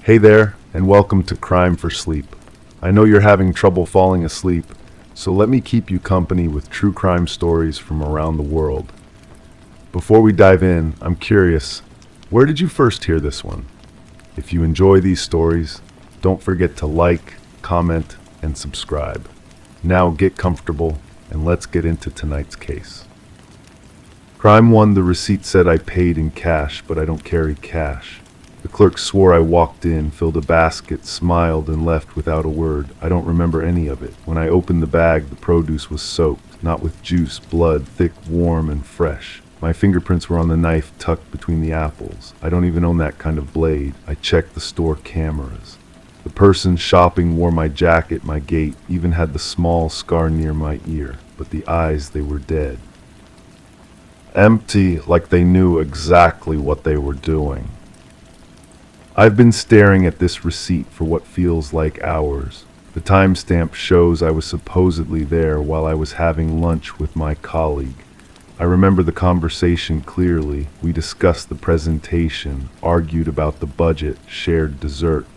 Hey there, and welcome to Crime for Sleep. I know you're having trouble falling asleep, so let me keep you company with true crime stories from around the world. Before we dive in, I'm curious, where did you first hear this one? If you enjoy these stories, don't forget to like, comment, and subscribe. Now get comfortable, and let's get into tonight's case. Crime 1, the receipt said I paid in cash, but I don't carry cash. The clerk swore I walked in, filled a basket, smiled, and left without a word. I don't remember any of it. When I opened the bag, the produce was soaked, not with juice, blood, thick, warm, and fresh. My fingerprints were on the knife tucked between the apples. I don't even own that kind of blade. I checked the store cameras. The person shopping wore my jacket, my gait, even had the small scar near my ear. But the eyes, they were dead. Empty, like they knew exactly what they were doing. I've been staring at this receipt for what feels like hours. The timestamp shows I was supposedly there while I was having lunch with my colleague. I remember the conversation clearly. We discussed the presentation, argued about the budget, shared dessert.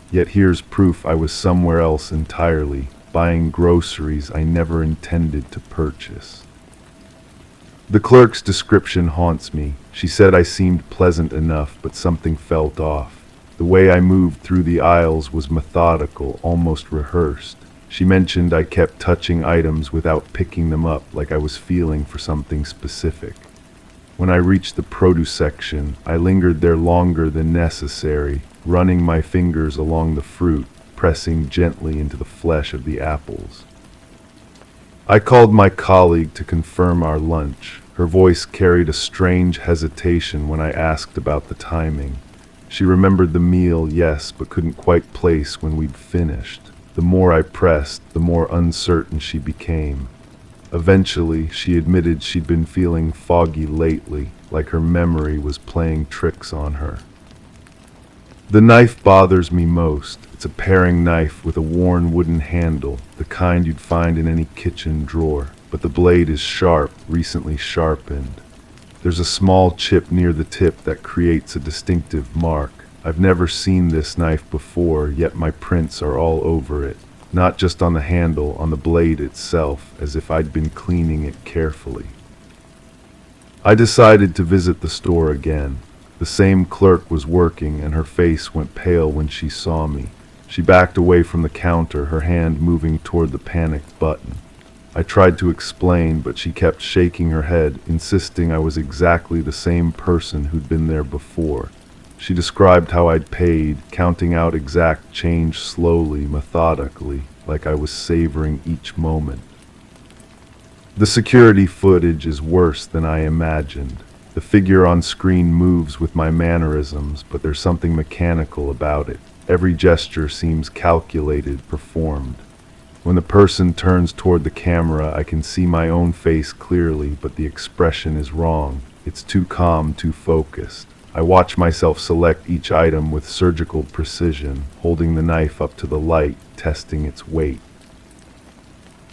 Yet here's proof I was somewhere else entirely, buying groceries I never intended to purchase. The clerk's description haunts me. She said I seemed pleasant enough, but something felt off. The way I moved through the aisles was methodical, almost rehearsed. She mentioned I kept touching items without picking them up, like I was feeling for something specific. When I reached the produce section, I lingered there longer than necessary, running my fingers along the fruit, pressing gently into the flesh of the apples. I called my colleague to confirm our lunch. Her voice carried a strange hesitation when I asked about the timing. She remembered the meal, yes, but couldn't quite place when we'd finished. The more I pressed, the more uncertain she became. Eventually, she admitted she'd been feeling foggy lately, like her memory was playing tricks on her. The knife bothers me most. It's a paring knife with a worn wooden handle, the kind you'd find in any kitchen drawer, but the blade is sharp, recently sharpened. There's a small chip near the tip that creates a distinctive mark. I've never seen this knife before, yet my prints are all over it. Not just on the handle, on the blade itself, as if I'd been cleaning it carefully. I decided to visit the store again. The same clerk was working, and her face went pale when she saw me. She backed away from the counter, her hand moving toward the panicked button. I tried to explain, but she kept shaking her head, insisting I was exactly the same person who'd been there before. She described how I'd paid, counting out exact change slowly, methodically, like I was savoring each moment. The security footage is worse than I imagined. The figure on screen moves with my mannerisms, but there's something mechanical about it. Every gesture seems calculated, performed. When the person turns toward the camera, I can see my own face clearly, but the expression is wrong. It's too calm, too focused. I watch myself select each item with surgical precision, holding the knife up to the light, testing its weight.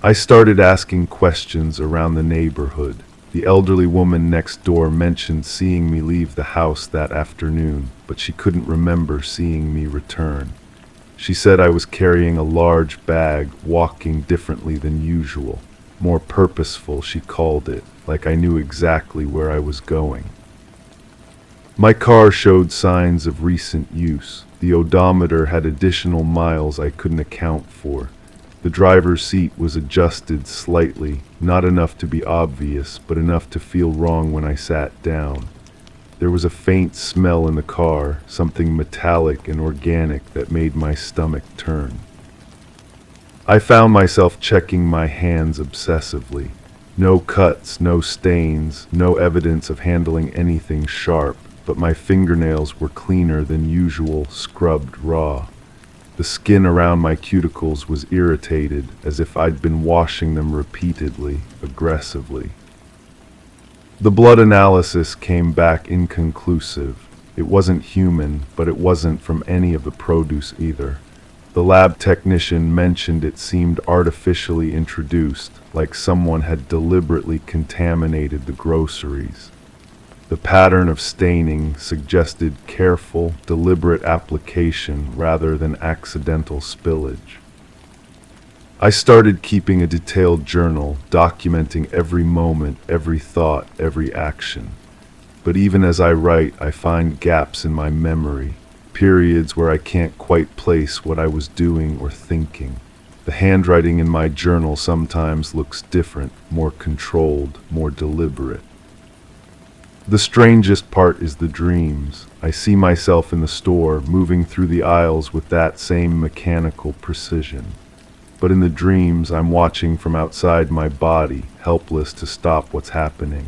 I started asking questions around the neighborhood. The elderly woman next door mentioned seeing me leave the house that afternoon, but she couldn't remember seeing me return. She said I was carrying a large bag, walking differently than usual. More purposeful, she called it, like I knew exactly where I was going. My car showed signs of recent use. The odometer had additional miles I couldn't account for. The driver's seat was adjusted slightly, not enough to be obvious, but enough to feel wrong when I sat down. There was a faint smell in the car, something metallic and organic that made my stomach turn. I found myself checking my hands obsessively. No cuts, no stains, no evidence of handling anything sharp, but my fingernails were cleaner than usual, scrubbed raw. The skin around my cuticles was irritated, as if I'd been washing them repeatedly, aggressively. The blood analysis came back inconclusive. It wasn't human, but it wasn't from any of the produce either. The lab technician mentioned it seemed artificially introduced, like someone had deliberately contaminated the groceries. The pattern of staining suggested careful, deliberate application rather than accidental spillage. I started keeping a detailed journal, documenting every moment, every thought, every action. But even as I write, I find gaps in my memory, periods where I can't quite place what I was doing or thinking. The handwriting in my journal sometimes looks different, more controlled, more deliberate. The strangest part is the dreams. I see myself in the store, moving through the aisles with that same mechanical precision. But in the dreams, I'm watching from outside my body, helpless to stop what's happening.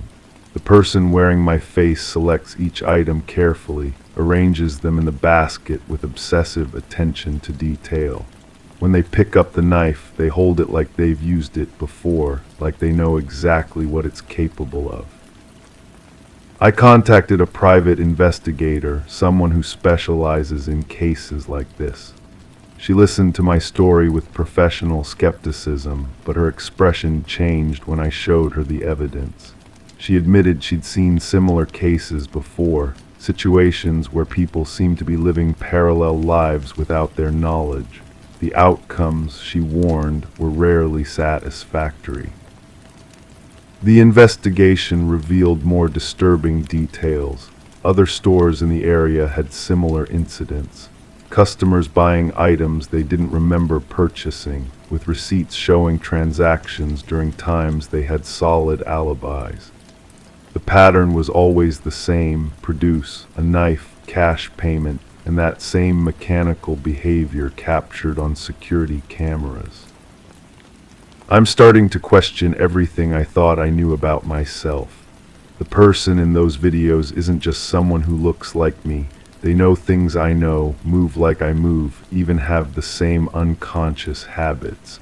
The person wearing my face selects each item carefully, arranges them in the basket with obsessive attention to detail. When they pick up the knife, they hold it like they've used it before, like they know exactly what it's capable of. I contacted a private investigator, someone who specializes in cases like this. She listened to my story with professional skepticism, but her expression changed when I showed her the evidence. She admitted she'd seen similar cases before, situations where people seemed to be living parallel lives without their knowledge. The outcomes, she warned, were rarely satisfactory. The investigation revealed more disturbing details. Other stores in the area had similar incidents. Customers buying items they didn't remember purchasing, with receipts showing transactions during times they had solid alibis. The pattern was always the same: produce, a knife, cash payment, and that same mechanical behavior captured on security cameras. I'm starting to question everything I thought I knew about myself. The person in those videos isn't just someone who looks like me. They know things I know, move like I move, even have the same unconscious habits.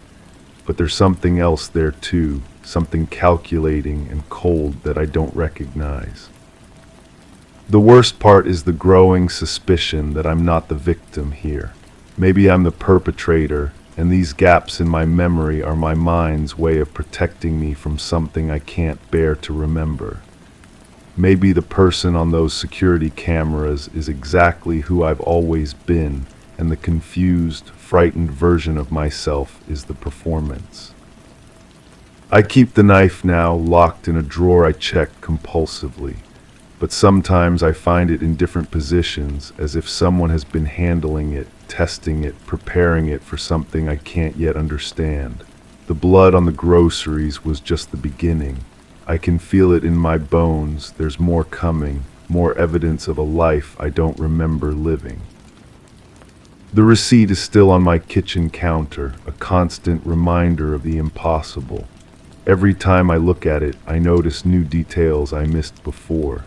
But there's something else there too, something calculating and cold that I don't recognize. The worst part is the growing suspicion that I'm not the victim here. Maybe I'm the perpetrator, and these gaps in my memory are my mind's way of protecting me from something I can't bear to remember. Maybe the person on those security cameras is exactly who I've always been, and the confused, frightened version of myself is the performance. I keep the knife now locked in a drawer I check compulsively, but sometimes I find it in different positions, as if someone has been handling it, testing it, preparing it for something I can't yet understand. The blood on the groceries was just the beginning. I can feel it in my bones. There's more coming, more evidence of a life I don't remember living. The receipt is still on my kitchen counter, a constant reminder of the impossible. Every time I look at it, I notice new details I missed before.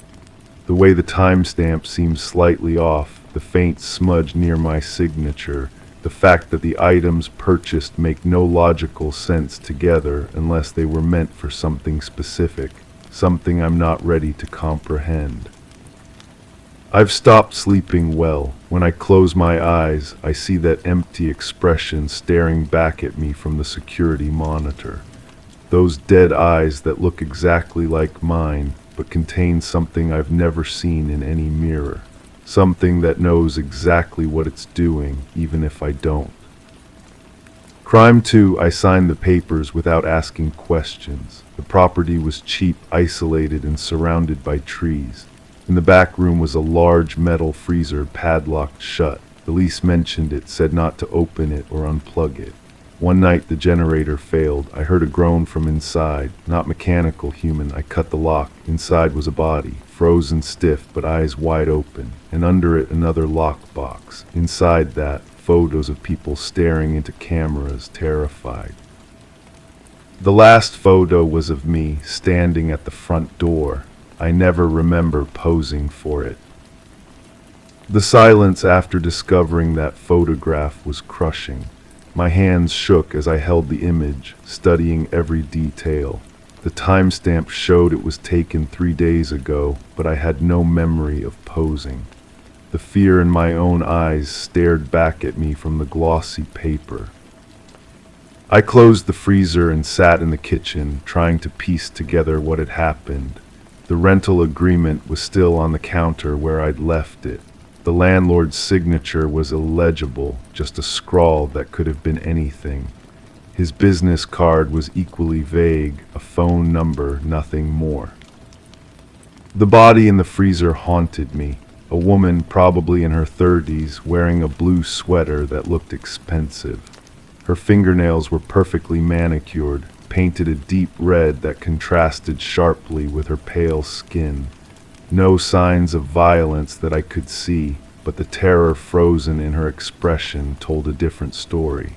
The way the timestamp seems slightly off, the faint smudge near my signature, the fact that the items purchased make no logical sense together unless they were meant for something specific, something I'm not ready to comprehend. I've stopped sleeping well. When I close my eyes, I see that empty expression staring back at me from the security monitor. Those dead eyes that look exactly like mine, but contain something I've never seen in any mirror. Something that knows exactly what it's doing, even if I don't. Crime 2, I signed the papers without asking questions. The property was cheap, isolated, and surrounded by trees. In the back room was a large metal freezer padlocked shut. The lease mentioned it, said not to open it or unplug it. One night the generator failed. I heard a groan from inside. Not mechanical, human. I cut the lock. Inside was a body, frozen stiff but eyes wide open, and under it another lockbox. Inside that, photos of people staring into cameras, terrified. The last photo was of me, standing at the front door. I never remember posing for it. The silence after discovering that photograph was crushing. My hands shook as I held the image, studying every detail. The timestamp showed it was taken 3 days ago, but I had no memory of posing. The fear in my own eyes stared back at me from the glossy paper. I closed the freezer and sat in the kitchen, trying to piece together what had happened. The rental agreement was still on the counter where I'd left it. The landlord's signature was illegible, just a scrawl that could have been anything. His business card was equally vague, a phone number, nothing more. The body in the freezer haunted me. A woman, probably in her 30s, wearing a blue sweater that looked expensive. Her fingernails were perfectly manicured, painted a deep red that contrasted sharply with her pale skin. No signs of violence that I could see, but the terror frozen in her expression told a different story.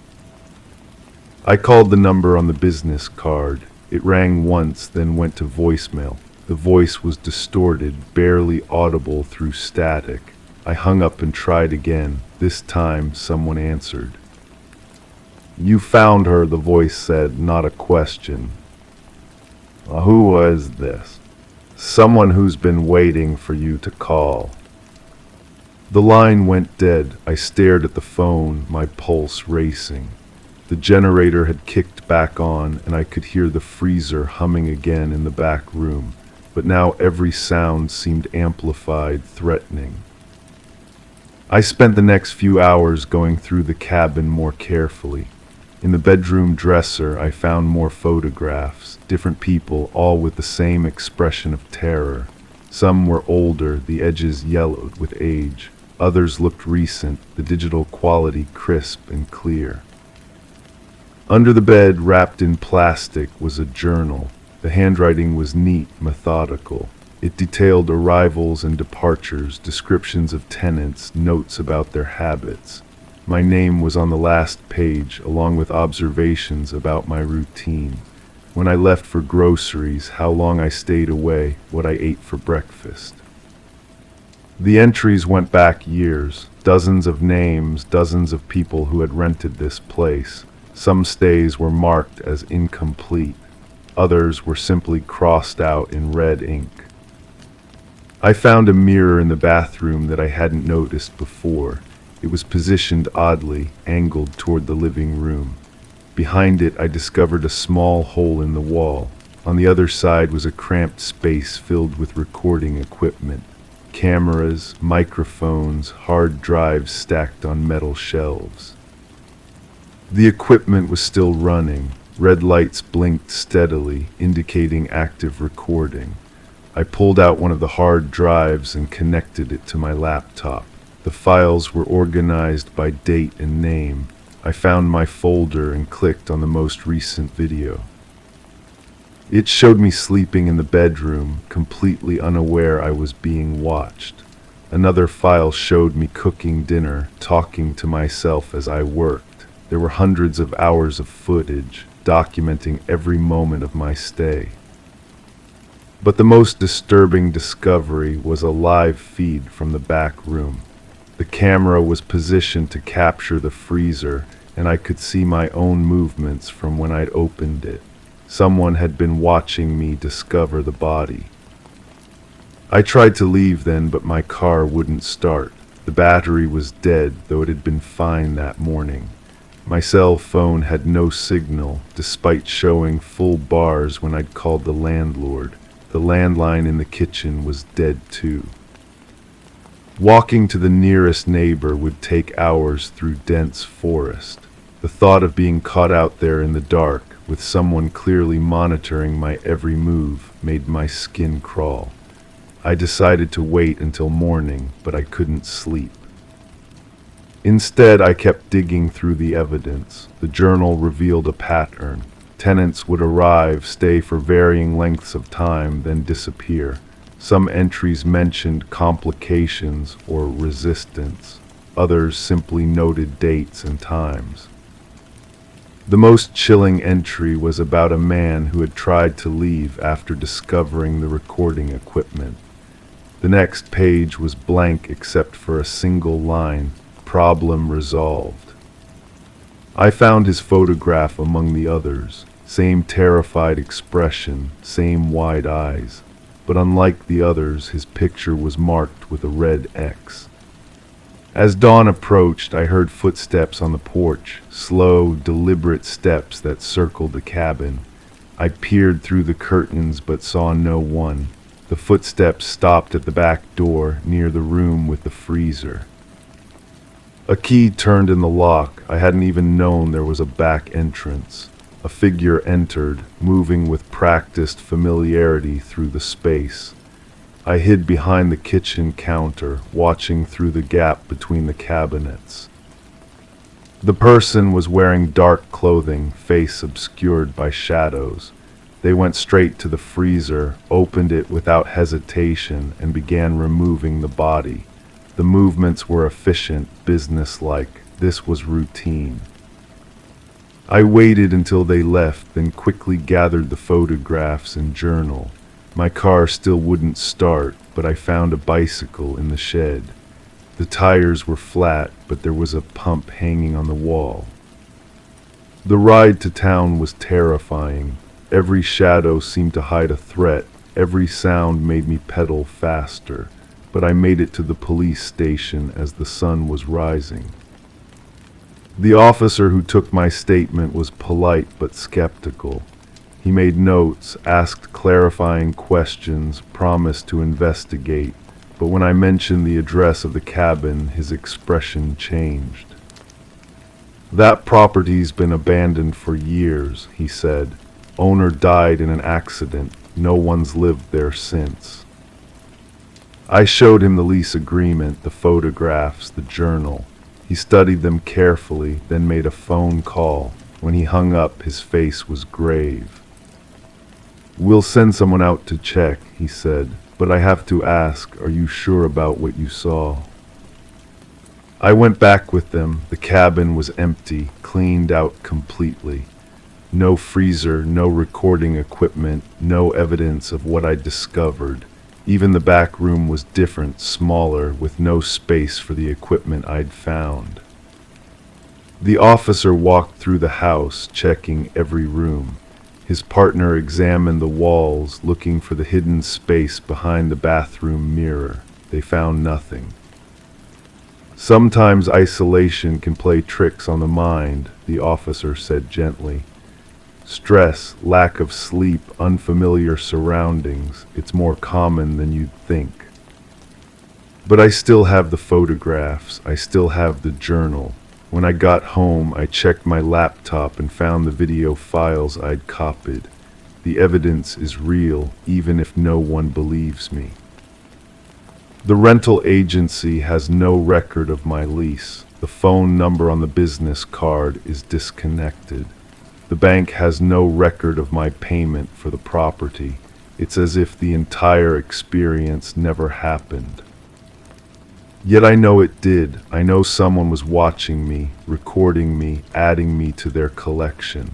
I called the number on the business card. It rang once, then went to voicemail. The voice was distorted, barely audible through static. I hung up and tried again. This time, someone answered. "You found her," the voice said, not a question. "Who was this?" "Someone who's been waiting for you to call." The line went dead. I stared at the phone, my pulse racing. The generator had kicked back on, and I could hear the freezer humming again in the back room. But now every sound seemed amplified, threatening. I spent the next few hours going through the cabin more carefully. In the bedroom dresser, I found more photographs, different people, all with the same expression of terror. Some were older, the edges yellowed with age. Others looked recent, the digital quality crisp and clear. Under the bed, wrapped in plastic, was a journal. The handwriting was neat, methodical. It detailed arrivals and departures, descriptions of tenants, notes about their habits. My name was on the last page, along with observations about my routine. When I left for groceries, how long I stayed away, what I ate for breakfast. The entries went back years, dozens of names, dozens of people who had rented this place. Some stays were marked as incomplete. Others were simply crossed out in red ink. I found a mirror in the bathroom that I hadn't noticed before. It was positioned oddly, angled toward the living room. Behind it, I discovered a small hole in the wall. On the other side was a cramped space filled with recording equipment. Cameras, microphones, hard drives stacked on metal shelves. The equipment was still running. Red lights blinked steadily, indicating active recording. I pulled out one of the hard drives and connected it to my laptop. The files were organized by date and name. I found my folder and clicked on the most recent video. It showed me sleeping in the bedroom, completely unaware I was being watched. Another file showed me cooking dinner, talking to myself as I worked. There were hundreds of hours of footage, documenting every moment of my stay. But the most disturbing discovery was a live feed from the back room. The camera was positioned to capture the freezer, and I could see my own movements from when I'd opened it. Someone had been watching me discover the body. I tried to leave then, but my car wouldn't start. The battery was dead, though it had been fine that morning. My cell phone had no signal, despite showing full bars when I'd called the landlord. The landline in the kitchen was dead too. Walking to the nearest neighbor would take hours through dense forest. The thought of being caught out there in the dark, with someone clearly monitoring my every move, made my skin crawl. I decided to wait until morning, but I couldn't sleep. Instead, I kept digging through the evidence. The journal revealed a pattern. Tenants would arrive, stay for varying lengths of time, then disappear. Some entries mentioned complications or resistance. Others simply noted dates and times. The most chilling entry was about a man who had tried to leave after discovering the recording equipment. The next page was blank except for a single line, "Problem resolved." I found his photograph among the others. Same terrified expression, same wide eyes. But unlike the others, his picture was marked with a red X. As dawn approached, I heard footsteps on the porch, slow, deliberate steps that circled the cabin. I peered through the curtains but saw no one. The footsteps stopped at the back door near the room with the freezer. A key turned in the lock. I hadn't even known there was a back entrance. A figure entered, moving with practiced familiarity through the space. I hid behind the kitchen counter, watching through the gap between the cabinets. The person was wearing dark clothing, face obscured by shadows. They went straight to the freezer, opened it without hesitation, and began removing the body. The movements were efficient, businesslike. This was routine. I waited until they left, then quickly gathered the photographs and journal. My car still wouldn't start, but I found a bicycle in the shed. The tires were flat, but there was a pump hanging on the wall. The ride to town was terrifying. Every shadow seemed to hide a threat. Every sound made me pedal faster. But I made it to the police station as the sun was rising. The officer who took my statement was polite but skeptical. He made notes, asked clarifying questions, promised to investigate, but when I mentioned the address of the cabin, his expression changed. "That property's been abandoned for years," he said. "Owner died in an accident. No one's lived there since." I showed him the lease agreement, the photographs, the journal. He studied them carefully, then made a phone call. When he hung up, his face was grave. "We'll send someone out to check," he said, "but I have to ask, are you sure about what you saw?" I went back with them. The cabin was empty, cleaned out completely. No freezer, no recording equipment, no evidence of what I discovered. Even the back room was different, smaller, with no space for the equipment I'd found. The officer walked through the house, checking every room. His partner examined the walls, looking for the hidden space behind the bathroom mirror. They found nothing. "Sometimes isolation can play tricks on the mind," the officer said gently. "Stress, lack of sleep, unfamiliar surroundings, it's more common than you'd think." But I still have the photographs, I still have the journal. When I got home, I checked my laptop and found the video files I'd copied. The evidence is real, even if no one believes me. The rental agency has no record of my lease. The phone number on the business card is disconnected. The bank has no record of my payment for the property. It's as if the entire experience never happened. Yet I know it did. I know someone was watching me, recording me, adding me to their collection.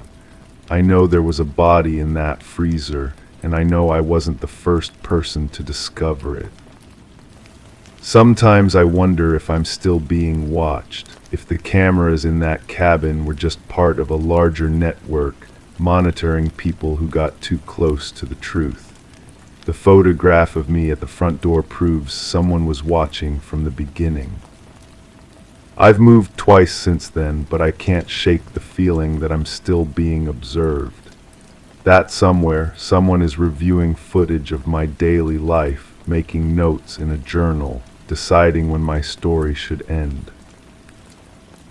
I know there was a body in that freezer, and I know I wasn't the first person to discover it. Sometimes I wonder if I'm still being watched, if the cameras in that cabin were just part of a larger network, monitoring people who got too close to the truth. The photograph of me at the front door proves someone was watching from the beginning. I've moved twice since then, but I can't shake the feeling that I'm still being observed. That somewhere, someone is reviewing footage of my daily life, making notes in a journal, deciding when my story should end.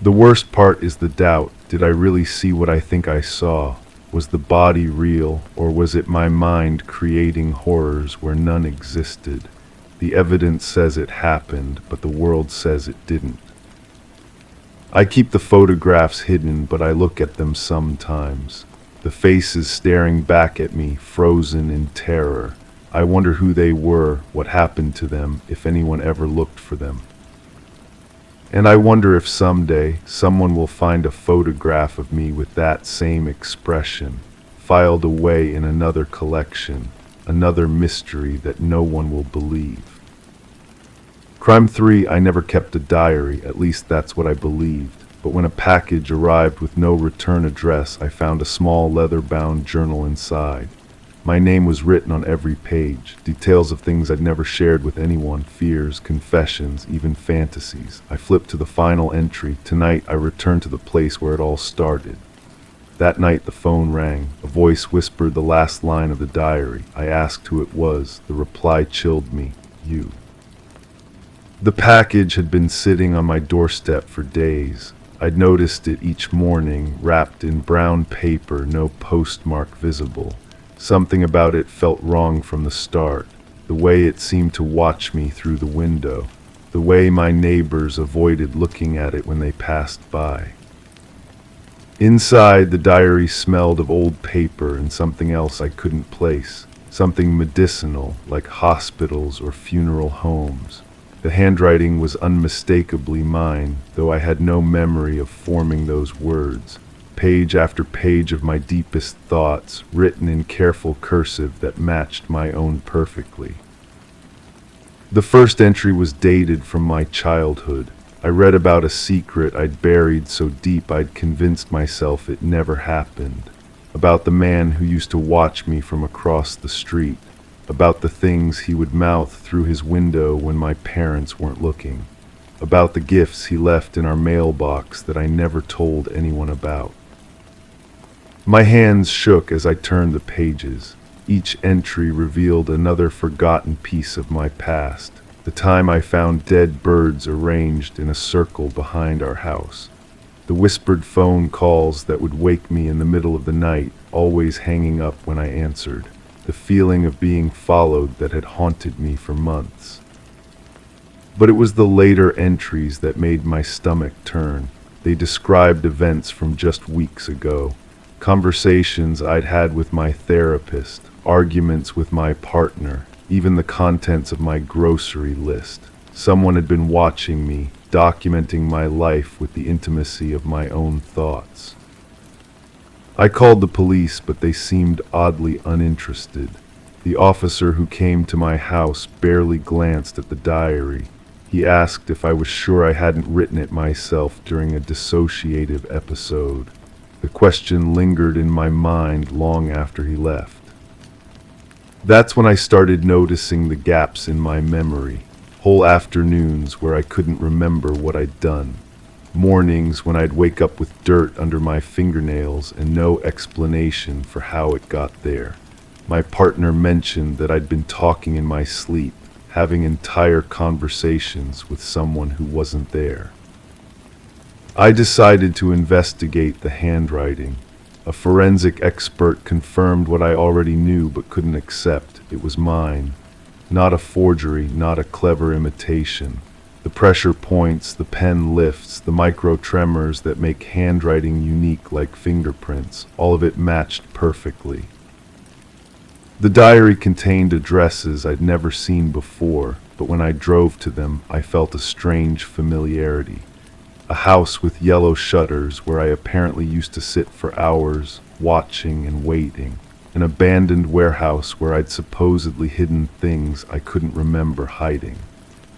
The worst part is the doubt. Did I really see what I think I saw? Was the body real, or was it my mind creating horrors where none existed? The evidence says it happened, but the world says it didn't. I keep the photographs hidden, but I look at them sometimes. The faces staring back at me, frozen in terror. I wonder who they were, what happened to them, if anyone ever looked for them. And I wonder if someday someone will find a photograph of me with that same expression, filed away in another collection, another mystery that no one will believe. Crime 3, I never kept a diary, at least that's what I believed. But when a package arrived with no return address, I found a small leather-bound journal inside. My name was written on every page, details of things I'd never shared with anyone, fears, confessions, even fantasies. I flipped to the final entry. Tonight I returned to the place where it all started. That night the phone rang. A voice whispered the last line of the diary. I asked who it was. The reply chilled me. You. The package had been sitting on my doorstep for days. I'd noticed it each morning, wrapped in brown paper, no postmark visible. Something about it felt wrong from the start. The way it seemed to watch me through the window. The way my neighbors avoided looking at it when they passed by. Inside, the diary smelled of old paper and something else I couldn't place. Something medicinal, like hospitals or funeral homes. The handwriting was unmistakably mine, though I had no memory of forming those words. Page after page of my deepest thoughts, written in careful cursive that matched my own perfectly. The first entry was dated from my childhood. I read about a secret I'd buried so deep I'd convinced myself it never happened. About the man who used to watch me from across the street. About the things he would mouth through his window when my parents weren't looking. About the gifts he left in our mailbox that I never told anyone about. My hands shook as I turned the pages. Each entry revealed another forgotten piece of my past. The time I found dead birds arranged in a circle behind our house. The whispered phone calls that would wake me in the middle of the night, always hanging up when I answered. The feeling of being followed that had haunted me for months. But it was the later entries that made my stomach turn. They described events from just weeks ago. Conversations I'd had with my therapist, arguments with my partner, even the contents of my grocery list. Someone had been watching me, documenting my life with the intimacy of my own thoughts. I called the police, but they seemed oddly uninterested. The officer who came to my house barely glanced at the diary. He asked if I was sure I hadn't written it myself during a dissociative episode. The question lingered in my mind long after he left. That's when I started noticing the gaps in my memory. Whole afternoons where I couldn't remember what I'd done. Mornings when I'd wake up with dirt under my fingernails and no explanation for how it got there. My partner mentioned that I'd been talking in my sleep, having entire conversations with someone who wasn't there. I decided to investigate the handwriting. A forensic expert confirmed what I already knew but couldn't accept. It was mine. Not a forgery, not a clever imitation. The pressure points, the pen lifts, the micro tremors that make handwriting unique like fingerprints, all of it matched perfectly. The diary contained addresses I'd never seen before, but when I drove to them, I felt a strange familiarity. A house with yellow shutters where I apparently used to sit for hours, watching and waiting. An abandoned warehouse where I'd supposedly hidden things I couldn't remember hiding.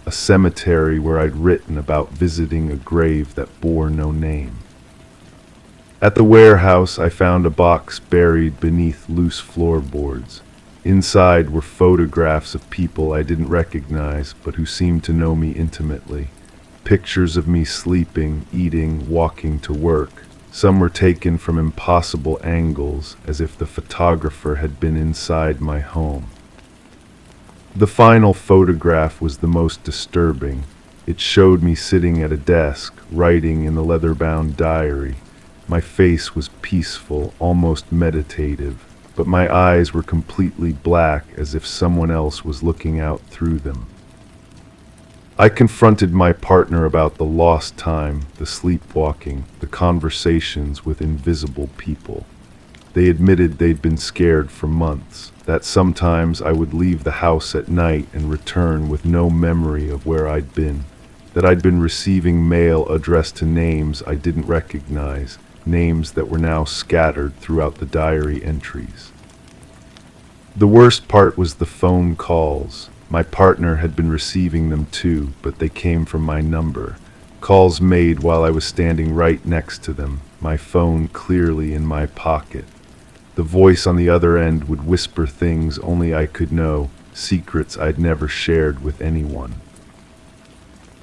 A cemetery where I'd written about visiting a grave that bore no name. At the warehouse, I found a box buried beneath loose floorboards. Inside were photographs of people I didn't recognize, but who seemed to know me intimately. Pictures of me sleeping, eating, walking to work. Some were taken from impossible angles, as if the photographer had been inside my home. The final photograph was the most disturbing. It showed me sitting at a desk, writing in the leather-bound diary. My face was peaceful, almost meditative, but my eyes were completely black, as if someone else was looking out through them. I confronted my partner about the lost time, the sleepwalking, the conversations with invisible people. They admitted they'd been scared for months, that sometimes I would leave the house at night and return with no memory of where I'd been, that I'd been receiving mail addressed to names I didn't recognize, names that were now scattered throughout the diary entries. The worst part was the phone calls. My partner had been receiving them too, but they came from my number. Calls made while I was standing right next to them, my phone clearly in my pocket. The voice on the other end would whisper things only I could know, secrets I'd never shared with anyone.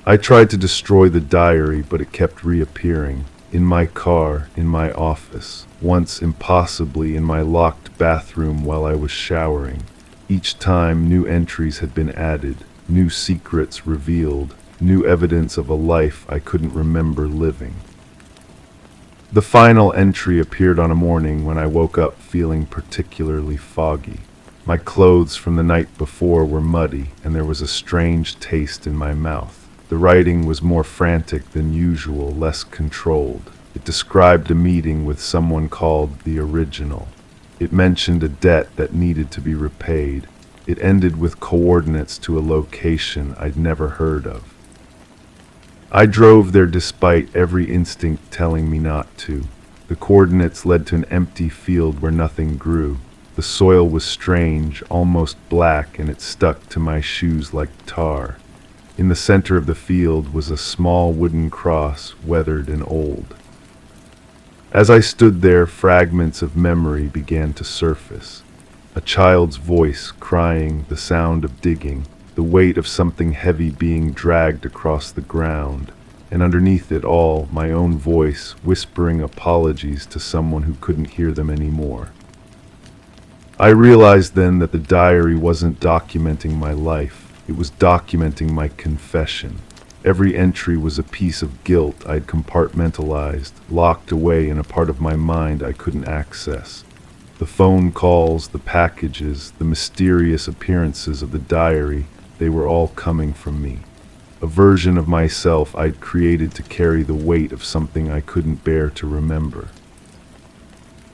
I tried to destroy the diary, but it kept reappearing. in my car, in my office, once impossibly in my locked bathroom while I was showering. Each time new entries had been added, new secrets revealed, new evidence of a life I couldn't remember living. The final entry appeared on a morning when I woke up feeling particularly foggy. My clothes from the night before were muddy, and there was a strange taste in my mouth. The writing was more frantic than usual, less controlled. It described a meeting with someone called the Original. It mentioned a debt that needed to be repaid. It ended with coordinates to a location I'd never heard of. I drove there despite every instinct telling me not to. The coordinates led to an empty field where nothing grew. The soil was strange, almost black, and it stuck to my shoes like tar. In the center of the field was a small wooden cross, weathered and old. As I stood there, fragments of memory began to surface. A child's voice crying, the sound of digging, the weight of something heavy being dragged across the ground, and underneath it all, my own voice whispering apologies to someone who couldn't hear them anymore. I realized then that the diary wasn't documenting my life. It was documenting my confession. Every entry was a piece of guilt I'd compartmentalized, locked away in a part of my mind I couldn't access. The phone calls, the packages, the mysterious appearances of the diary, they were all coming from me. A version of myself I'd created to carry the weight of something I couldn't bear to remember.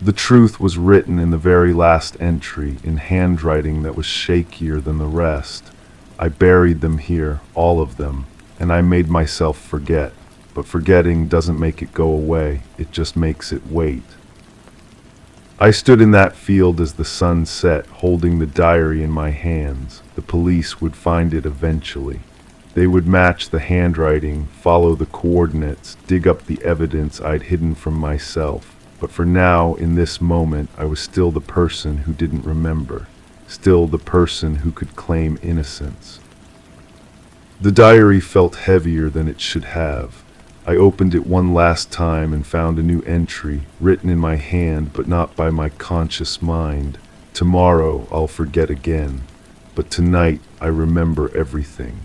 The truth was written in the very last entry, in handwriting that was shakier than the rest. I buried them here, all of them, and I made myself forget. But forgetting doesn't make it go away, it just makes it wait. I stood in that field as the sun set, holding the diary in my hands. The police would find it eventually. They would match the handwriting, follow the coordinates, dig up the evidence I'd hidden from myself. But for now, in this moment, I was still the person who didn't remember. Still the person who could claim innocence. The diary felt heavier than it should have. I opened it one last time and found a new entry, written in my hand but not by my conscious mind. Tomorrow I'll forget again, but tonight I remember everything.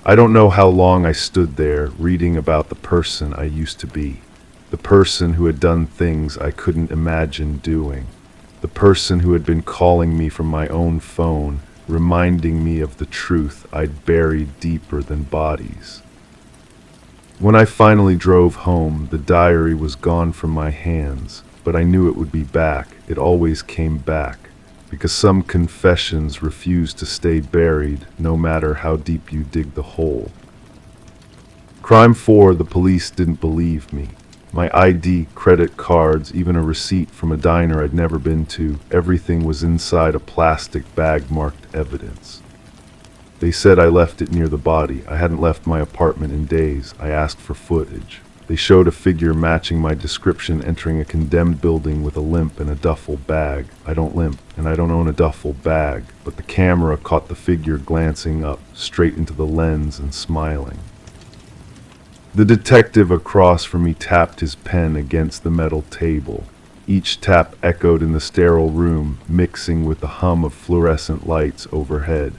I don't know how long I stood there, reading about the person I used to be. The person who had done things I couldn't imagine doing. The person who had been calling me from my own phone, reminding me of the truth I'd buried deeper than bodies. When I finally drove home, the diary was gone from my hands, but I knew it would be back. It always came back, because some confessions refuse to stay buried, no matter how deep you dig the hole. Crime 4, the police didn't believe me. My ID, credit cards, even a receipt from a diner I'd never been to, everything was inside a plastic bag marked evidence. They said I left it near the body. I hadn't left my apartment in days. I asked for footage. They showed a figure matching my description entering a condemned building with a limp and a duffel bag. I don't limp, and I don't own a duffel bag, but the camera caught the figure glancing up, straight into the lens and smiling. The detective across from me tapped his pen against the metal table. Each tap echoed in the sterile room, mixing with the hum of fluorescent lights overhead.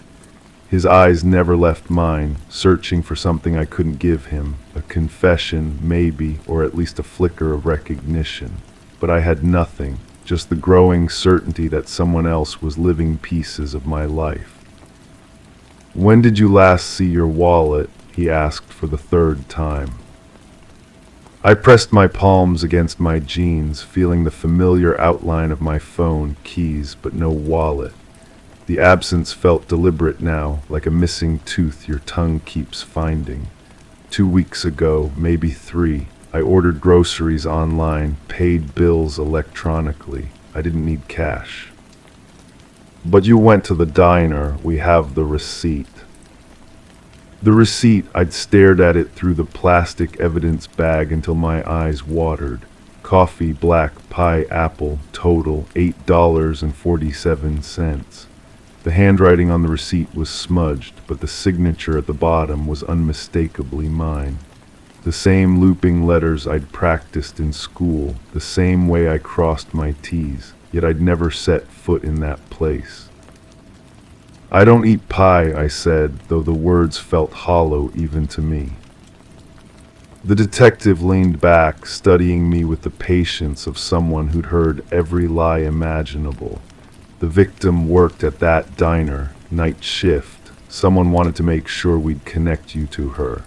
His eyes never left mine, searching for something I couldn't give him, a confession, maybe, or at least a flicker of recognition. But I had nothing, just the growing certainty that someone else was living pieces of my life. "When did you last see your wallet?" he asked for the third time. I pressed my palms against my jeans, feeling the familiar outline of my phone, keys, but no wallet. The absence felt deliberate now, like a missing tooth your tongue keeps finding. 2 weeks ago, maybe 3, I ordered groceries online, paid bills electronically. I didn't need cash. "But you went to the diner. We have the receipt." The receipt, I'd stared at it through the plastic evidence bag until my eyes watered. Coffee, black, pie, apple, total $8.47. The handwriting on the receipt was smudged, but the signature at the bottom was unmistakably mine. The same looping letters I'd practiced in school, the same way I crossed my T's, yet I'd never set foot in that place. "I don't eat pie," I said, though the words felt hollow even to me. The detective leaned back, studying me with the patience of someone who'd heard every lie imaginable. The victim worked at that diner, night shift. Someone wanted to make sure we'd connect you to her.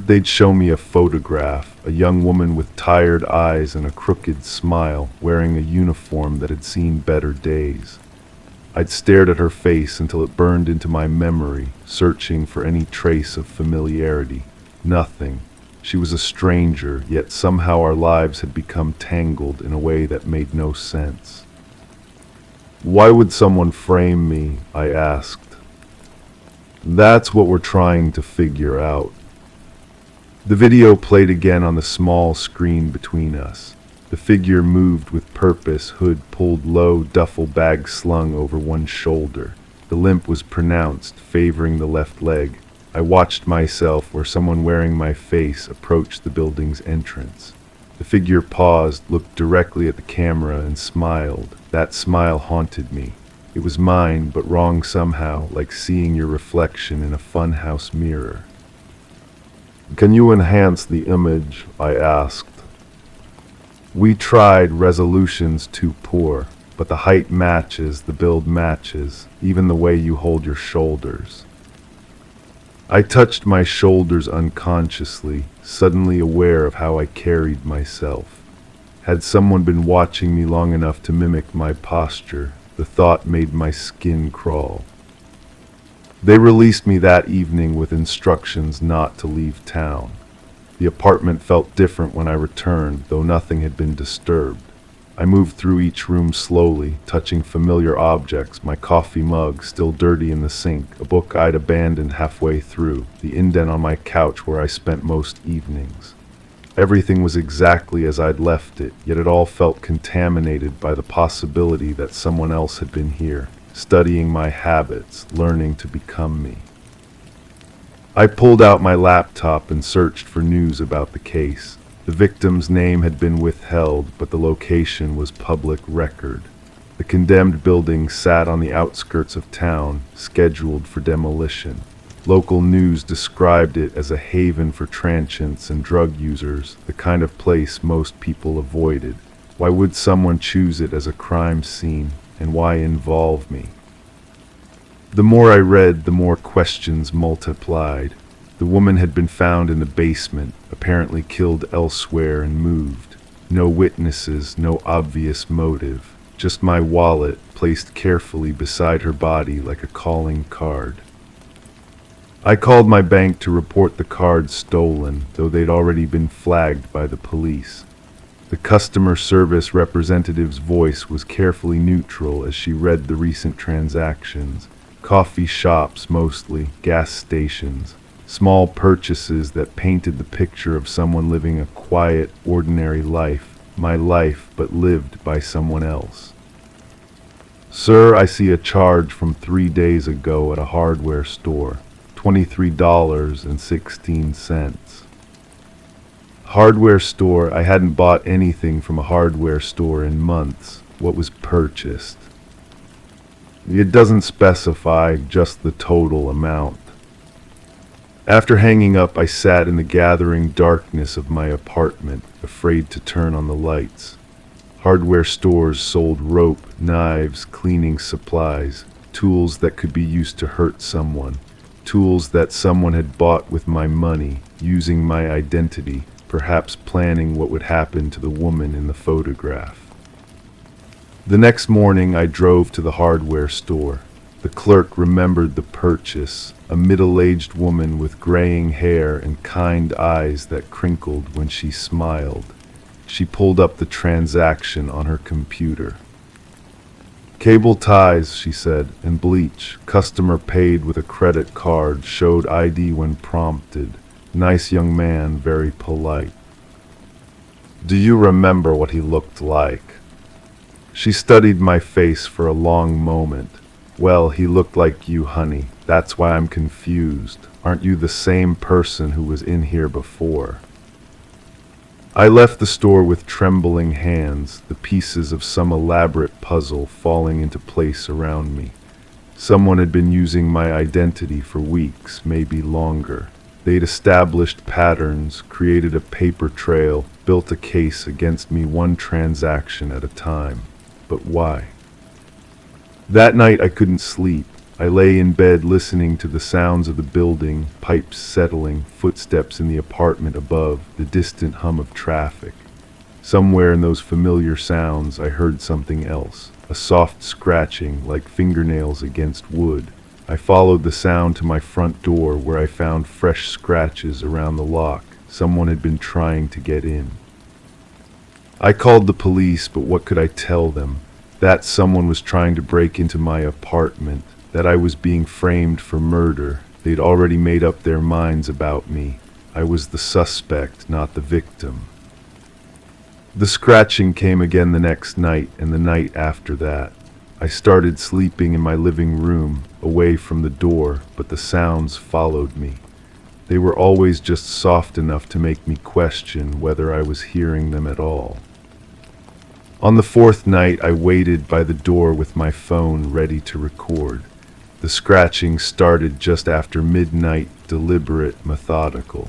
They'd show me a photograph, a young woman with tired eyes and a crooked smile, wearing a uniform that had seen better days. I'd stared at her face until it burned into my memory, searching for any trace of familiarity. Nothing. She was a stranger, yet somehow our lives had become tangled in a way that made no sense. "Why would someone frame me?" I asked. "That's what we're trying to figure out." The video played again on the small screen between us. The figure moved with purpose, hood pulled low, duffel bag slung over one shoulder. The limp was pronounced, favoring the left leg. I watched myself where someone wearing my face approached the building's entrance. The figure paused, looked directly at the camera, and smiled. That smile haunted me. It was mine, but wrong somehow, like seeing your reflection in a funhouse mirror. "Can you enhance the image?" I asked. We tried. Resolution's too poor, but the height matches, the build matches, even the way you hold your shoulders. I touched my shoulders unconsciously, suddenly aware of how I carried myself. Had someone been watching me long enough to mimic my posture? The thought made my skin crawl. They released me that evening with instructions not to leave town. The apartment felt different when I returned, though nothing had been disturbed. I moved through each room slowly, touching familiar objects, my coffee mug still dirty in the sink, a book I'd abandoned halfway through, the indent on my couch where I spent most evenings. Everything was exactly as I'd left it, yet it all felt contaminated by the possibility that someone else had been here, studying my habits, learning to become me. I pulled out my laptop and searched for news about the case. The victim's name had been withheld, but the location was public record. The condemned building sat on the outskirts of town, scheduled for demolition. Local news described it as a haven for transients and drug users, the kind of place most people avoided. Why would someone choose it as a crime scene, and why involve me? The more I read, the more questions multiplied. The woman had been found in the basement, apparently killed elsewhere and moved. No witnesses, no obvious motive. Just my wallet, placed carefully beside her body like a calling card. I called my bank to report the card stolen, though they'd already been flagged by the police. The customer service representative's voice was carefully neutral as she read the recent transactions. Coffee shops mostly, gas stations, small purchases that painted the picture of someone living a quiet, ordinary life, my life but lived by someone else. "Sir, I see a charge from 3 days ago at a hardware store, $23.16. Hardware store? I hadn't bought anything from a hardware store in months. What was purchased? It doesn't specify, just the total amount. After hanging up, I sat in the gathering darkness of my apartment, afraid to turn on the lights. Hardware stores sold rope, knives, cleaning supplies, tools that could be used to hurt someone, tools that someone had bought with my money, using my identity, perhaps planning what would happen to the woman in the photograph. The next morning, I drove to the hardware store. The clerk remembered the purchase, a middle-aged woman with graying hair and kind eyes that crinkled when she smiled. She pulled up the transaction on her computer. "Cable ties," she said, "and bleach. Customer paid with a credit card, showed ID when prompted. Nice young man, very polite." "Do you remember what he looked like?" She studied my face for a long moment. Well, he looked like you, honey. That's why I'm confused. Aren't you the same person who was in here before? I left the store with trembling hands, the pieces of some elaborate puzzle falling into place around me. Someone had been using my identity for weeks, maybe longer. They'd established patterns, created a paper trail, built a case against me one transaction at a time. But why? That night I couldn't sleep. I lay in bed listening to the sounds of the building, pipes settling, footsteps in the apartment above, the distant hum of traffic. Somewhere in those familiar sounds I heard something else, a soft scratching like fingernails against wood. I followed the sound to my front door where I found fresh scratches around the lock. Someone had been trying to get in. I called the police, but what could I tell them? That someone was trying to break into my apartment, that I was being framed for murder. They'd already made up their minds about me. I was the suspect, not the victim. The scratching came again the next night and the night after that. I started sleeping in my living room, away from the door, but the sounds followed me. They were always just soft enough to make me question whether I was hearing them at all. On the fourth night, I waited by the door with my phone ready to record. The scratching started just after midnight, deliberate, methodical.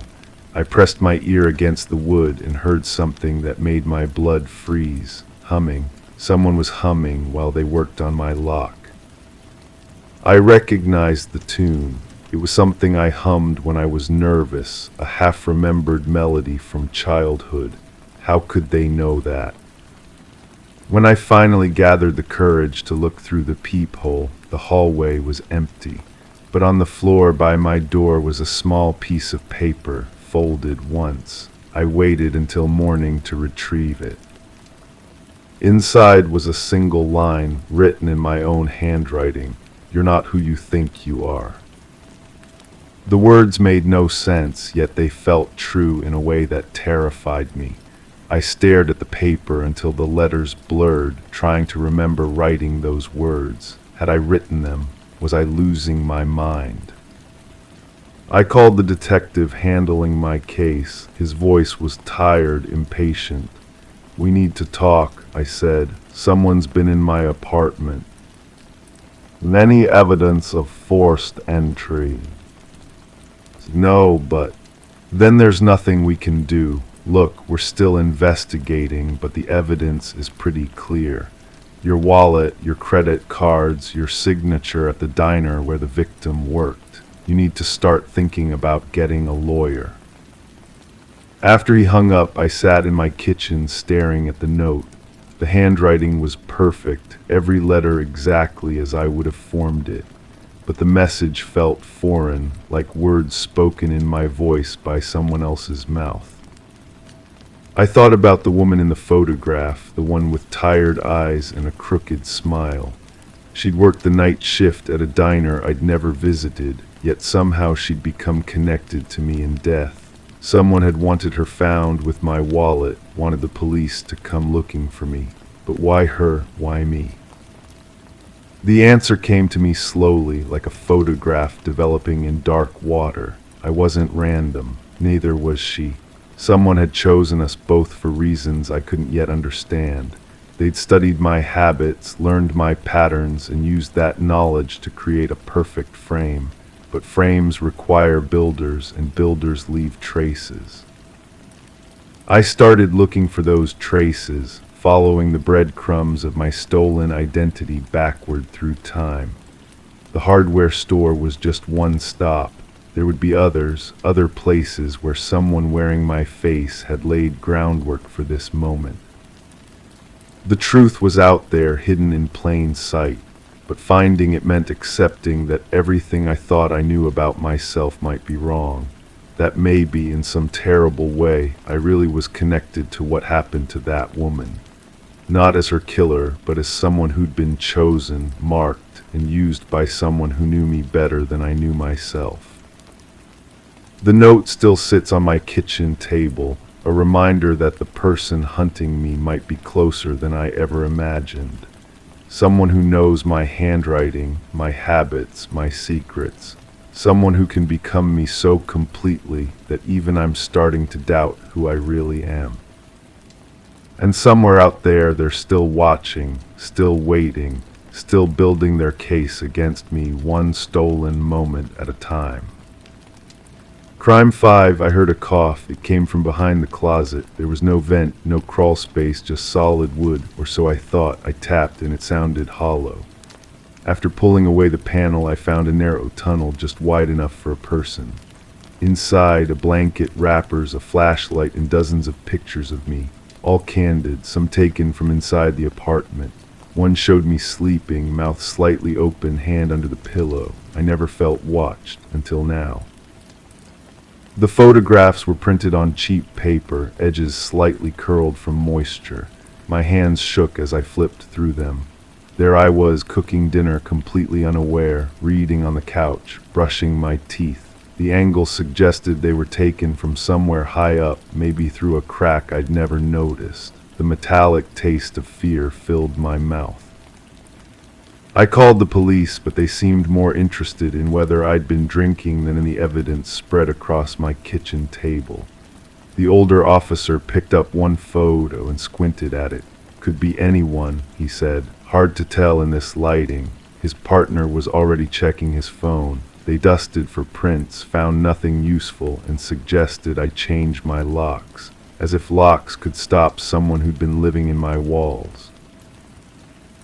I pressed my ear against the wood and heard something that made my blood freeze, humming. Someone was humming while they worked on my lock. I recognized the tune. It was something I hummed when I was nervous, a half-remembered melody from childhood. How could they know that? When I finally gathered the courage to look through the peephole, the hallway was empty, but on the floor by my door was a small piece of paper, folded once. I waited until morning to retrieve it. Inside was a single line, written in my own handwriting. "You're not who you think you are." The words made no sense, yet they felt true in a way that terrified me. I stared at the paper until the letters blurred, trying to remember writing those words. Had I written them? Was I losing my mind? I called the detective handling my case. His voice was tired, impatient. "We need to talk," I said. "Someone's been in my apartment." "Any evidence of forced entry?" "No, but..." "Then there's nothing we can do. Look, we're still investigating, but the evidence is pretty clear. Your wallet, your credit cards, your signature at the diner where the victim worked. You need to start thinking about getting a lawyer." After he hung up, I sat in my kitchen staring at the note. The handwriting was perfect, every letter exactly as I would have formed it. But the message felt foreign, like words spoken in my voice by someone else's mouth. I thought about the woman in the photograph, the one with tired eyes and a crooked smile. She'd worked the night shift at a diner I'd never visited, yet somehow she'd become connected to me in death. Someone had wanted her found with my wallet, wanted the police to come looking for me. But why her? Why me? The answer came to me slowly, like a photograph developing in dark water. I wasn't random, neither was she. Someone had chosen us both for reasons I couldn't yet understand. They'd studied my habits, learned my patterns, and used that knowledge to create a perfect frame. But frames require builders, and builders leave traces. I started looking for those traces, following the breadcrumbs of my stolen identity backward through time. The hardware store was just one stop. There would be others, other places where someone wearing my face had laid groundwork for this moment. The truth was out there, hidden in plain sight, but finding it meant accepting that everything I thought I knew about myself might be wrong, that maybe, in some terrible way, I really was connected to what happened to that woman. Not as her killer, but as someone who'd been chosen, marked, and used by someone who knew me better than I knew myself. The note still sits on my kitchen table, a reminder that the person hunting me might be closer than I ever imagined. Someone who knows my handwriting, my habits, my secrets. Someone who can become me so completely that even I'm starting to doubt who I really am. And somewhere out there, they're still watching, still waiting, still building their case against me one stolen moment at a time. Crime 5, I heard a cough. It came from behind the closet. There was no vent, no crawl space, just solid wood, or so I thought. I tapped and it sounded hollow. After pulling away the panel, I found a narrow tunnel just wide enough for a person. Inside, a blanket, wrappers, a flashlight, and dozens of pictures of me, all candid, some taken from inside the apartment. One showed me sleeping, mouth slightly open, hand under the pillow. I never felt watched until now. The photographs were printed on cheap paper, edges slightly curled from moisture. My hands shook as I flipped through them. There I was, cooking dinner, completely unaware, reading on the couch, brushing my teeth. The angle suggested they were taken from somewhere high up, maybe through a crack I'd never noticed. The metallic taste of fear filled my mouth. I called the police, but they seemed more interested in whether I'd been drinking than in the evidence spread across my kitchen table. The older officer picked up one photo and squinted at it. Could be anyone, he said. Hard to tell in this lighting. His partner was already checking his phone. They dusted for prints, found nothing useful, and suggested I change my locks, as if locks could stop someone who'd been living in my walls.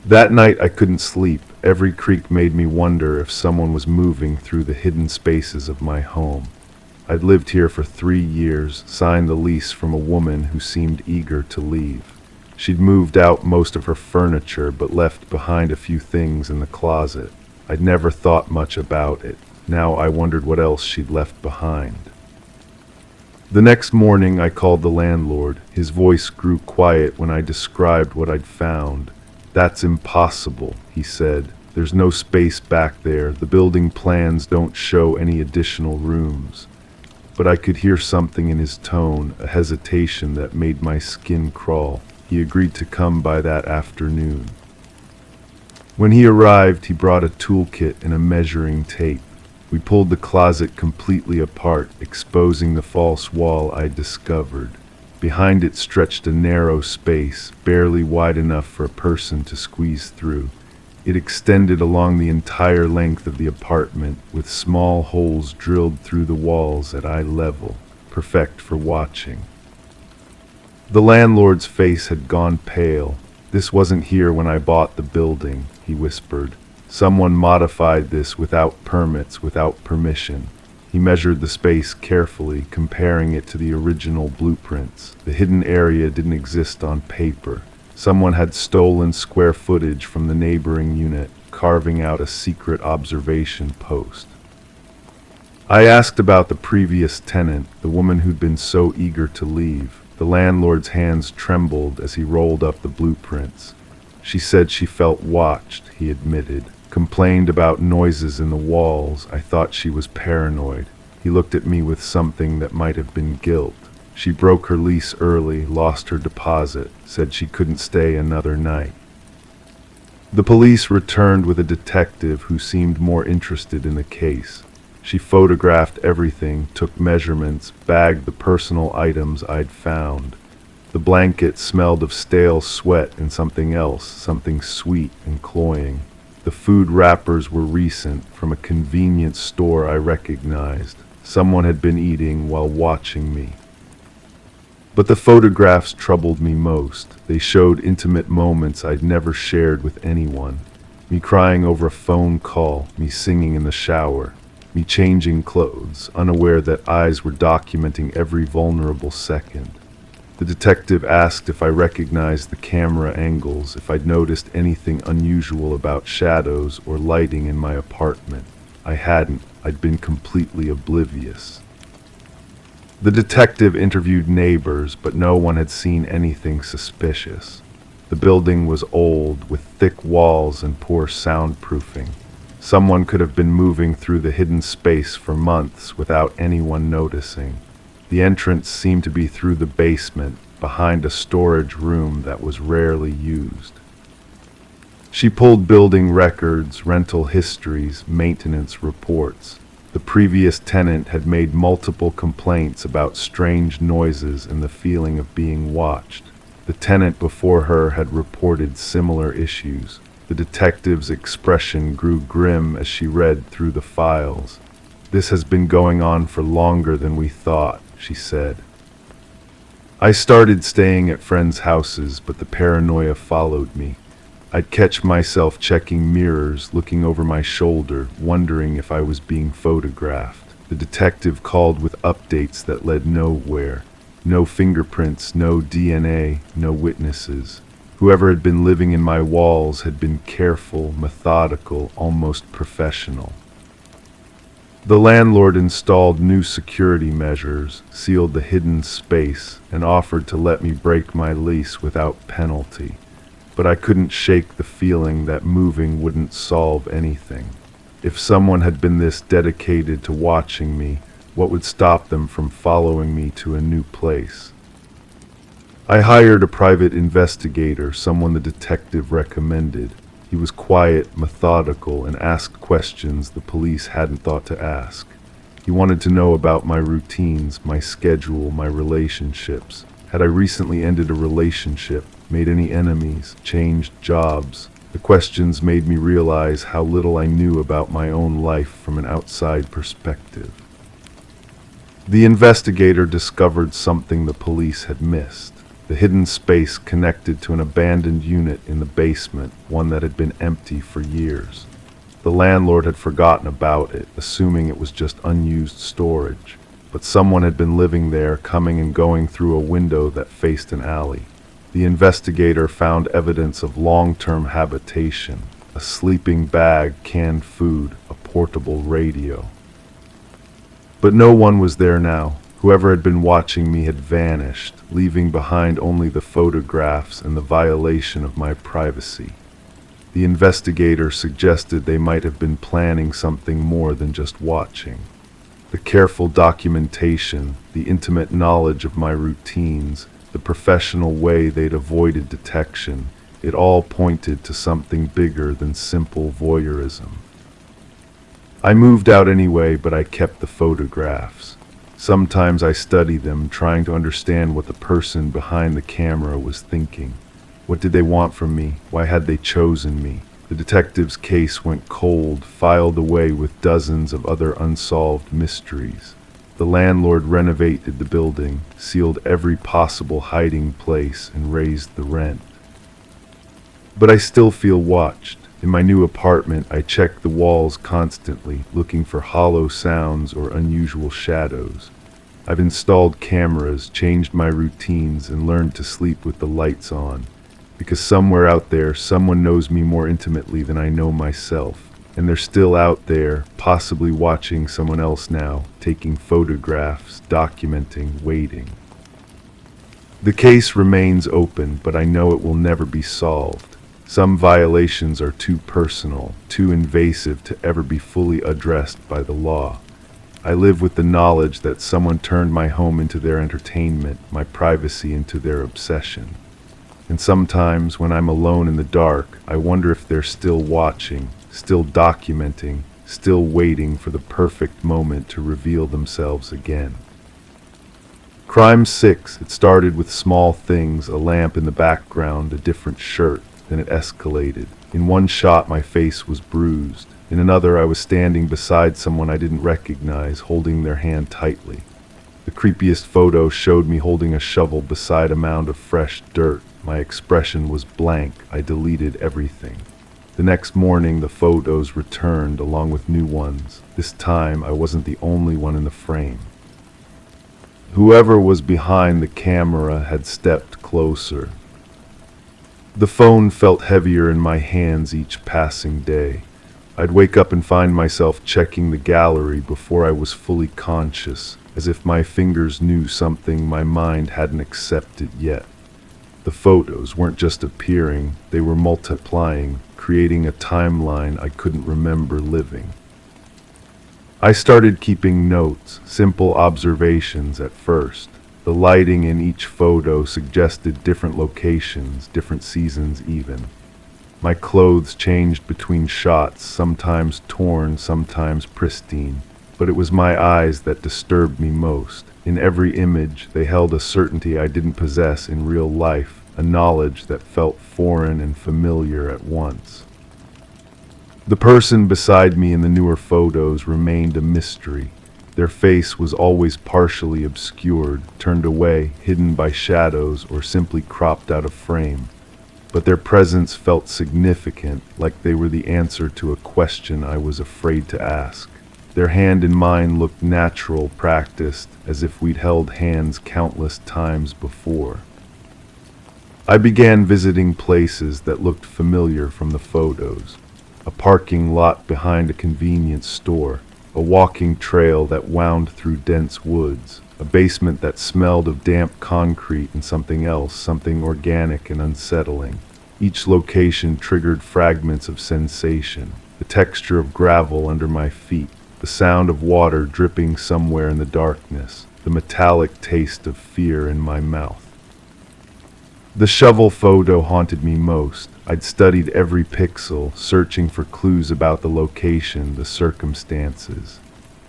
That night I couldn't sleep. Every creak made me wonder if someone was moving through the hidden spaces of my home. I'd lived here for 3 years, signed the lease from a woman who seemed eager to leave. She'd moved out most of her furniture, but left behind a few things in the closet. I'd never thought much about it. Now I wondered what else she'd left behind. The next morning I called the landlord. His voice grew quiet when I described what I'd found. "That's impossible," he said. "There's no space back there. The building plans don't show any additional rooms." But I could hear something in his tone, a hesitation that made my skin crawl. He agreed to come by that afternoon. When he arrived, he brought a toolkit and a measuring tape. We pulled the closet completely apart, exposing the false wall I'd discovered. Behind it stretched a narrow space, barely wide enough for a person to squeeze through. It extended along the entire length of the apartment, with small holes drilled through the walls at eye level, perfect for watching. The landlord's face had gone pale. "This wasn't here when I bought the building," he whispered. "Someone modified this without permits, without permission." He measured the space carefully, comparing it to the original blueprints. The hidden area didn't exist on paper. Someone had stolen square footage from the neighboring unit, carving out a secret observation post. I asked about the previous tenant, the woman who'd been so eager to leave. The landlord's hands trembled as he rolled up the blueprints. She said she felt watched, he admitted. Complained about noises in the walls. I thought she was paranoid. He looked at me with something that might have been guilt. She broke her lease early, lost her deposit, said she couldn't stay another night. The police returned with a detective who seemed more interested in the case. She photographed everything, took measurements, bagged the personal items I'd found. The blanket smelled of stale sweat and something else, something sweet and cloying. The food wrappers were recent, from a convenience store I recognized. Someone had been eating while watching me. But the photographs troubled me most. They showed intimate moments I'd never shared with anyone. Me crying over a phone call, me singing in the shower, me changing clothes, unaware that eyes were documenting every vulnerable second. The detective asked if I recognized the camera angles, if I'd noticed anything unusual about shadows or lighting in my apartment. I hadn't. I'd been completely oblivious. The detective interviewed neighbors, but no one had seen anything suspicious. The building was old, with thick walls and poor soundproofing. Someone could have been moving through the hidden space for months without anyone noticing. The entrance seemed to be through the basement, behind a storage room that was rarely used. She pulled building records, rental histories, maintenance reports. The previous tenant had made multiple complaints about strange noises and the feeling of being watched. The tenant before her had reported similar issues. The detective's expression grew grim as she read through the files. "This has been going on for longer than we thought," she said. I started staying at friends' houses, but the paranoia followed me. I'd catch myself checking mirrors, looking over my shoulder, wondering if I was being photographed. The detective called with updates that led nowhere. No fingerprints, no DNA, no witnesses. Whoever had been living in my walls had been careful, methodical, almost professional. The landlord installed new security measures, sealed the hidden space, and offered to let me break my lease without penalty. But I couldn't shake the feeling that moving wouldn't solve anything. If someone had been this dedicated to watching me, what would stop them from following me to a new place? I hired a private investigator, someone the detective recommended. He was quiet, methodical, and asked questions the police hadn't thought to ask. He wanted to know about my routines, my schedule, my relationships. Had I recently ended a relationship, made any enemies, changed jobs? The questions made me realize how little I knew about my own life from an outside perspective. The investigator discovered something the police had missed. The hidden space connected to an abandoned unit in the basement, one that had been empty for years. The landlord had forgotten about it, assuming it was just unused storage. But someone had been living there, coming and going through a window that faced an alley. The investigator found evidence of long-term habitation, a sleeping bag, canned food, a portable radio. But no one was there now. Whoever had been watching me had vanished, leaving behind only the photographs and the violation of my privacy. The investigator suggested they might have been planning something more than just watching. The careful documentation, the intimate knowledge of my routines, the professional way they'd avoided detection, it all pointed to something bigger than simple voyeurism. I moved out anyway, but I kept the photographs. Sometimes I study them, trying to understand what the person behind the camera was thinking. What did they want from me? Why had they chosen me? The detective's case went cold, filed away with dozens of other unsolved mysteries. The landlord renovated the building, sealed every possible hiding place, and raised the rent. But I still feel watched. In my new apartment, I check the walls constantly, looking for hollow sounds or unusual shadows. I've installed cameras, changed my routines, and learned to sleep with the lights on. Because somewhere out there, someone knows me more intimately than I know myself. And they're still out there, possibly watching someone else now, taking photographs, documenting, waiting. The case remains open, but I know it will never be solved. Some violations are too personal, too invasive to ever be fully addressed by the law. I live with the knowledge that someone turned my home into their entertainment, my privacy into their obsession. And sometimes, when I'm alone in the dark, I wonder if they're still watching, still documenting, still waiting for the perfect moment to reveal themselves again. Crime 6, it started with small things, a lamp in the background, a different shirt. Then it escalated. In one shot, my face was bruised. In another, I was standing beside someone I didn't recognize, holding their hand tightly. The creepiest photo showed me holding a shovel beside a mound of fresh dirt. My expression was blank. I deleted everything. The next morning, the photos returned along with new ones. This time, I wasn't the only one in the frame. Whoever was behind the camera had stepped closer. The phone felt heavier in my hands each passing day. I'd wake up and find myself checking the gallery before I was fully conscious, as if my fingers knew something my mind hadn't accepted yet. The photos weren't just appearing, they were multiplying, creating a timeline I couldn't remember living. I started keeping notes, simple observations at first. The lighting in each photo suggested different locations, different seasons even. My clothes changed between shots, sometimes torn, sometimes pristine. But it was my eyes that disturbed me most. In every image, they held a certainty I didn't possess in real life, a knowledge that felt foreign and familiar at once. The person beside me in the newer photos remained a mystery. Their face was always partially obscured, turned away, hidden by shadows, or simply cropped out of frame. But their presence felt significant, like they were the answer to a question I was afraid to ask. Their hand in mine looked natural, practiced, as if we'd held hands countless times before. I began visiting places that looked familiar from the photos. A parking lot behind a convenience store, a walking trail that wound through dense woods, a basement that smelled of damp concrete and something else, something organic and unsettling. Each location triggered fragments of sensation, the texture of gravel under my feet, the sound of water dripping somewhere in the darkness, the metallic taste of fear in my mouth. The shovel photo haunted me most. I'd studied every pixel, searching for clues about the location, the circumstances.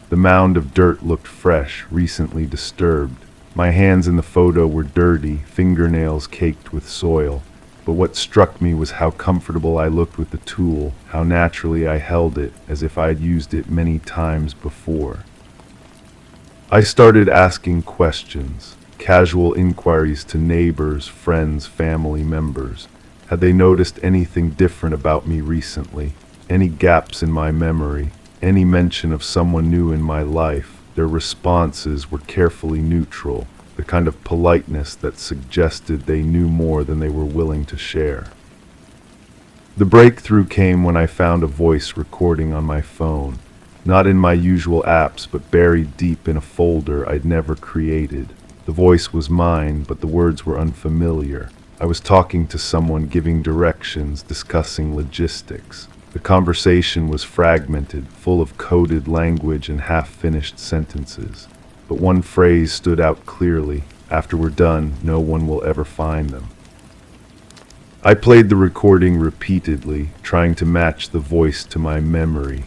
The mound of dirt looked fresh, recently disturbed. My hands in the photo were dirty, fingernails caked with soil. But what struck me was how comfortable I looked with the tool, how naturally I held it, as if I'd used it many times before. I started asking questions, casual inquiries to neighbors, friends, family members. Had they noticed anything different about me recently? Any gaps in my memory? Any mention of someone new in my life? Their responses were carefully neutral, the kind of politeness that suggested they knew more than they were willing to share. The breakthrough came when I found a voice recording on my phone, not in my usual apps, but buried deep in a folder I'd never created. The voice was mine, but the words were unfamiliar. I was talking to someone, giving directions, discussing logistics. The conversation was fragmented, full of coded language and half-finished sentences. But one phrase stood out clearly: after we're done, no one will ever find them. I played the recording repeatedly, trying to match the voice to my memory.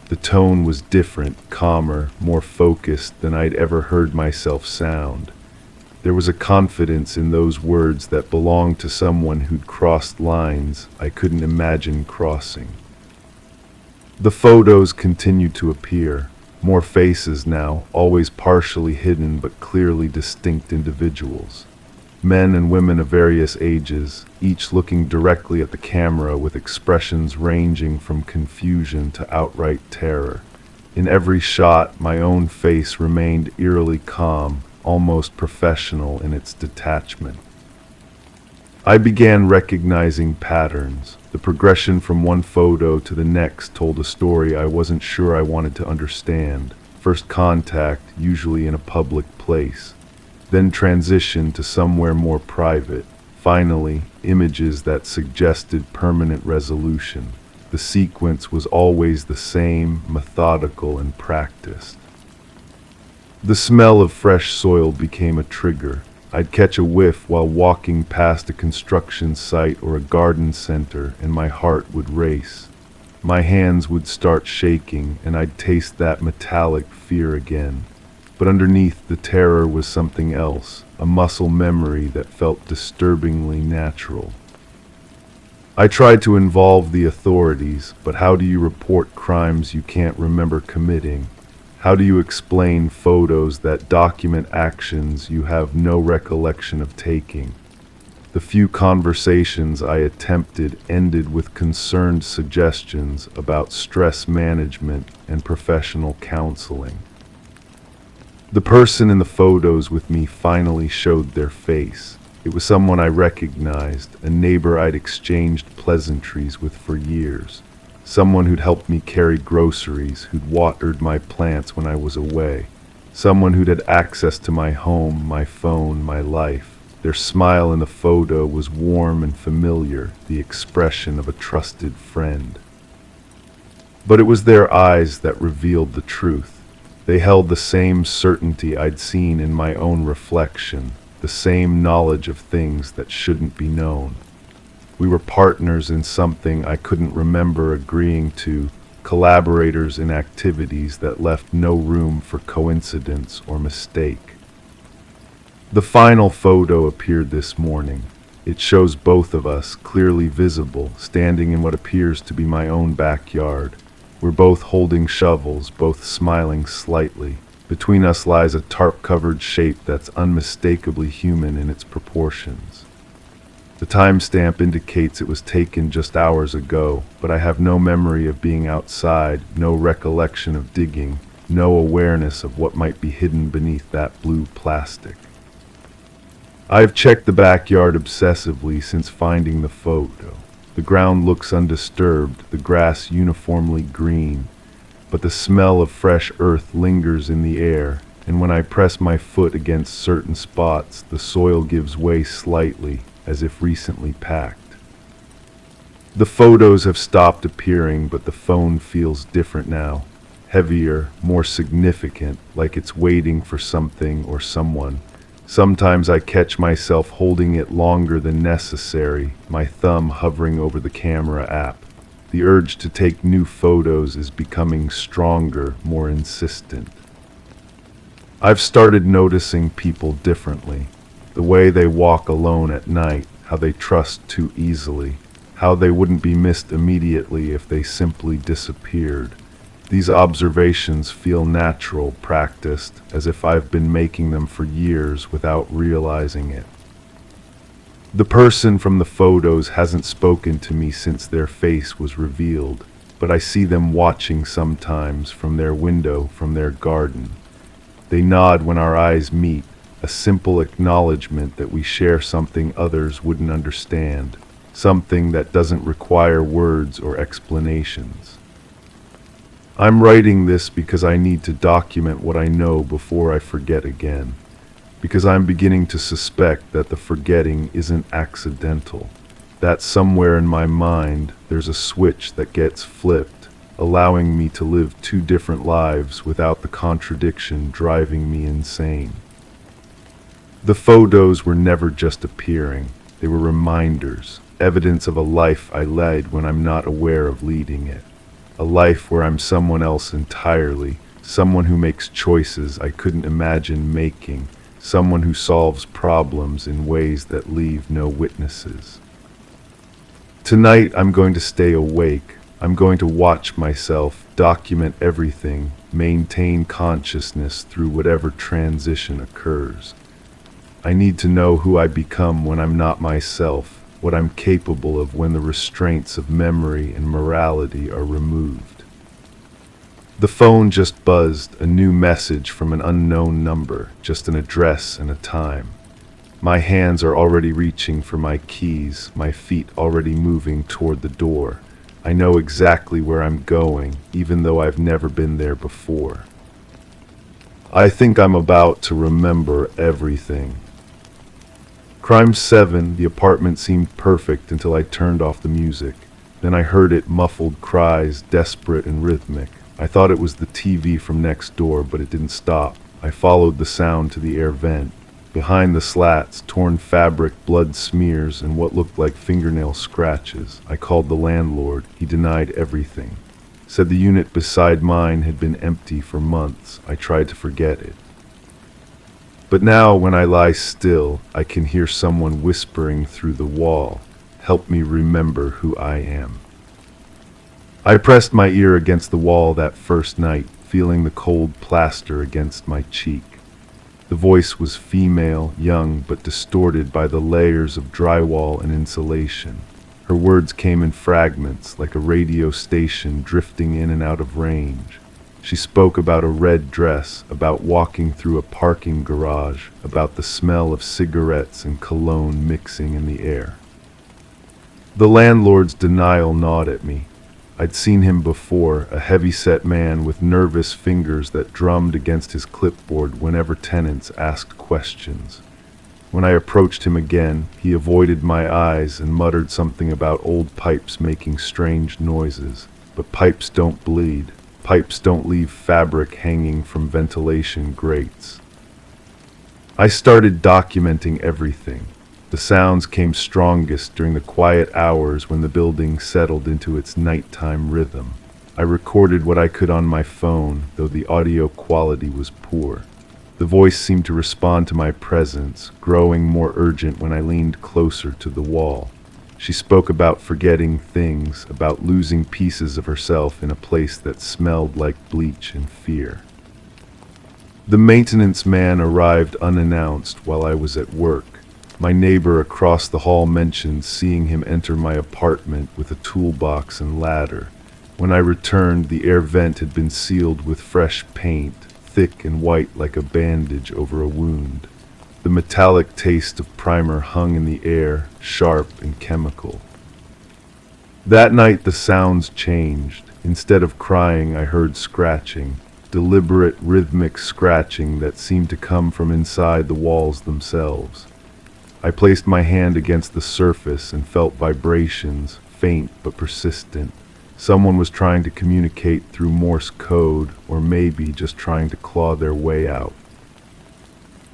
The tone was different, calmer, more focused than I'd ever heard myself sound. There was a confidence in those words that belonged to someone who'd crossed lines I couldn't imagine crossing. The photos continued to appear. More faces now, always partially hidden but clearly distinct individuals. Men and women of various ages, each looking directly at the camera with expressions ranging from confusion to outright terror. In every shot, my own face remained eerily calm, almost professional in its detachment. I began recognizing patterns. The progression from one photo to the next told a story I wasn't sure I wanted to understand. First contact, usually in a public place. Then transition to somewhere more private. Finally, images that suggested permanent resolution. The sequence was always the same, methodical and practiced. The smell of fresh soil became a trigger. I'd catch a whiff while walking past a construction site or a garden center, and my heart would race. My hands would start shaking, and I'd taste that metallic fear again. But underneath the terror was something else, a muscle memory that felt disturbingly natural. I tried to involve the authorities, but how do you report crimes you can't remember committing? How do you explain photos that document actions you have no recollection of taking? The few conversations I attempted ended with concerned suggestions about stress management and professional counseling. The person in the photos with me finally showed their face. It was someone I recognized, a neighbor I'd exchanged pleasantries with for years. Someone who'd helped me carry groceries, who'd watered my plants when I was away. Someone who'd had access to my home, my phone, my life. Their smile in the photo was warm and familiar, the expression of a trusted friend. But it was their eyes that revealed the truth. They held the same certainty I'd seen in my own reflection, the same knowledge of things that shouldn't be known. We were partners in something I couldn't remember agreeing to, collaborators in activities that left no room for coincidence or mistake. The final photo appeared this morning. It shows both of us, clearly visible, standing in what appears to be my own backyard. We're both holding shovels, both smiling slightly. Between us lies a tarp-covered shape that's unmistakably human in its proportions. The timestamp indicates it was taken just hours ago, but I have no memory of being outside, no recollection of digging, no awareness of what might be hidden beneath that blue plastic. I've checked the backyard obsessively since finding the photo. The ground looks undisturbed, the grass uniformly green, but the smell of fresh earth lingers in the air, and when I press my foot against certain spots, the soil gives way slightly, as if recently packed. The photos have stopped appearing, but the phone feels different now, heavier, more significant, like it's waiting for something or someone. Sometimes I catch myself holding it longer than necessary, my thumb hovering over the camera app. The urge to take new photos is becoming stronger, more insistent. I've started noticing people differently. The way they walk alone at night, how they trust too easily, how they wouldn't be missed immediately if they simply disappeared. These observations feel natural, practiced, as if I've been making them for years without realizing it. The person from the photos hasn't spoken to me since their face was revealed, but I see them watching sometimes from their window, from their garden. They nod when our eyes meet, a simple acknowledgement that we share something others wouldn't understand, something that doesn't require words or explanations. I'm writing this because I need to document what I know before I forget again, because I'm beginning to suspect that the forgetting isn't accidental, that somewhere in my mind there's a switch that gets flipped, allowing me to live two different lives without the contradiction driving me insane. The photos were never just appearing, they were reminders, evidence of a life I led when I'm not aware of leading it. A life where I'm someone else entirely, someone who makes choices I couldn't imagine making, someone who solves problems in ways that leave no witnesses. Tonight I'm going to stay awake. I'm going to watch myself, document everything, maintain consciousness through whatever transition occurs. I need to know who I become when I'm not myself, what I'm capable of when the restraints of memory and morality are removed. The phone just buzzed, a new message from an unknown number, just an address and a time. My hands are already reaching for my keys, my feet already moving toward the door. I know exactly where I'm going, even though I've never been there before. I think I'm about to remember everything. Crime 7, the apartment seemed perfect until I turned off the music. Then I heard it, muffled cries, desperate and rhythmic. I thought it was the TV from next door, but it didn't stop. I followed the sound to the air vent. Behind the slats, torn fabric, blood smears, and what looked like fingernail scratches. I called the landlord. He denied everything. Said the unit beside mine had been empty for months. I tried to forget it. But now, when I lie still, I can hear someone whispering through the wall, "Help me remember who I am." I pressed my ear against the wall that first night, feeling the cold plaster against my cheek. The voice was female, young, but distorted by the layers of drywall and insulation. Her words came in fragments, like a radio station drifting in and out of range. She spoke about a red dress, about walking through a parking garage, about the smell of cigarettes and cologne mixing in the air. The landlord's denial gnawed at me. I'd seen him before, a heavy-set man with nervous fingers that drummed against his clipboard whenever tenants asked questions. When I approached him again, he avoided my eyes and muttered something about old pipes making strange noises. But pipes don't bleed. Pipes don't leave fabric hanging from ventilation grates. I started documenting everything. The sounds came strongest during the quiet hours when the building settled into its nighttime rhythm. I recorded what I could on my phone, though the audio quality was poor. The voice seemed to respond to my presence, growing more urgent when I leaned closer to the wall. She spoke about forgetting things, about losing pieces of herself in a place that smelled like bleach and fear. The maintenance man arrived unannounced while I was at work. My neighbor across the hall mentioned seeing him enter my apartment with a toolbox and ladder. When I returned, the air vent had been sealed with fresh paint, thick and white like a bandage over a wound. The metallic taste of primer hung in the air, sharp and chemical. That night the sounds changed. Instead of crying, I heard scratching, deliberate rhythmic scratching that seemed to come from inside the walls themselves. I placed my hand against the surface and felt vibrations, faint but persistent. Someone was trying to communicate through Morse code, or maybe just trying to claw their way out.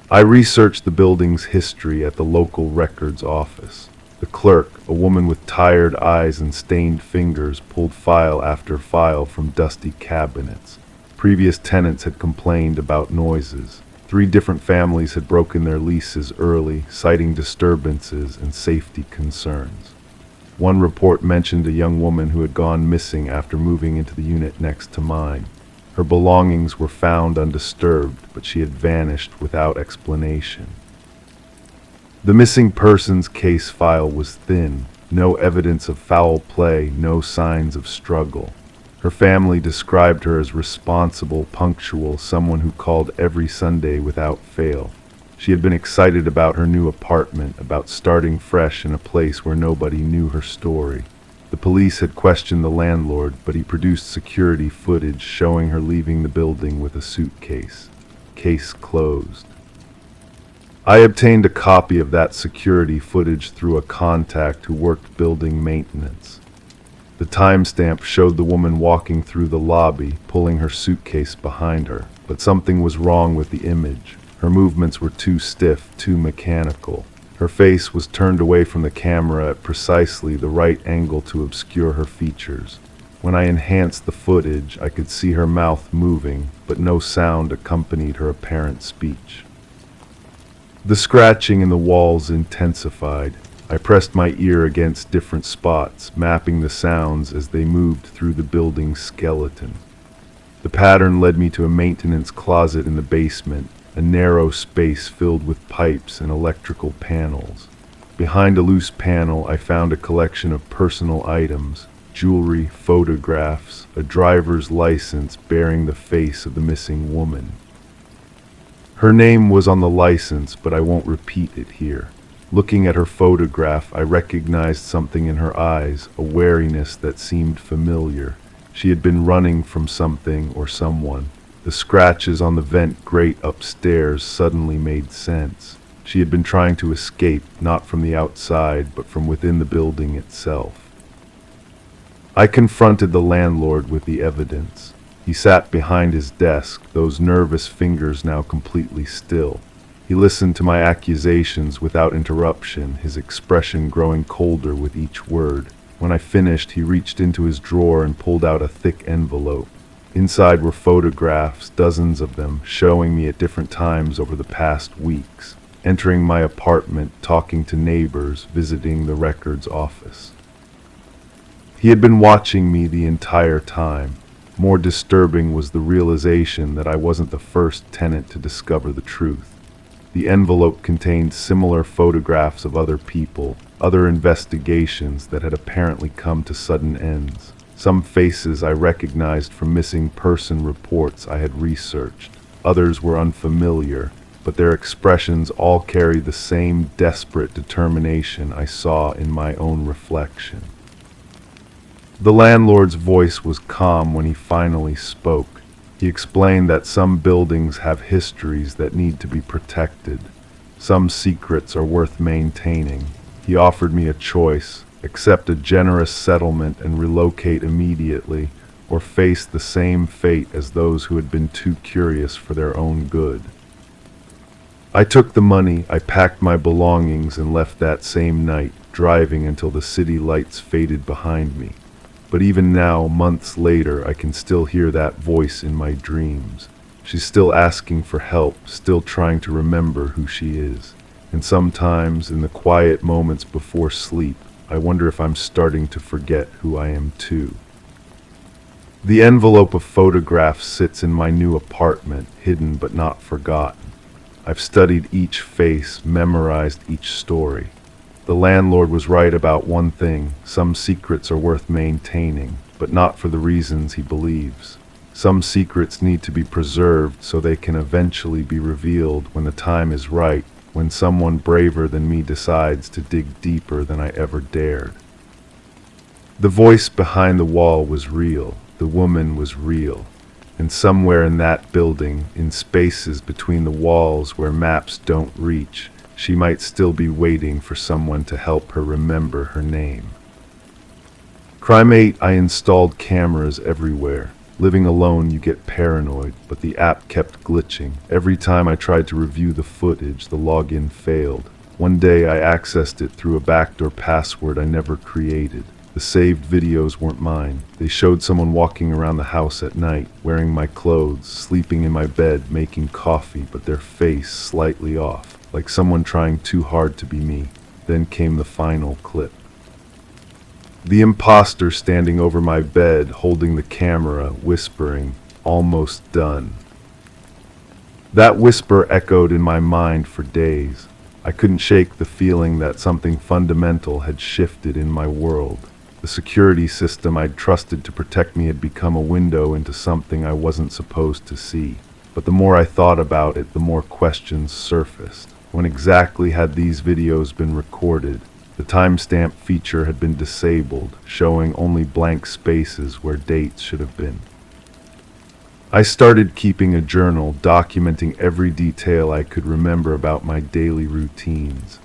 I researched the building's history at the local records office. The clerk, a woman with tired eyes and stained fingers, pulled file after file from dusty cabinets. Previous tenants had complained about noises. 3 different families had broken their leases early, citing disturbances and safety concerns. One report mentioned a young woman who had gone missing after moving into the unit next to mine. Her belongings were found undisturbed, but she had vanished without explanation. The missing persons case file was thin, no evidence of foul play, no signs of struggle. Her family described her as responsible, punctual, someone who called every Sunday without fail. She had been excited about her new apartment, about starting fresh in a place where nobody knew her story. The police had questioned the landlord, but he produced security footage showing her leaving the building with a suitcase. Case closed. I obtained a copy of that security footage through a contact who worked building maintenance. The timestamp showed the woman walking through the lobby, pulling her suitcase behind her, but something was wrong with the image. Her movements were too stiff, too mechanical. Her face was turned away from the camera at precisely the right angle to obscure her features. When I enhanced the footage, I could see her mouth moving, but no sound accompanied her apparent speech. The scratching in the walls intensified. I pressed my ear against different spots, mapping the sounds as they moved through the building's skeleton. The pattern led me to a maintenance closet in the basement, a narrow space filled with pipes and electrical panels. Behind a loose panel, I found a collection of personal items, jewelry, photographs, a driver's license bearing the face of the missing woman. Her name was on the license, but I won't repeat it here. Looking at her photograph, I recognized something in her eyes, a wariness that seemed familiar. She had been running from something or someone. The scratches on the vent grate upstairs suddenly made sense. She had been trying to escape, not from the outside, but from within the building itself. I confronted the landlord with the evidence. He sat behind his desk, those nervous fingers now completely still. He listened to my accusations without interruption, his expression growing colder with each word. When I finished, he reached into his drawer and pulled out a thick envelope. Inside were photographs, dozens of them, showing me at different times over the past weeks, entering my apartment, talking to neighbors, visiting the records office. He had been watching me the entire time. More disturbing was the realization that I wasn't the first tenant to discover the truth. The envelope contained similar photographs of other people, other investigations that had apparently come to sudden ends. Some faces I recognized from missing person reports I had researched. Others were unfamiliar, but their expressions all carried the same desperate determination I saw in my own reflection. The landlord's voice was calm when he finally spoke. He explained that some buildings have histories that need to be protected. Some secrets are worth maintaining. He offered me a choice: accept a generous settlement and relocate immediately, or face the same fate as those who had been too curious for their own good. I took the money, I packed my belongings, and left that same night, driving until the city lights faded behind me. But even now, months later, I can still hear that voice in my dreams. She's still asking for help, still trying to remember who she is. And sometimes, in the quiet moments before sleep, I wonder if I'm starting to forget who I am too. The envelope of photographs sits in my new apartment, hidden but not forgotten. I've studied each face, memorized each story. The landlord was right about one thing: some secrets are worth maintaining, but not for the reasons he believes. Some secrets need to be preserved so they can eventually be revealed when the time is right, when someone braver than me decides to dig deeper than I ever dared. The voice behind the wall was real, the woman was real, and somewhere in that building, in spaces between the walls where maps don't reach, she might still be waiting for someone to help her remember her name. Crime 8, I installed cameras everywhere. Living alone, you get paranoid, but the app kept glitching. Every time I tried to review the footage, the login failed. One day I accessed it through a backdoor password I never created. The saved videos weren't mine. They showed someone walking around the house at night, wearing my clothes, sleeping in my bed, making coffee, but their face slightly off, like someone trying too hard to be me. Then came the final clip. The imposter standing over my bed, holding the camera, whispering, "Almost done." That whisper echoed in my mind for days. I couldn't shake the feeling that something fundamental had shifted in my world. The security system I'd trusted to protect me had become a window into something I wasn't supposed to see. But the more I thought about it, the more questions surfaced. When exactly had these videos been recorded? The timestamp feature had been disabled, showing only blank spaces where dates should have been. I started keeping a journal, documenting every detail I could remember about my daily routines.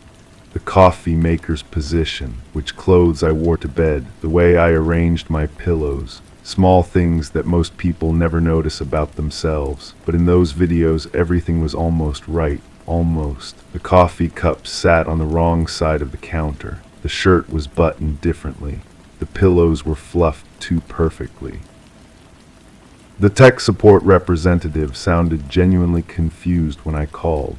The coffee maker's position, which clothes I wore to bed, the way I arranged my pillows, small things that most people never notice about themselves. But in those videos, everything was almost right. Almost. The coffee cup sat on the wrong side of the counter. The shirt was buttoned differently. The pillows were fluffed too perfectly. The tech support representative sounded genuinely confused when I called.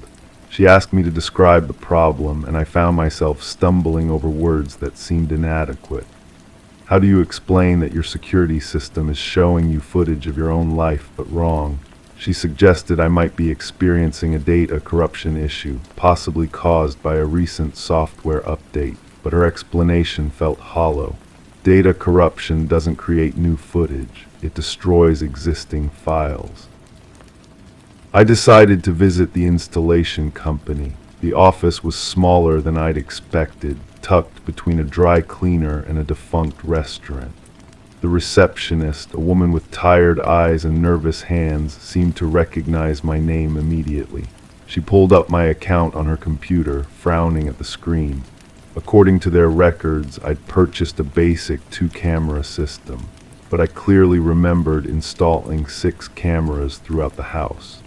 She asked me to describe the problem, and I found myself stumbling over words that seemed inadequate. How do you explain that your security system is showing you footage of your own life but wrong? She suggested I might be experiencing a data corruption issue, possibly caused by a recent software update, but her explanation felt hollow. Data corruption doesn't create new footage, it destroys existing files. I decided to visit the installation company. The office was smaller than I'd expected, tucked between a dry cleaner and a defunct restaurant. The receptionist, a woman with tired eyes and nervous hands, seemed to recognize my name immediately. She pulled up my account on her computer, frowning at the screen. According to their records, I'd purchased a basic 2-camera system, but I clearly remembered installing 6 cameras throughout the house.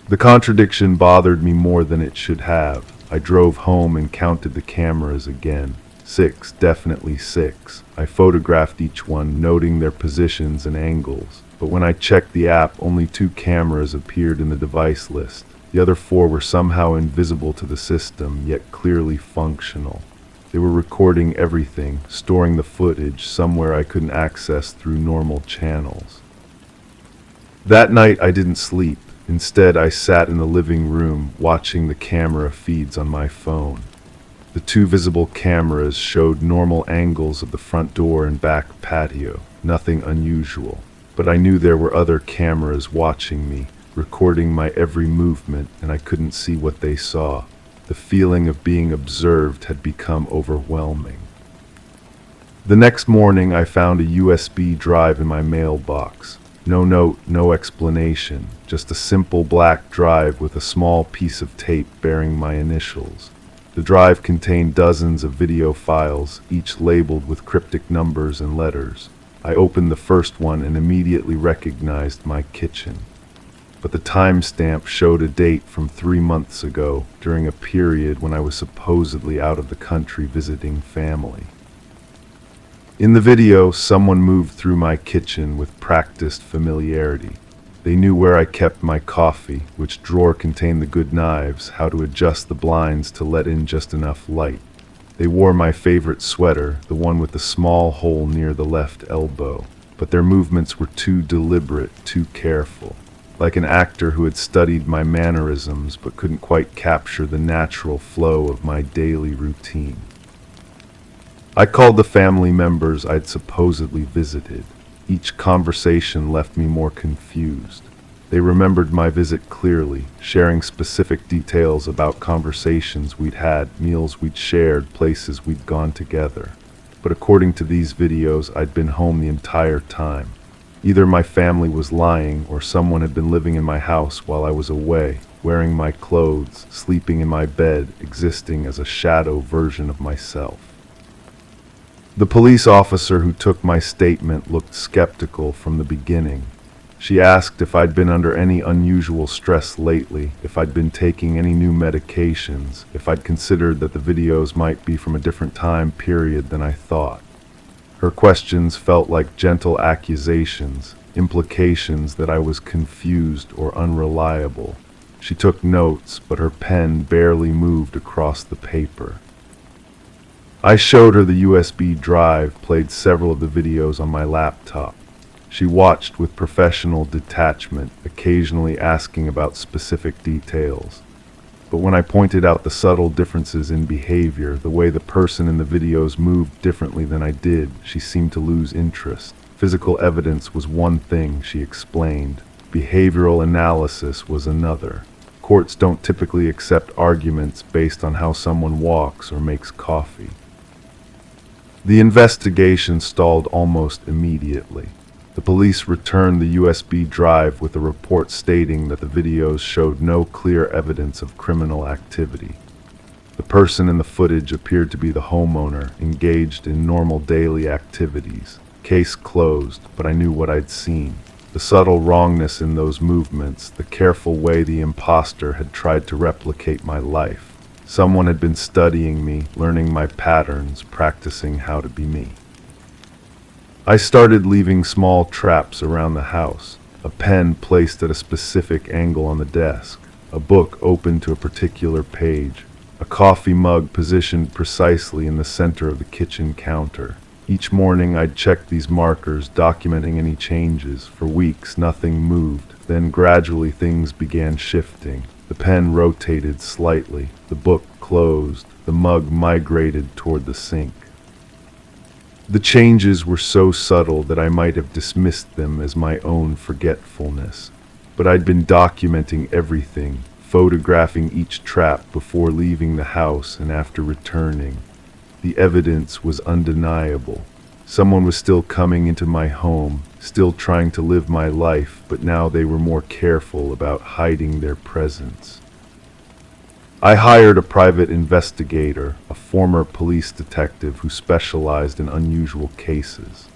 The contradiction bothered me more than it should have. I drove home and counted the cameras again. 6, definitely 6. I photographed each one, noting their positions and angles. But when I checked the app, only 2 cameras appeared in the device list. The other 4 were somehow invisible to the system, yet clearly functional. They were recording everything, storing the footage somewhere I couldn't access through normal channels. That night I didn't sleep. Instead, I sat in the living room, watching the camera feeds on my phone. The 2 visible cameras showed normal angles of the front door and back patio, nothing unusual. But I knew there were other cameras watching me, recording my every movement, and I couldn't see what they saw. The feeling of being observed had become overwhelming. The next morning, I found a USB drive in my mailbox. No note, no explanation, just a simple black drive with a small piece of tape bearing my initials. The drive contained dozens of video files, each labeled with cryptic numbers and letters. I opened the first one and immediately recognized my kitchen. but the timestamp showed a date from 3 months ago, during a period when I was supposedly out of the country visiting family. In the video, someone moved through my kitchen with practiced familiarity. They knew where I kept my coffee, which drawer contained the good knives, how to adjust the blinds to let in just enough light. They wore my favorite sweater, the one with the small hole near the left elbow, but their movements were too deliberate, too careful, like an actor who had studied my mannerisms but couldn't quite capture the natural flow of my daily routine. I called the family members I'd supposedly visited. Each conversation left me more confused. They remembered my visit clearly, sharing specific details about conversations we'd had, meals we'd shared, places we'd gone together. But according to these videos, I'd been home the entire time. Either my family was lying, or someone had been living in my house while I was away, wearing my clothes, sleeping in my bed, existing as a shadow version of myself. The police officer who took my statement looked skeptical from the beginning. She asked if I'd been under any unusual stress lately, if I'd been taking any new medications, if I'd considered that the videos might be from a different time period than I thought. Her questions felt like gentle accusations, implications that I was confused or unreliable. She took notes, but her pen barely moved across the paper. I showed her the USB drive, played several of the videos on my laptop. She watched with professional detachment, occasionally asking about specific details. But when I pointed out the subtle differences in behavior, the way the person in the videos moved differently than I did, she seemed to lose interest. Physical evidence was one thing, she explained. Behavioral analysis was another. Courts don't typically accept arguments based on how someone walks or makes coffee. The investigation stalled almost immediately. The police returned the USB drive with a report stating that the videos showed no clear evidence of criminal activity. The person in the footage appeared to be the homeowner, engaged in normal daily activities. Case closed, but I knew what I'd seen. The subtle wrongness in those movements, the careful way the imposter had tried to replicate my life. Someone had been studying me, learning my patterns, practicing how to be me. I started leaving small traps around the house. A pen placed at a specific angle on the desk. A book open to a particular page. A coffee mug positioned precisely in the center of the kitchen counter. Each morning I'd check these markers, documenting any changes. For weeks nothing moved. Then gradually things began shifting. The pen rotated slightly. The book closed. The mug migrated toward the sink. The changes were so subtle that I might have dismissed them as my own forgetfulness. But I'd been documenting everything, photographing each trap before leaving the house and after returning. The evidence was undeniable. Someone was still coming into my home, still trying to live my life, but now they were more careful about hiding their presence. I hired a private investigator, a former police detective who specialized in unusual cases.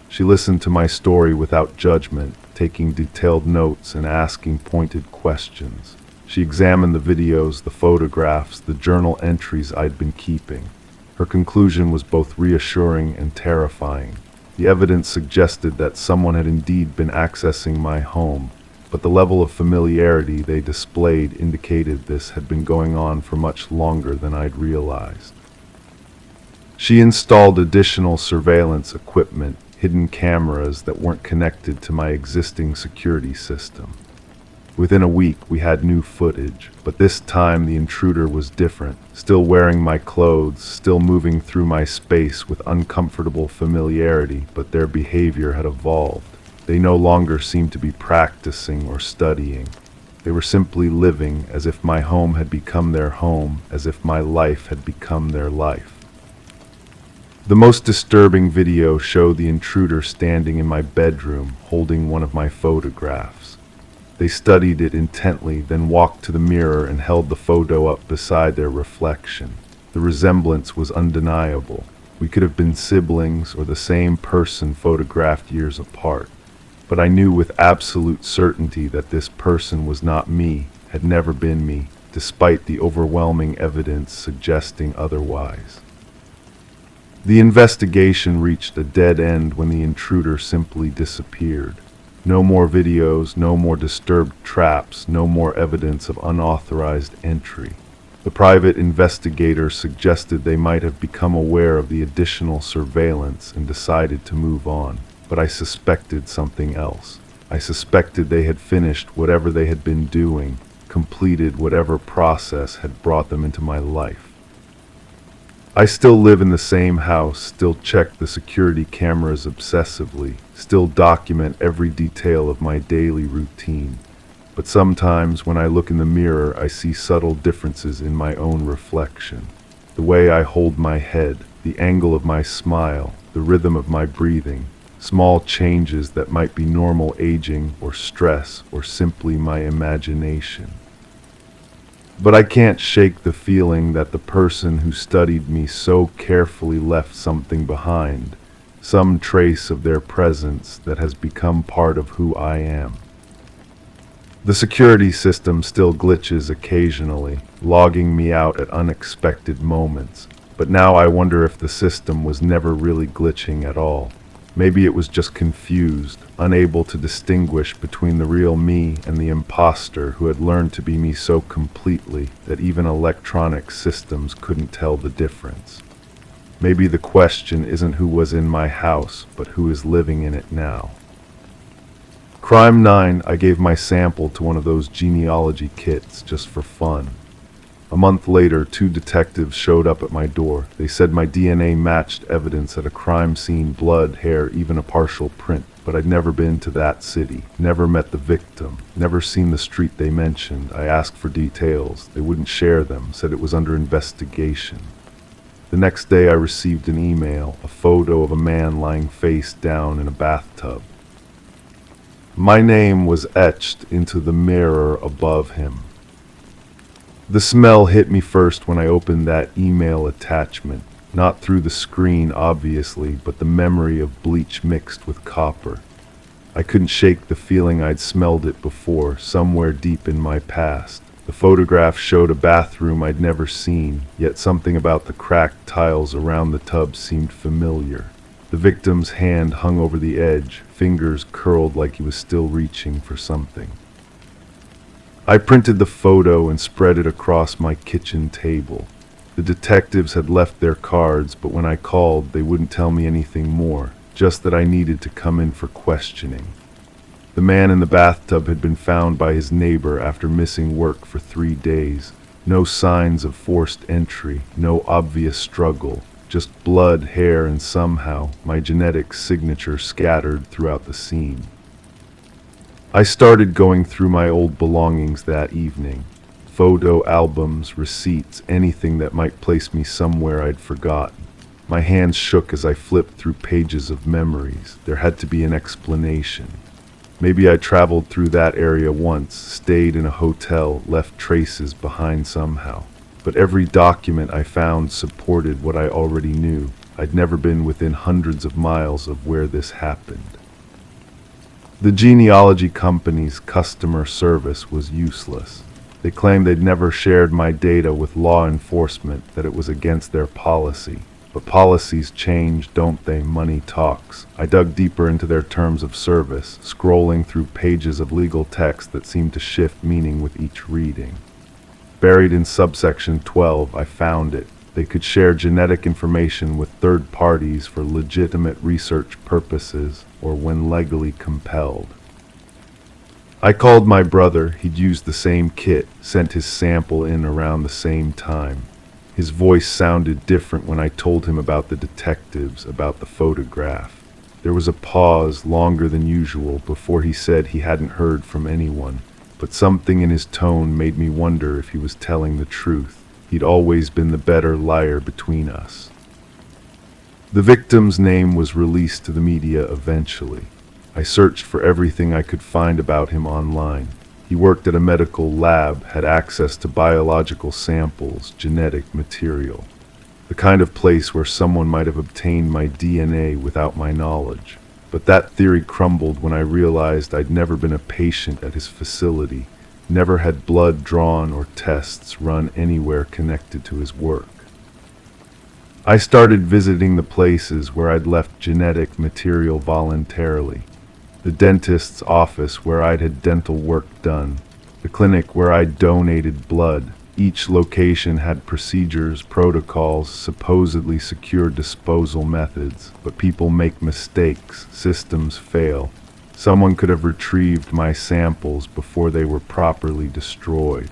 She listened to my story without judgment, taking detailed notes and asking pointed questions. She examined the videos, the photographs, the journal entries I'd been keeping. Her conclusion was both reassuring and terrifying. The evidence suggested that someone had indeed been accessing my home, but the level of familiarity they displayed indicated this had been going on for much longer than I'd realized. She installed additional surveillance equipment, hidden cameras that weren't connected to my existing security system. Within a week, we had new footage, but this time the intruder was different, still wearing my clothes, still moving through my space with uncomfortable familiarity, but their behavior had evolved. They no longer seemed to be practicing or studying. They were simply living as if my home had become their home, as if my life had become their life. The most disturbing video showed the intruder standing in my bedroom, holding one of my photographs. They studied it intently, then walked to the mirror and held the photo up beside their reflection. The resemblance was undeniable. We could have been siblings or the same person photographed years apart. but I knew with absolute certainty that this person was not me, had never been me, despite the overwhelming evidence suggesting otherwise. The investigation reached a dead end when the intruder simply disappeared. No more videos, no more disturbed traps, no more evidence of unauthorized entry. The private investigator suggested they might have become aware of the additional surveillance and decided to move on, but I suspected something else. I suspected they had finished whatever they had been doing, completed whatever process had brought them into my life. I still live in the same house, still check the security cameras obsessively, still document every detail of my daily routine. But sometimes when I look in the mirror, I see subtle differences in my own reflection. The way I hold my head, the angle of my smile, the rhythm of my breathing, small changes that might be normal aging or stress or simply my imagination. But I can't shake the feeling that the person who studied me so carefully left something behind, some trace of their presence that has become part of who I am. The security system still glitches occasionally, logging me out at unexpected moments, but now I wonder if the system was never really glitching at all. Maybe it was just confused, unable to distinguish between the real me and the imposter who had learned to be me so completely that even electronic systems couldn't tell the difference. Maybe the question isn't who was in my house, but who is living in it now. Crime 9, I gave my sample to one of those genealogy kits just for fun. A month later, 2 detectives showed up at my door. They said my DNA matched evidence at a crime scene, blood, hair, even a partial print. But I'd never been to that city, never met the victim, never seen the street they mentioned. I asked for details. They wouldn't share them, said it was under investigation. The next day I received an email, a photo of a man lying face down in a bathtub. My name was etched into the mirror above him. The smell hit me first when I opened that email attachment, not through the screen obviously, but the memory of bleach mixed with copper. I couldn't shake the feeling I'd smelled it before, somewhere deep in my past. The photograph showed a bathroom I'd never seen, yet something about the cracked tiles around the tub seemed familiar. The victim's hand hung over the edge, fingers curled like he was still reaching for something. I printed the photo and spread it across my kitchen table. The detectives had left their cards, but when I called, they wouldn't tell me anything more, just that I needed to come in for questioning. The man in the bathtub had been found by his neighbor after missing work for 3 days. No signs of forced entry, no obvious struggle, just blood, hair, and somehow my genetic signature scattered throughout the scene. I started going through my old belongings that evening. Photo albums, receipts, anything that might place me somewhere I'd forgotten. My hands shook as I flipped through pages of memories. There had to be an explanation. Maybe I traveled through that area once, stayed in a hotel, left traces behind somehow. But every document I found supported what I already knew. I'd never been within hundreds of miles of where this happened. The genealogy company's customer service was useless. They claimed they'd never shared my data with law enforcement, that it was against their policy. But policies change, don't they? Money talks. I dug deeper into their terms of service, scrolling through pages of legal text that seemed to shift meaning with each reading. Buried in subsection 12, I found it. They could share genetic information with third parties for legitimate research purposes or when legally compelled. I called my brother. He'd used the same kit, sent his sample in around the same time. His voice sounded different when I told him about the detectives, about the photograph. There was a pause, longer than usual, before he said he hadn't heard from anyone, but something in his tone made me wonder if he was telling the truth. He'd always been the better liar between us. The victim's name was released to the media eventually. I searched for everything I could find about him online. He worked at a medical lab, had access to biological samples, genetic material. The kind of place where someone might have obtained my DNA without my knowledge. But that theory crumbled when I realized I'd never been a patient at his facility, never had blood drawn or tests run anywhere connected to his work. I started visiting the places where I'd left genetic material voluntarily. The dentist's office where I'd had dental work done, the clinic where I'd donated blood. Each location had procedures, protocols, supposedly secure disposal methods, but people make mistakes, systems fail. Someone could have retrieved my samples before they were properly destroyed.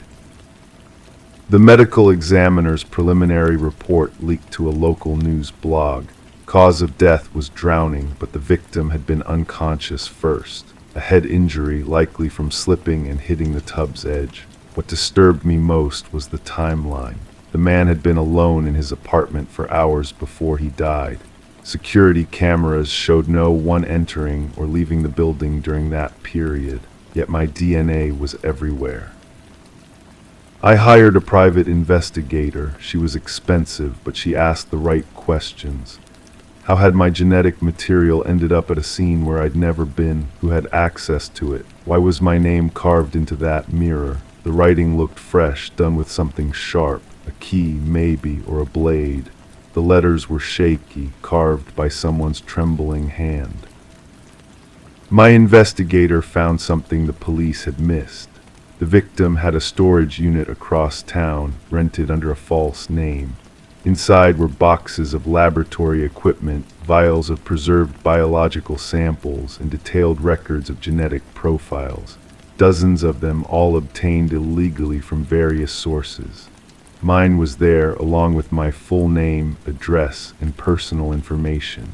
The medical examiner's preliminary report leaked to a local news blog. Cause of death was drowning, but the victim had been unconscious first. A head injury, likely from slipping and hitting the tub's edge. What disturbed me most was the timeline. The man had been alone in his apartment for hours before he died. Security cameras showed no one entering or leaving the building during that period, yet my DNA was everywhere. I hired a private investigator. She was expensive, but she asked the right questions. How had my genetic material ended up at a scene where I'd never been? Who had access to it? Why was my name carved into that mirror? The writing looked fresh, done with something sharp, a key maybe, or a blade. The letters were shaky, carved by someone's trembling hand. My investigator found something the police had missed. The victim had a storage unit across town, rented under a false name. Inside were boxes of laboratory equipment, vials of preserved biological samples, and detailed records of genetic profiles. Dozens of them, all obtained illegally from various sources. Mine was there, along with my full name, address, and personal information.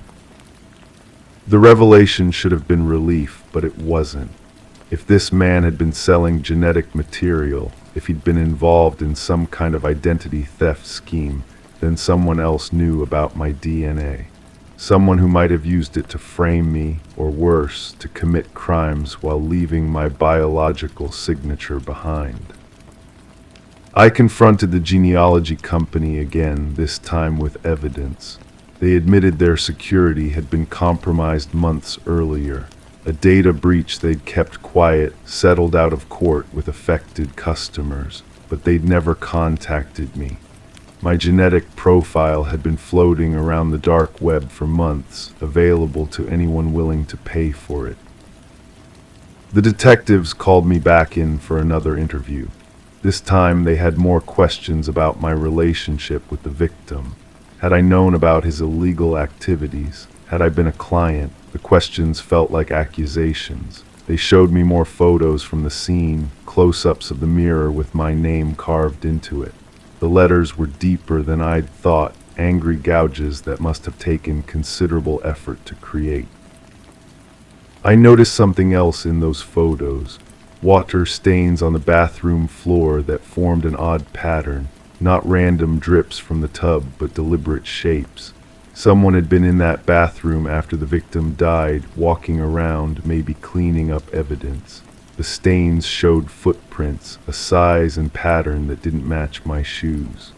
The revelation should have been relief, but it wasn't. If this man had been selling genetic material, if he'd been involved in some kind of identity theft scheme, then someone else knew about my DNA. Someone who might have used it to frame me, or worse, to commit crimes while leaving my biological signature behind. I confronted the genealogy company again, this time with evidence. They admitted their security had been compromised months earlier. A data breach they'd kept quiet, settled out of court with affected customers, but they'd never contacted me. My genetic profile had been floating around the dark web for months, available to anyone willing to pay for it. The detectives called me back in for another interview. This time they had more questions about my relationship with the victim. Had I known about his illegal activities? Had I been a client? The questions felt like accusations. They showed me more photos from the scene, close-ups of the mirror with my name carved into it. The letters were deeper than I'd thought, angry gouges that must have taken considerable effort to create. I noticed something else in those photos. Water stains on the bathroom floor that formed an odd pattern, not random drips from the tub, but deliberate shapes. Someone had been in that bathroom after the victim died, walking around, maybe cleaning up evidence. The stains showed footprints, a size and pattern that didn't match my shoes.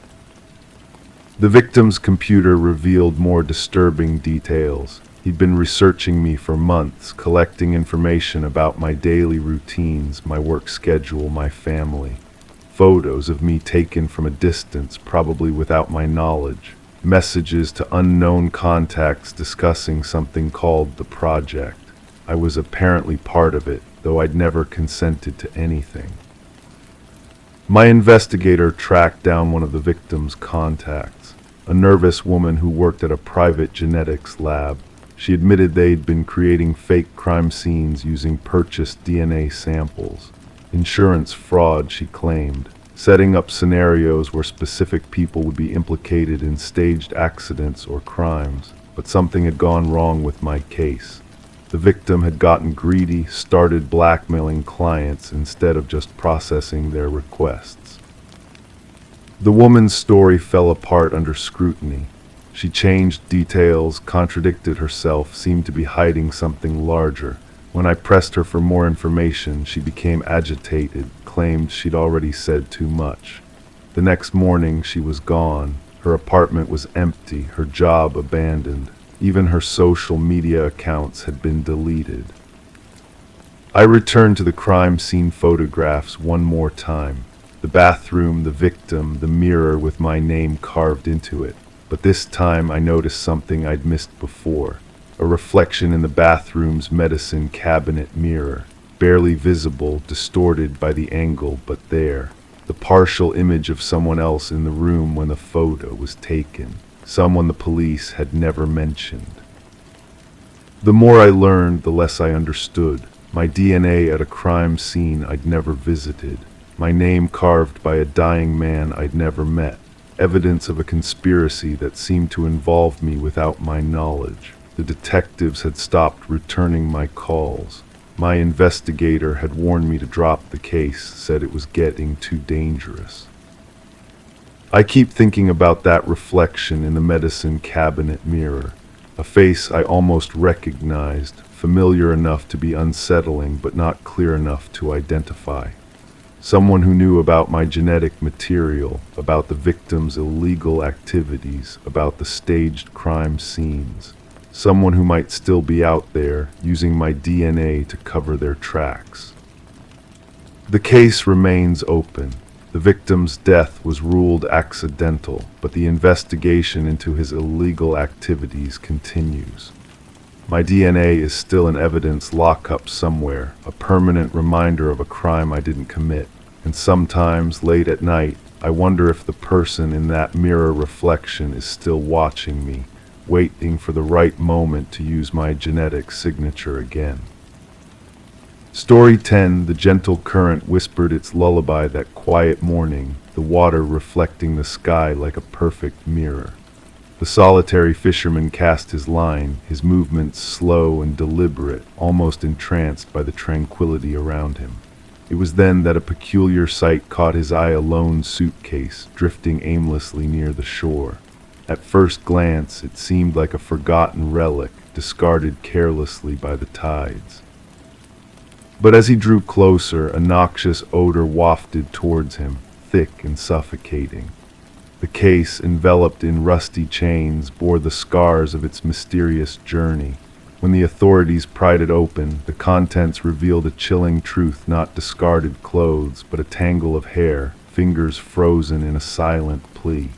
The victim's computer revealed more disturbing details. He'd been researching me for months, collecting information about my daily routines, my work schedule, my family. Photos of me taken from a distance, probably without my knowledge. Messages to unknown contacts discussing something called the project. I was apparently part of it, though I'd never consented to anything. My investigator tracked down one of the victim's contacts, a nervous woman who worked at a private genetics lab. She admitted they'd been creating fake crime scenes using purchased DNA samples. Insurance fraud, she claimed. Setting up scenarios where specific people would be implicated in staged accidents or crimes, but something had gone wrong with my case. The victim had gotten greedy, started blackmailing clients instead of just processing their requests. The woman's story fell apart under scrutiny. She changed details, contradicted herself, seemed to be hiding something larger. When I pressed her for more information, she became agitated, claimed she'd already said too much. The next morning, she was gone. Her apartment was empty, her job abandoned. Even her social media accounts had been deleted. I returned to the crime scene photographs one more time. The bathroom, the victim, the mirror with my name carved into it. But this time I noticed something I'd missed before. A reflection in the bathroom's medicine cabinet mirror. Barely visible, distorted by the angle, but there. The partial image of someone else in the room when the photo was taken. Someone the police had never mentioned. The more I learned, the less I understood. My DNA at a crime scene I'd never visited. My name carved by a dying man I'd never met. Evidence of a conspiracy that seemed to involve me without my knowledge. The detectives had stopped returning my calls. My investigator had warned me to drop the case, said it was getting too dangerous. I keep thinking about that reflection in the medicine cabinet mirror. A face I almost recognized, familiar enough to be unsettling but not clear enough to identify. Someone who knew about my genetic material, about the victim's illegal activities, about the staged crime scenes. Someone who might still be out there, using my DNA to cover their tracks. The case remains open. The victim's death was ruled accidental, but the investigation into his illegal activities continues. My DNA is still in evidence lockup somewhere, a permanent reminder of a crime I didn't commit. And sometimes, late at night, I wonder if the person in that mirror reflection is still watching me, waiting for the right moment to use my genetic signature again. Story 10. The gentle current whispered its lullaby that quiet morning, the water reflecting the sky like a perfect mirror. The solitary fisherman cast his line, his movements slow and deliberate, almost entranced by the tranquility around him. It was then that a peculiar sight caught his eye, a lone suitcase, drifting aimlessly near the shore. At first glance, it seemed like a forgotten relic, discarded carelessly by the tides. But as he drew closer, a noxious odor wafted towards him, thick and suffocating. The case, enveloped in rusty chains, bore the scars of its mysterious journey. When the authorities pried it open, the contents revealed a chilling truth: not discarded clothes, but a tangle of hair, fingers frozen in a silent plea.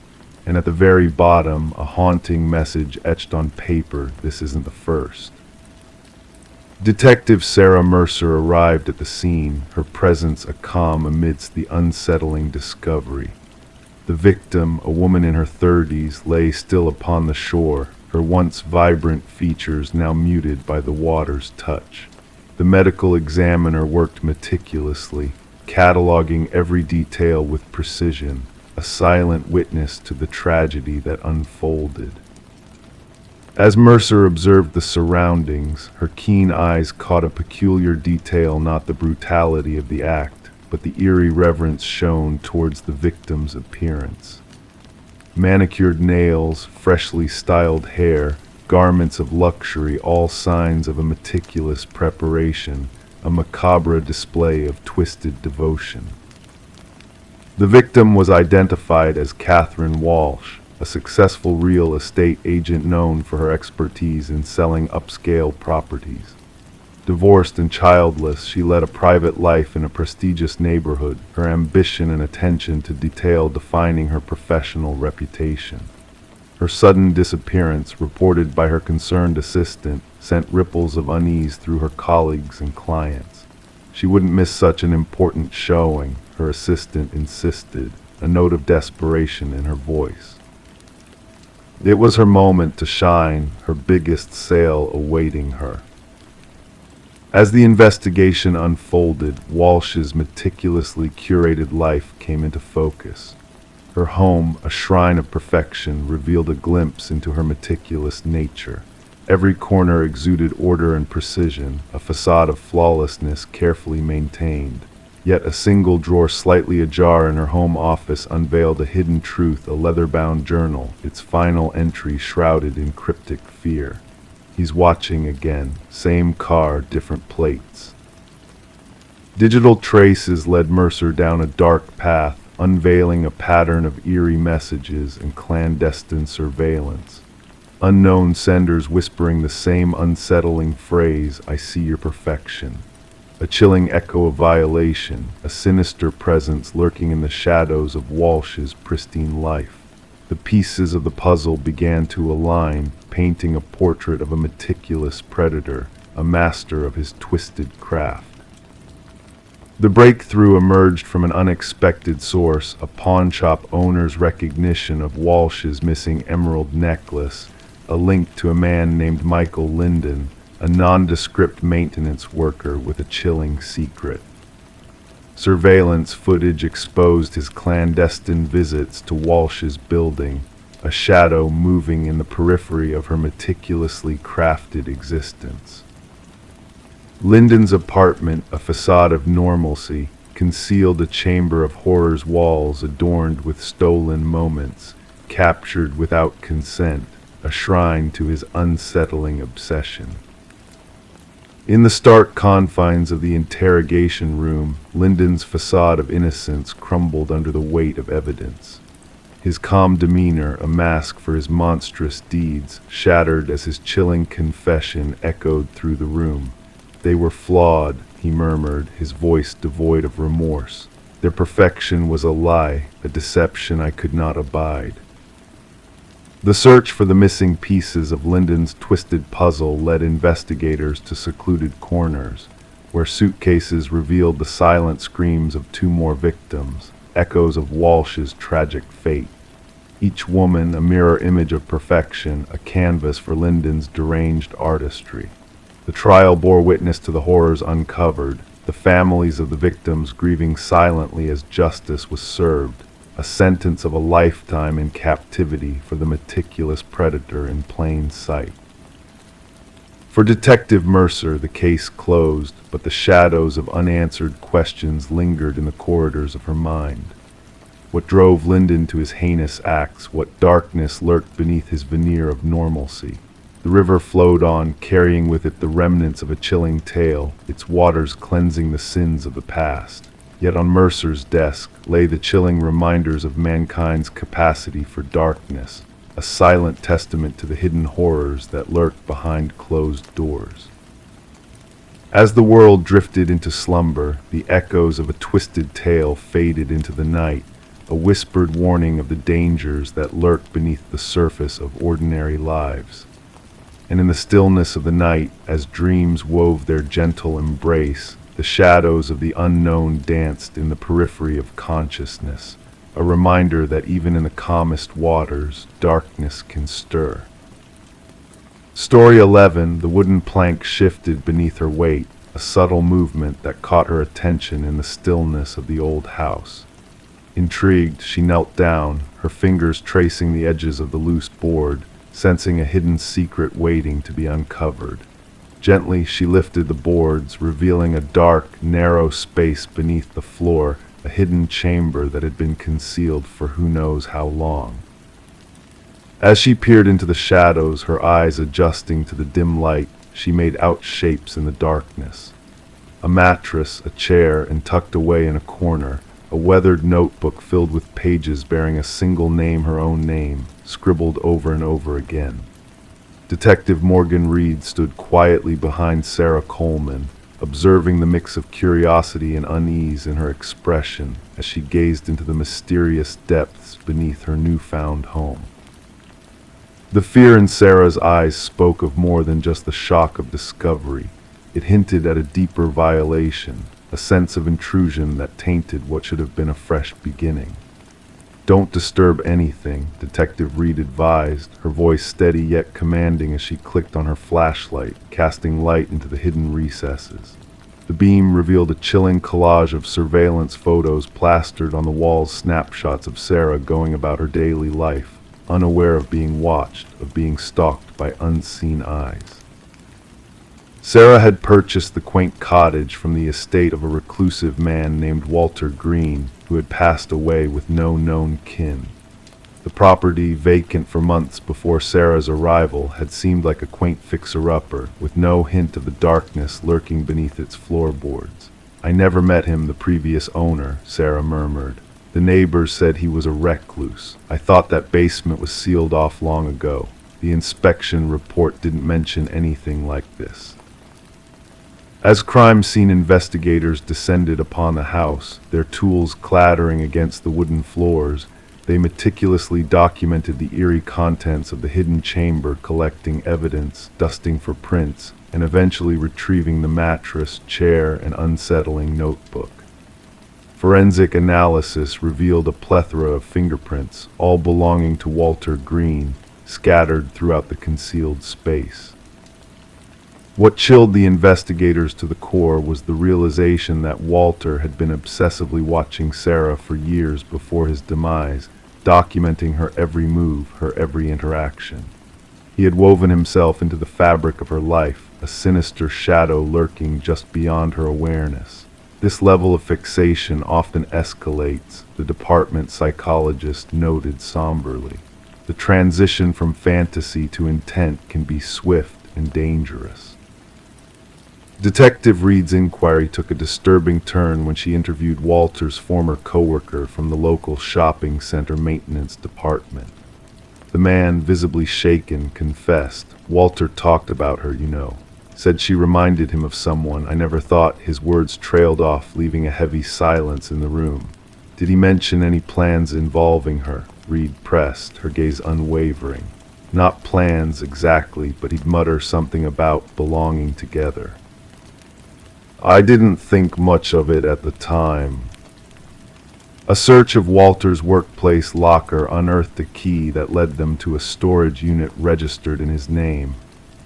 And at the very bottom, a haunting message etched on paper: this isn't the first. Detective Sarah Mercer arrived at the scene, her presence a calm amidst the unsettling discovery. The victim, a woman in her 30s, lay still upon the shore, her once vibrant features now muted by the water's touch. The medical examiner worked meticulously, cataloging every detail with precision, a silent witness to the tragedy that unfolded. As Mercer observed the surroundings, her keen eyes caught a peculiar detail: not the brutality of the act, but the eerie reverence shown towards the victim's appearance. Manicured nails, freshly styled hair, garments of luxury, all signs of a meticulous preparation, a macabre display of twisted devotion. The victim was identified as Catherine Walsh, a successful real estate agent known for her expertise in selling upscale properties. Divorced and childless, she led a private life in a prestigious neighborhood, her ambition and attention to detail defining her professional reputation. Her sudden disappearance, reported by her concerned assistant, sent ripples of unease through her colleagues and clients. She wouldn't miss such an important showing, her assistant insisted, a note of desperation in her voice. It was her moment to shine, her biggest sale awaiting her. As the investigation unfolded, Walsh's meticulously curated life came into focus. Her home, a shrine of perfection, revealed a glimpse into her meticulous nature. Every corner exuded order and precision, a facade of flawlessness carefully maintained. Yet a single drawer slightly ajar in her home office unveiled a hidden truth: a leather-bound journal, its final entry shrouded in cryptic fear. He's watching again. Same car, different plates. Digital traces led Mercer down a dark path, unveiling a pattern of eerie messages and clandestine surveillance. Unknown senders whispering the same unsettling phrase, "I see your perfection." A chilling echo of violation, a sinister presence lurking in the shadows of Walsh's pristine life. The pieces of the puzzle began to align, painting a portrait of a meticulous predator, a master of his twisted craft. The breakthrough emerged from an unexpected source, a pawnshop owner's recognition of Walsh's missing emerald necklace, a link to a man named Michael Linden, a nondescript maintenance worker with a chilling secret. Surveillance footage exposed his clandestine visits to Walsh's building, a shadow moving in the periphery of her meticulously crafted existence. Linden's apartment, a facade of normalcy, concealed a chamber of horror's walls adorned with stolen moments, captured without consent, a shrine to his unsettling obsession. In the stark confines of the interrogation room, Linden's facade of innocence crumbled under the weight of evidence. His calm demeanor, a mask for his monstrous deeds, shattered as his chilling confession echoed through the room. "They were flawed," he murmured, his voice devoid of remorse. "Their perfection was a lie, a deception I could not abide." The search for the missing pieces of Linden's twisted puzzle led investigators to secluded corners, where suitcases revealed the silent screams of two more victims, echoes of Walsh's tragic fate. Each woman a mirror image of perfection, a canvas for Linden's deranged artistry. The trial bore witness to the horrors uncovered, the families of the victims grieving silently as justice was served, a sentence of a lifetime in captivity for the meticulous predator in plain sight. For Detective Mercer, the case closed, but the shadows of unanswered questions lingered in the corridors of her mind. What drove Linden to his heinous acts? What darkness lurked beneath his veneer of normalcy? The river flowed on, carrying with it the remnants of a chilling tale, its waters cleansing the sins of the past. Yet on Mercer's desk lay the chilling reminders of mankind's capacity for darkness, a silent testament to the hidden horrors that lurked behind closed doors. As the world drifted into slumber, the echoes of a twisted tale faded into the night, a whispered warning of the dangers that lurk beneath the surface of ordinary lives. And in the stillness of the night, as dreams wove their gentle embrace, the shadows of the unknown danced in the periphery of consciousness, a reminder that even in the calmest waters, darkness can stir. Story 11, the wooden plank shifted beneath her weight, a subtle movement that caught her attention in the stillness of the old house. Intrigued, she knelt down, her fingers tracing the edges of the loose board, sensing a hidden secret waiting to be uncovered. Gently, she lifted the boards, revealing a dark, narrow space beneath the floor, a hidden chamber that had been concealed for who knows how long. As she peered into the shadows, her eyes adjusting to the dim light, she made out shapes in the darkness. A mattress, a chair, and tucked away in a corner, a weathered notebook filled with pages bearing a single name, her own name, scribbled over and over again. Detective Morgan Reed stood quietly behind Sarah Coleman, observing the mix of curiosity and unease in her expression as she gazed into the mysterious depths beneath her newfound home. The fear in Sarah's eyes spoke of more than just the shock of discovery. It hinted at a deeper violation, a sense of intrusion that tainted what should have been a fresh beginning. "Don't disturb anything," Detective Reed advised, her voice steady yet commanding as she clicked on her flashlight, casting light into the hidden recesses. The beam revealed a chilling collage of surveillance photos plastered on the walls, snapshots of Sarah going about her daily life, unaware of being watched, of being stalked by unseen eyes. Sarah had purchased the quaint cottage from the estate of a reclusive man named Walter Green, who had passed away with no known kin. The property, vacant for months before Sarah's arrival, had seemed like a quaint fixer-upper, with no hint of the darkness lurking beneath its floorboards. "I never met him, the previous owner," Sarah murmured. "The neighbors said he was a recluse. I thought that basement was sealed off long ago." The inspection report didn't mention anything like this. As crime scene investigators descended upon the house, their tools clattering against the wooden floors, they meticulously documented the eerie contents of the hidden chamber, collecting evidence, dusting for prints, and eventually retrieving the mattress, chair, and unsettling notebook. Forensic analysis revealed a plethora of fingerprints, all belonging to Walter Green, scattered throughout the concealed space. What chilled the investigators to the core was the realization that Walter had been obsessively watching Sarah for years before his demise, documenting her every move, her every interaction. He had woven himself into the fabric of her life, a sinister shadow lurking just beyond her awareness. This level of fixation often escalates, the department psychologist noted somberly. The transition from fantasy to intent can be swift and dangerous. Detective Reed's inquiry took a disturbing turn when she interviewed Walter's former coworker from the local shopping center maintenance department. The man, visibly shaken, confessed, "Walter talked about her, you know. Said she reminded him of someone. I never thought." His words trailed off, leaving a heavy silence in the room. "Did he mention any plans involving her?" Reed pressed, her gaze unwavering. "Not plans exactly, but he'd mutter something about belonging together. I didn't think much of it at the time." A search of Walter's workplace locker unearthed a key that led them to a storage unit registered in his name,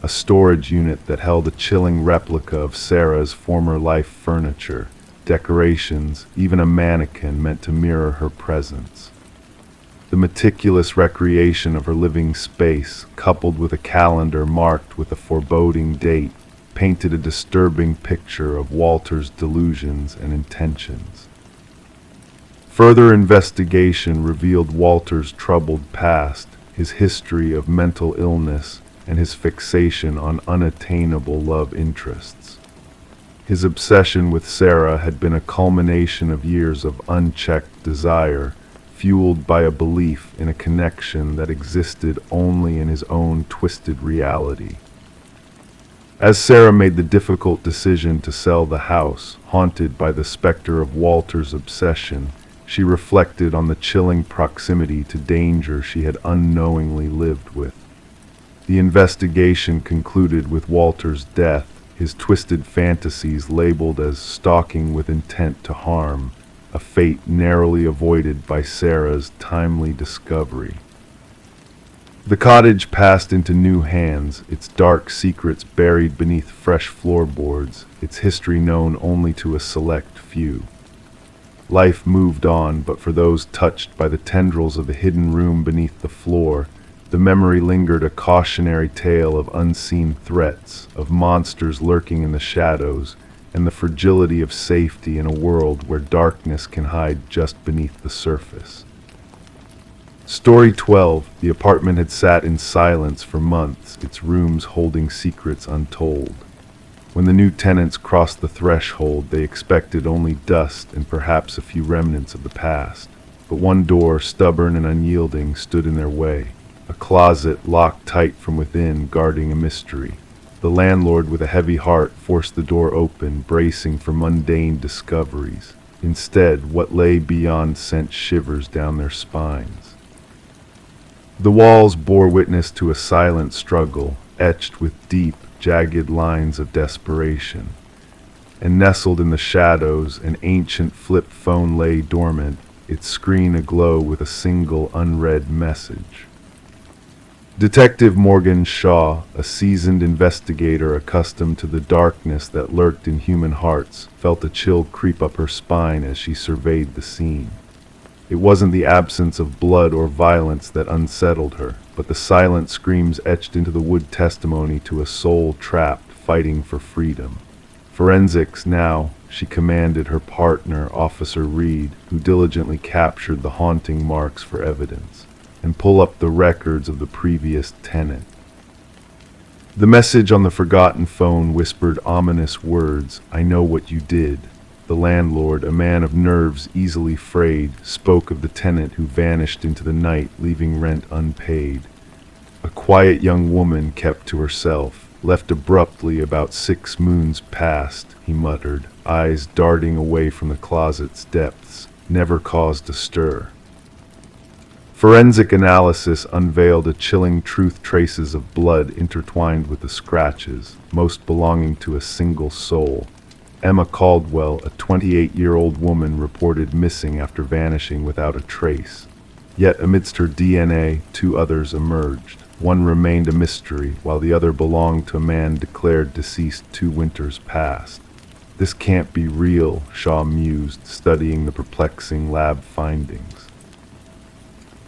a storage unit that held a chilling replica of Sarah's former life furniture, decorations, even a mannequin meant to mirror her presence. The meticulous recreation of her living space, coupled with a calendar marked with a foreboding date, painted a disturbing picture of Walter's delusions and intentions. Further investigation revealed Walter's troubled past, his history of mental illness, and his fixation on unattainable love interests. His obsession with Sarah had been a culmination of years of unchecked desire, fueled by a belief in a connection that existed only in his own twisted reality. As Sarah made the difficult decision to sell the house, haunted by the specter of Walter's obsession, she reflected on the chilling proximity to danger she had unknowingly lived with. The investigation concluded with Walter's death, his twisted fantasies labeled as stalking with intent to harm, a fate narrowly avoided by Sarah's timely discovery. The cottage passed into new hands, its dark secrets buried beneath fresh floorboards, its history known only to a select few. Life moved on, but for those touched by the tendrils of the hidden room beneath the floor, the memory lingered, a cautionary tale of unseen threats, of monsters lurking in the shadows, and the fragility of safety in a world where darkness can hide just beneath the surface. Story 12. The apartment had sat in silence for months, its rooms holding secrets untold. When the new tenants crossed the threshold, they expected only dust and perhaps a few remnants of the past. But one door, stubborn and unyielding, stood in their way. A closet locked tight from within, guarding a mystery. The landlord, with a heavy heart, forced the door open, bracing for mundane discoveries. Instead, what lay beyond sent shivers down their spines. The walls bore witness to a silent struggle, etched with deep, jagged lines of desperation. And nestled in the shadows, an ancient flip phone lay dormant, its screen aglow with a single unread message. Detective Morgan Shaw, a seasoned investigator accustomed to the darkness that lurked in human hearts, felt a chill creep up her spine as she surveyed the scene. It wasn't the absence of blood or violence that unsettled her, but the silent screams etched into the wood testimony to a soul trapped, fighting for freedom. Forensics now, she commanded her partner, Officer Reed, who diligently captured the haunting marks for evidence, and pull up the records of the previous tenant. The message on the forgotten phone whispered ominous words, "I know what you did." The landlord, a man of nerves easily frayed, spoke of the tenant who vanished into the night, leaving rent unpaid. A quiet young woman kept to herself, left abruptly about 6 moons past, he muttered, eyes darting away from the closet's depths, never caused a stir. Forensic analysis unveiled a chilling truth, traces of blood intertwined with the scratches, most belonging to a single soul. Emma Caldwell, a 28-year-old woman, reported missing after vanishing without a trace. Yet amidst her DNA, 2 others emerged. One remained a mystery, while the other belonged to a man declared deceased 2 winters past. This can't be real, Shaw mused, studying the perplexing lab findings.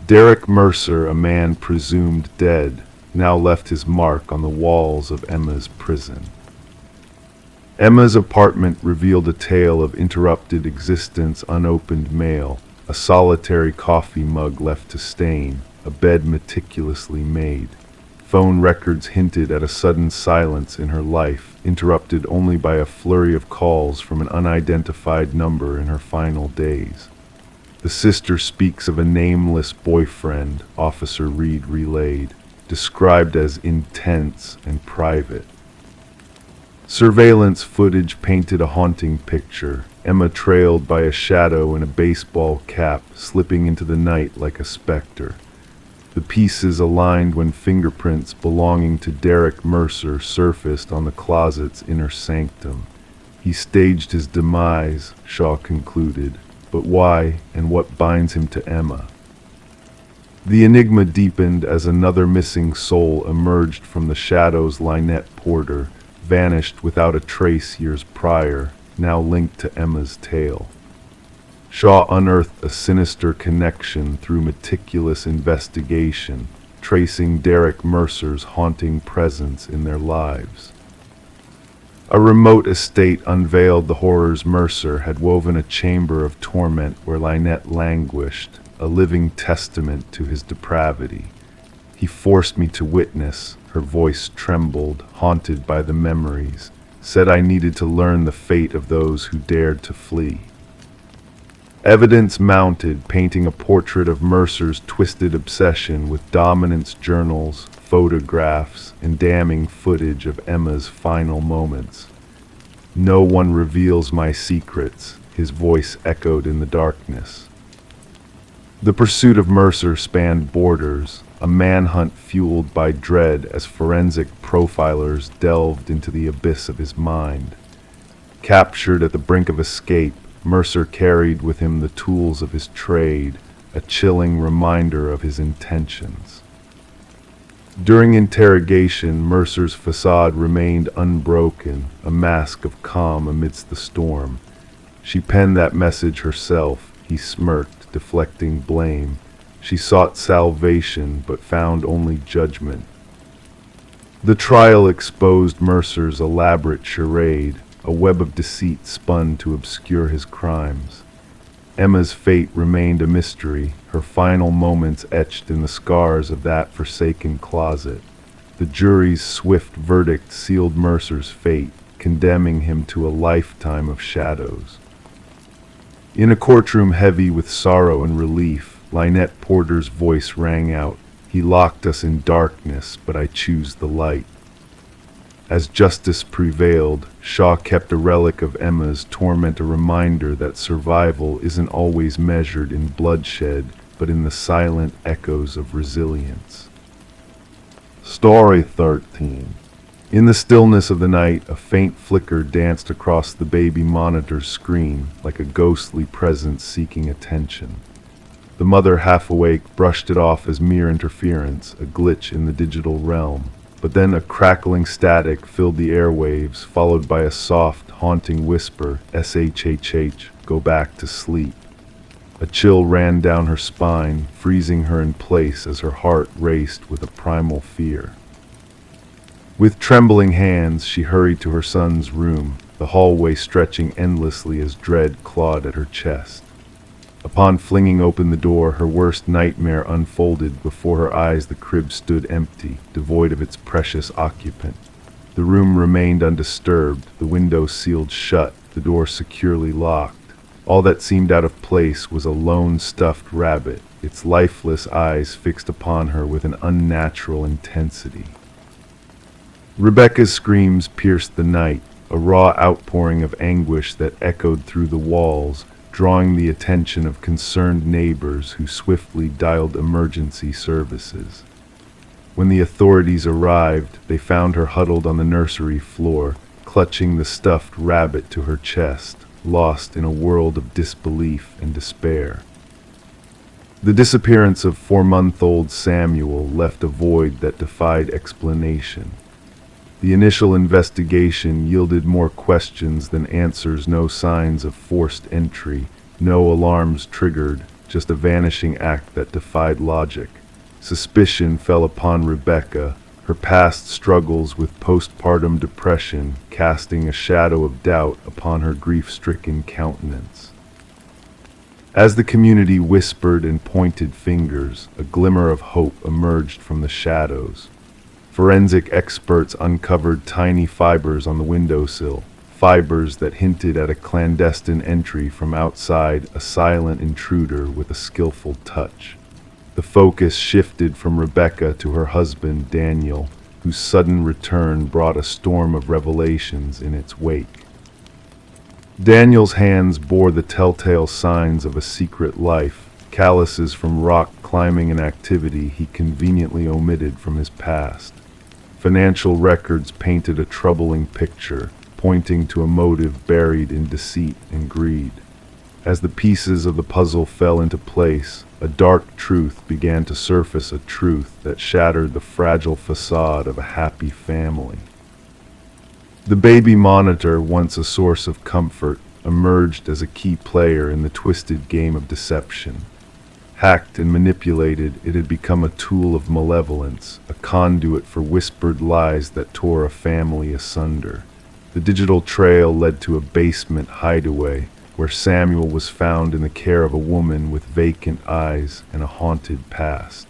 Derek Mercer, a man presumed dead, now left his mark on the walls of Emma's prison. Emma's apartment revealed a tale of interrupted existence, unopened mail, a solitary coffee mug left to stain, a bed meticulously made. Phone records hinted at a sudden silence in her life, interrupted only by a flurry of calls from an unidentified number in her final days. The sister speaks of a nameless boyfriend, Officer Reed relayed, described as intense and private. Surveillance footage painted a haunting picture, Emma trailed by a shadow in a baseball cap, slipping into the night like a specter. The pieces aligned when fingerprints belonging to Derek Mercer surfaced on the closet's inner sanctum. He staged his demise, Shaw concluded. But why, and what binds him to Emma? The enigma deepened as another missing soul emerged from the shadows. Lynette Porter, vanished without a trace years prior, now linked to Emma's tale. Shaw unearthed a sinister connection through meticulous investigation, tracing Derek Mercer's haunting presence in their lives. A remote estate unveiled the horrors. Mercer had woven a chamber of torment where Lynette languished, a living testament to his depravity. He forced me to witness, her voice trembled, haunted by the memories, said I needed to learn the fate of those who dared to flee. Evidence mounted, painting a portrait of Mercer's twisted obsession with dominance, journals, photographs, and damning footage of Emma's final moments. No one reveals my secrets, his voice echoed in the darkness. The pursuit of Mercer spanned borders, a manhunt fueled by dread as forensic profilers delved into the abyss of his mind. Captured at the brink of escape, Mercer carried with him the tools of his trade, a chilling reminder of his intentions. During interrogation, Mercer's facade remained unbroken, a mask of calm amidst the storm. She penned that message herself, he smirked, deflecting blame. She sought salvation, but found only judgment. The trial exposed Mercer's elaborate charade, a web of deceit spun to obscure his crimes. Emma's fate remained a mystery, her final moments etched in the scars of that forsaken closet. The jury's swift verdict sealed Mercer's fate, condemning him to a lifetime of shadows. In a courtroom heavy with sorrow and relief, Lynette Porter's voice rang out, "He locked us in darkness, but I choose the light." As justice prevailed, Shaw kept a relic of Emma's torment, a reminder that survival isn't always measured in bloodshed, but in the silent echoes of resilience. Story 13. In the stillness of the night, a faint flicker danced across the baby monitor's screen, like a ghostly presence seeking attention. The mother, half awake, brushed it off as mere interference, a glitch in the digital realm. But then a crackling static filled the airwaves, followed by a soft, haunting whisper, "SHHH, go back to sleep." A chill ran down her spine, freezing her in place as her heart raced with a primal fear. With trembling hands, she hurried to her son's room, the hallway stretching endlessly as dread clawed at her chest. Upon flinging open the door, her worst nightmare unfolded before her eyes. The crib stood empty, devoid of its precious occupant. The room remained undisturbed, the window sealed shut, the door securely locked. All that seemed out of place was a lone stuffed rabbit, its lifeless eyes fixed upon her with an unnatural intensity. Rebecca's screams pierced the night, a raw outpouring of anguish that echoed through the walls, drawing the attention of concerned neighbors who swiftly dialed emergency services. When the authorities arrived, they found her huddled on the nursery floor, clutching the stuffed rabbit to her chest, lost in a world of disbelief and despair. The disappearance of 4-month-old Samuel left a void that defied explanation. The initial investigation yielded more questions than answers, no signs of forced entry, no alarms triggered, just a vanishing act that defied logic. Suspicion fell upon Rebecca, her past struggles with postpartum depression casting a shadow of doubt upon her grief-stricken countenance. As the community whispered and pointed fingers, a glimmer of hope emerged from the shadows. Forensic experts uncovered tiny fibers on the windowsill, fibers that hinted at a clandestine entry from outside, a silent intruder with a skillful touch. The focus shifted from Rebecca to her husband, Daniel, whose sudden return brought a storm of revelations in its wake. Daniel's hands bore the telltale signs of a secret life, calluses from rock climbing and activity he conveniently omitted from his past. Financial records painted a troubling picture, pointing to a motive buried in deceit and greed. As the pieces of the puzzle fell into place, a dark truth began to surface, a truth that shattered the fragile facade of a happy family. The baby monitor, once a source of comfort, emerged as a key player in the twisted game of deception. Hacked and manipulated, it had become a tool of malevolence, a conduit for whispered lies that tore a family asunder. The digital trail led to a basement hideaway, where Samuel was found in the care of a woman with vacant eyes and a haunted past.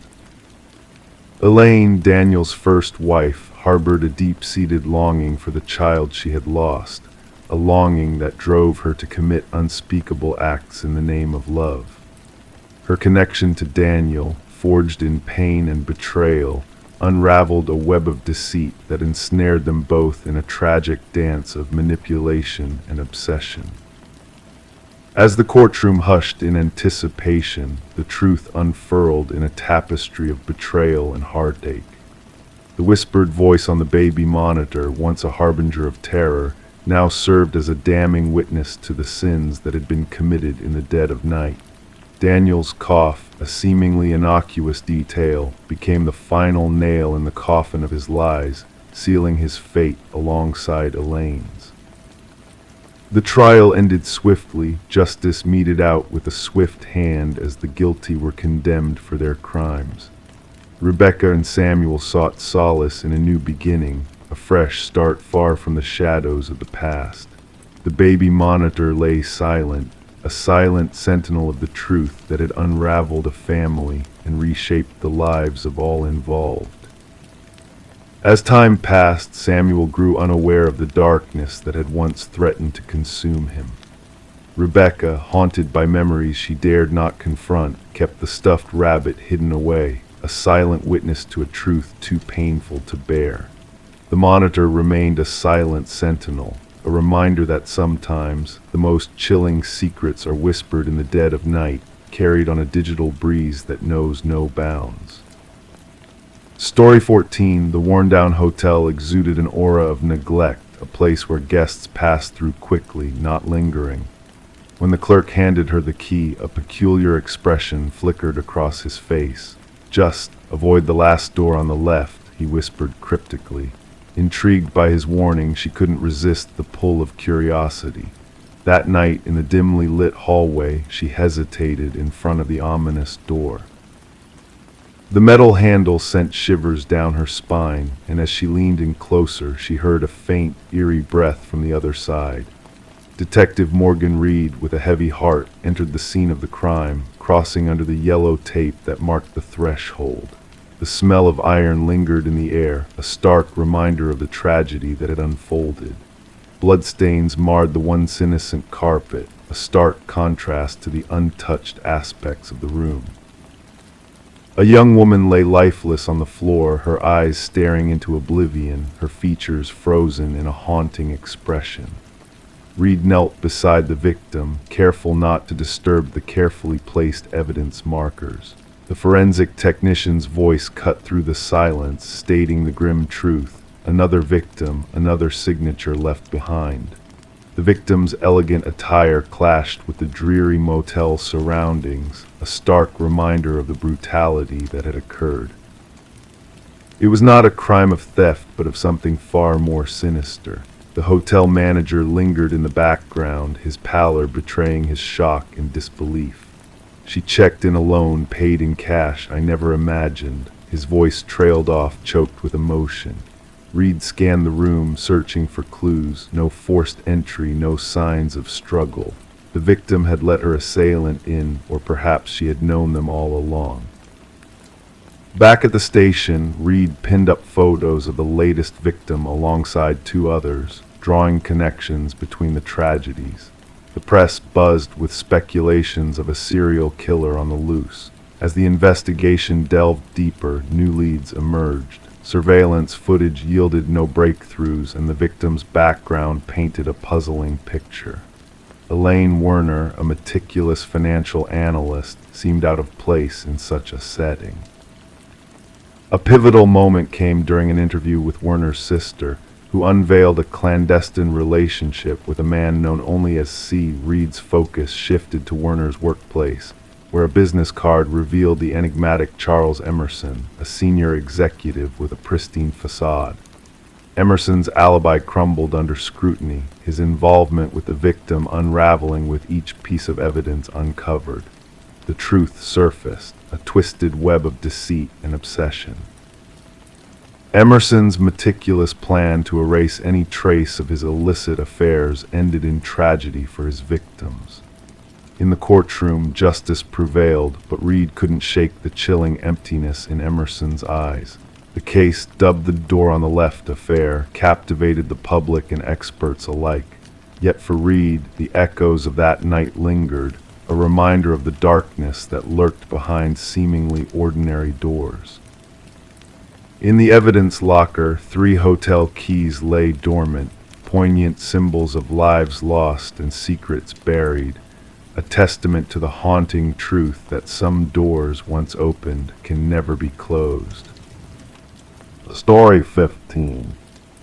Elaine, Daniel's first wife, harbored a deep-seated longing for the child she had lost, a longing that drove her to commit unspeakable acts in the name of love. Her connection to Daniel, forged in pain and betrayal, unraveled a web of deceit that ensnared them both in a tragic dance of manipulation and obsession. As the courtroom hushed in anticipation, the truth unfurled in a tapestry of betrayal and heartache. The whispered voice on the baby monitor, once a harbinger of terror, now served as a damning witness to the sins that had been committed in the dead of night. Daniel's cough, a seemingly innocuous detail, became the final nail in the coffin of his lies, sealing his fate alongside Elaine's. The trial ended swiftly, justice meted out with a swift hand as the guilty were condemned for their crimes. Rebecca and Samuel sought solace in a new beginning, a fresh start far from the shadows of the past. The baby monitor lay silent, a silent sentinel of the truth that had unraveled a family and reshaped the lives of all involved. As time passed, Samuel grew unaware of the darkness that had once threatened to consume him. Rebecca, haunted by memories she dared not confront, kept the stuffed rabbit hidden away, a silent witness to a truth too painful to bear. The monitor remained a silent sentinel, a reminder that sometimes the most chilling secrets are whispered in the dead of night, carried on a digital breeze that knows no bounds. Story 14, the worn-down hotel exuded an aura of neglect, a place where guests passed through quickly, not lingering. When the clerk handed her the key, a peculiar expression flickered across his face. "Just avoid the last door on the left," he whispered cryptically. Intrigued by his warning, she couldn't resist the pull of curiosity. That night, in the dimly lit hallway, she hesitated in front of the ominous door. The metal handle sent shivers down her spine, and as she leaned in closer, she heard a faint, eerie breath from the other side. Detective Morgan Reed, with a heavy heart, entered the scene of the crime, crossing under the yellow tape that marked the threshold. The smell of iron lingered in the air, a stark reminder of the tragedy that had unfolded. Bloodstains marred the once innocent carpet, a stark contrast to the untouched aspects of the room. A young woman lay lifeless on the floor, her eyes staring into oblivion, her features frozen in a haunting expression. Reed knelt beside the victim, careful not to disturb the carefully placed evidence markers. The forensic technician's voice cut through the silence, stating the grim truth: another victim, another signature left behind. The victim's elegant attire clashed with the dreary motel surroundings, a stark reminder of the brutality that had occurred. It was not a crime of theft, but of something far more sinister. The hotel manager lingered in the background, his pallor betraying his shock and disbelief. "She checked in alone, paid in cash, I never imagined." His voice trailed off, choked with emotion. Reed scanned the room, searching for clues. No forced entry, no signs of struggle. The victim had let her assailant in, or perhaps she had known them all along. Back at the station, Reed pinned up photos of the latest victim alongside two others, drawing connections between the tragedies. The press buzzed with speculations of a serial killer on the loose. As the investigation delved deeper, new leads emerged. Surveillance footage yielded no breakthroughs, and the victim's background painted a puzzling picture. Elaine Werner, a meticulous financial analyst, seemed out of place in such a setting. A pivotal moment came during an interview with Werner's sister, who unveiled a clandestine relationship with a man known only as C. Reed's focus shifted to Werner's workplace, where a business card revealed the enigmatic Charles Emerson, a senior executive with a pristine facade. Emerson's alibi crumbled under scrutiny, his involvement with the victim unraveling with each piece of evidence uncovered. The truth surfaced, a twisted web of deceit and obsession. Emerson's meticulous plan to erase any trace of his illicit affairs ended in tragedy for his victims. In the courtroom, justice prevailed, but Reed couldn't shake the chilling emptiness in Emerson's eyes. The case, dubbed the Door on the Left affair, captivated the public and experts alike. Yet for Reed, the echoes of that night lingered, a reminder of the darkness that lurked behind seemingly ordinary doors. In the evidence locker, 3 hotel keys lay dormant, poignant symbols of lives lost and secrets buried, a testament to the haunting truth that some doors once opened can never be closed. Story 15.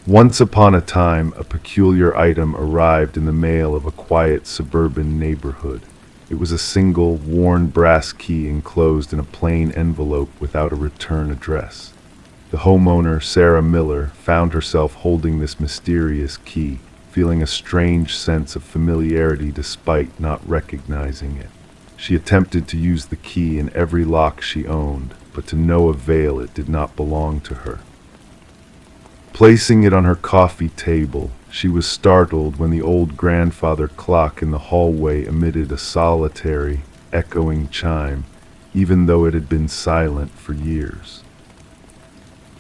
Once upon a time, a peculiar item arrived in the mail of a quiet suburban neighborhood. It was a single, worn brass key enclosed in a plain envelope without a return address. The homeowner, Sarah Miller, found herself holding this mysterious key, feeling a strange sense of familiarity despite not recognizing it. She attempted to use the key in every lock she owned, but to no avail. It did not belong to her. Placing it on her coffee table, she was startled when the old grandfather clock in the hallway emitted a solitary, echoing chime, even though it had been silent for years.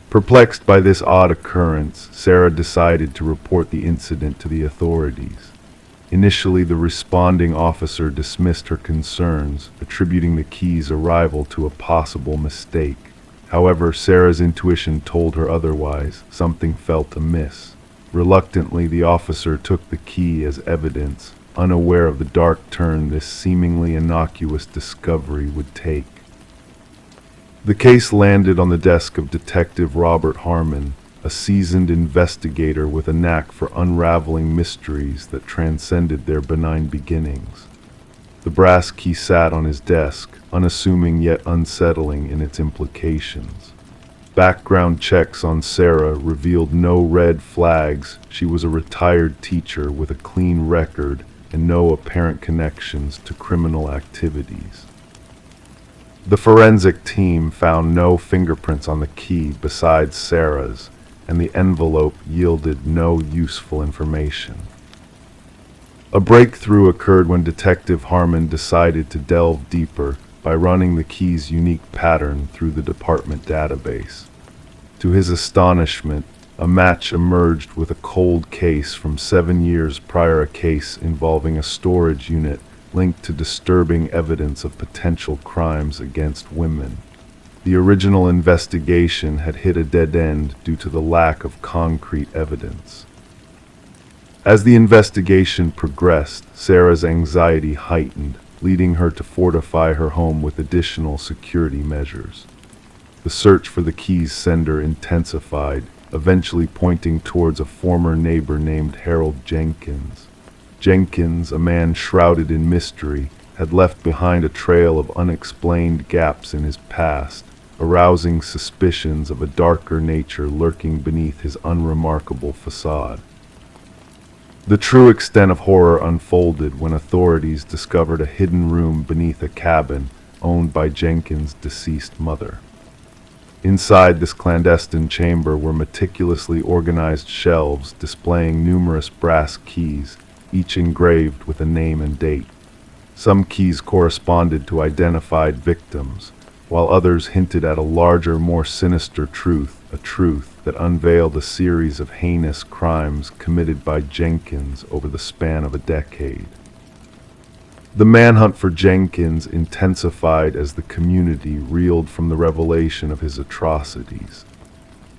Perplexed by this odd occurrence, Sarah decided to report the incident to the authorities. Initially, the responding officer dismissed her concerns, attributing the key's arrival to a possible mistake. However, Sarah's intuition told her otherwise. Something felt amiss. Reluctantly, the officer took the key as evidence, unaware of the dark turn this seemingly innocuous discovery would take. The case landed on the desk of Detective Robert Harmon, a seasoned investigator with a knack for unraveling mysteries that transcended their benign beginnings. The brass key sat on his desk, unassuming yet unsettling in its implications. Background checks on Sarah revealed no red flags. She was a retired teacher with a clean record and no apparent connections to criminal activities. The forensic team found no fingerprints on the key besides Sarah's, and the envelope yielded no useful information. A breakthrough occurred when Detective Harmon decided to delve deeper by running the key's unique pattern through the department database. To his astonishment, A match emerged with a cold case from 7 years prior, a case involving a storage unit linked to disturbing evidence of potential crimes against women. The original investigation had hit a dead end due to the lack of concrete evidence. As the investigation progressed, Sarah's anxiety heightened, leading her to fortify her home with additional security measures. The search for the key's sender intensified, eventually pointing towards a former neighbor named Harold Jenkins. Jenkins, a man shrouded in mystery, had left behind a trail of unexplained gaps in his past, arousing suspicions of a darker nature lurking beneath his unremarkable facade. The true extent of horror unfolded when authorities discovered a hidden room beneath a cabin owned by Jenkins' deceased mother. Inside this clandestine chamber were meticulously organized shelves displaying numerous brass keys, each engraved with a name and date. Some keys corresponded to identified victims, while others hinted at a larger, more sinister truth, a truth that unveiled a series of heinous crimes committed by Jenkins over the span of a decade. The manhunt for Jenkins intensified as the community reeled from the revelation of his atrocities.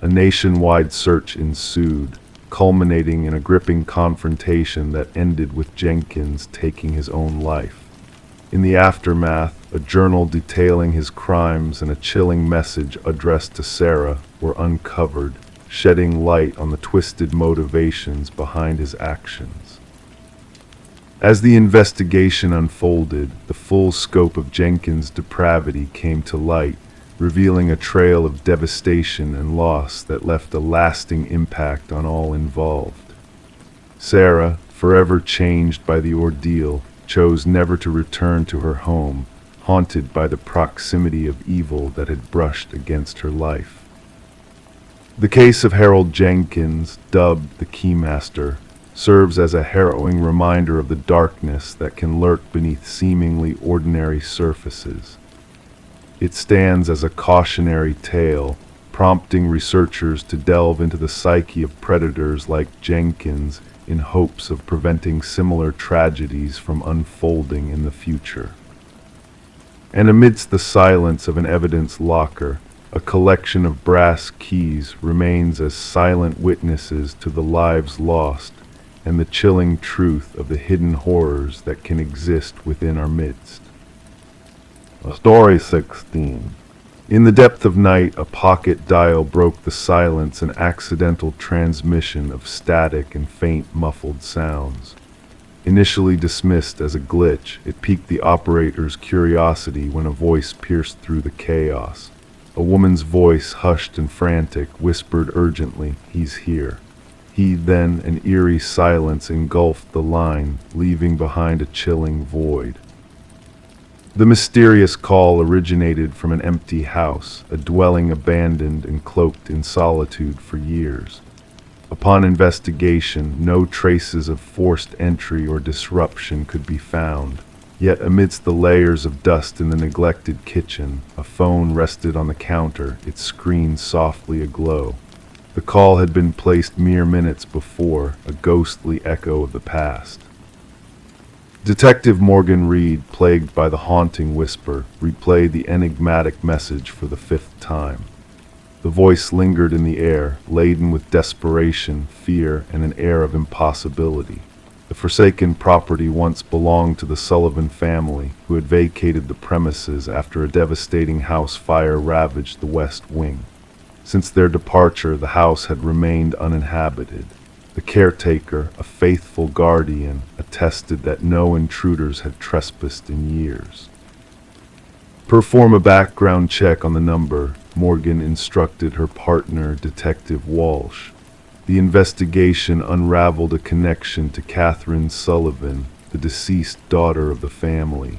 A nationwide search ensued, culminating in a gripping confrontation that ended with Jenkins taking his own life. In the aftermath, a journal detailing his crimes and a chilling message addressed to Sarah were uncovered, shedding light on the twisted motivations behind his actions. As the investigation unfolded, the full scope of Jenkins' depravity came to light, revealing a trail of devastation and loss that left a lasting impact on all involved. Sarah, forever changed by the ordeal, chose never to return to her home, haunted by the proximity of evil that had brushed against her life. The case of Harold Jenkins, dubbed the Keymaster, serves as a harrowing reminder of the darkness that can lurk beneath seemingly ordinary surfaces. It stands as a cautionary tale, prompting researchers to delve into the psyche of predators like Jenkins in hopes of preventing similar tragedies from unfolding in the future. And amidst the silence of an evidence locker, a collection of brass keys remains as silent witnesses to the lives lost and the chilling truth of the hidden horrors that can exist within our midst. Story 16. In the depth of night, a pocket dial broke the silence, an accidental transmission of static and faint muffled sounds. Initially dismissed as a glitch, it piqued the operator's curiosity when a voice pierced through the chaos. A woman's voice, hushed and frantic, whispered urgently, "He's here." Then an eerie silence engulfed the line, leaving behind a chilling void. The mysterious call originated from an empty house, a dwelling abandoned and cloaked in solitude for years. Upon investigation, no traces of forced entry or disruption could be found. Yet amidst the layers of dust in the neglected kitchen, a phone rested on the counter, its screen softly aglow. The call had been placed mere minutes before, a ghostly echo of the past. Detective Morgan Reed, plagued by the haunting whisper, replayed the enigmatic message for the 5th time. The voice lingered in the air, laden with desperation, fear, and an air of impossibility. The forsaken property once belonged to the Sullivan family, who had vacated the premises after a devastating house fire ravaged the West Wing. Since their departure, the house had remained uninhabited. The caretaker, a faithful guardian, attested that no intruders had trespassed in years. Perform a background check on the number, Morgan instructed her partner, Detective Walsh. The investigation unraveled a connection to Catherine Sullivan, the deceased daughter of the family.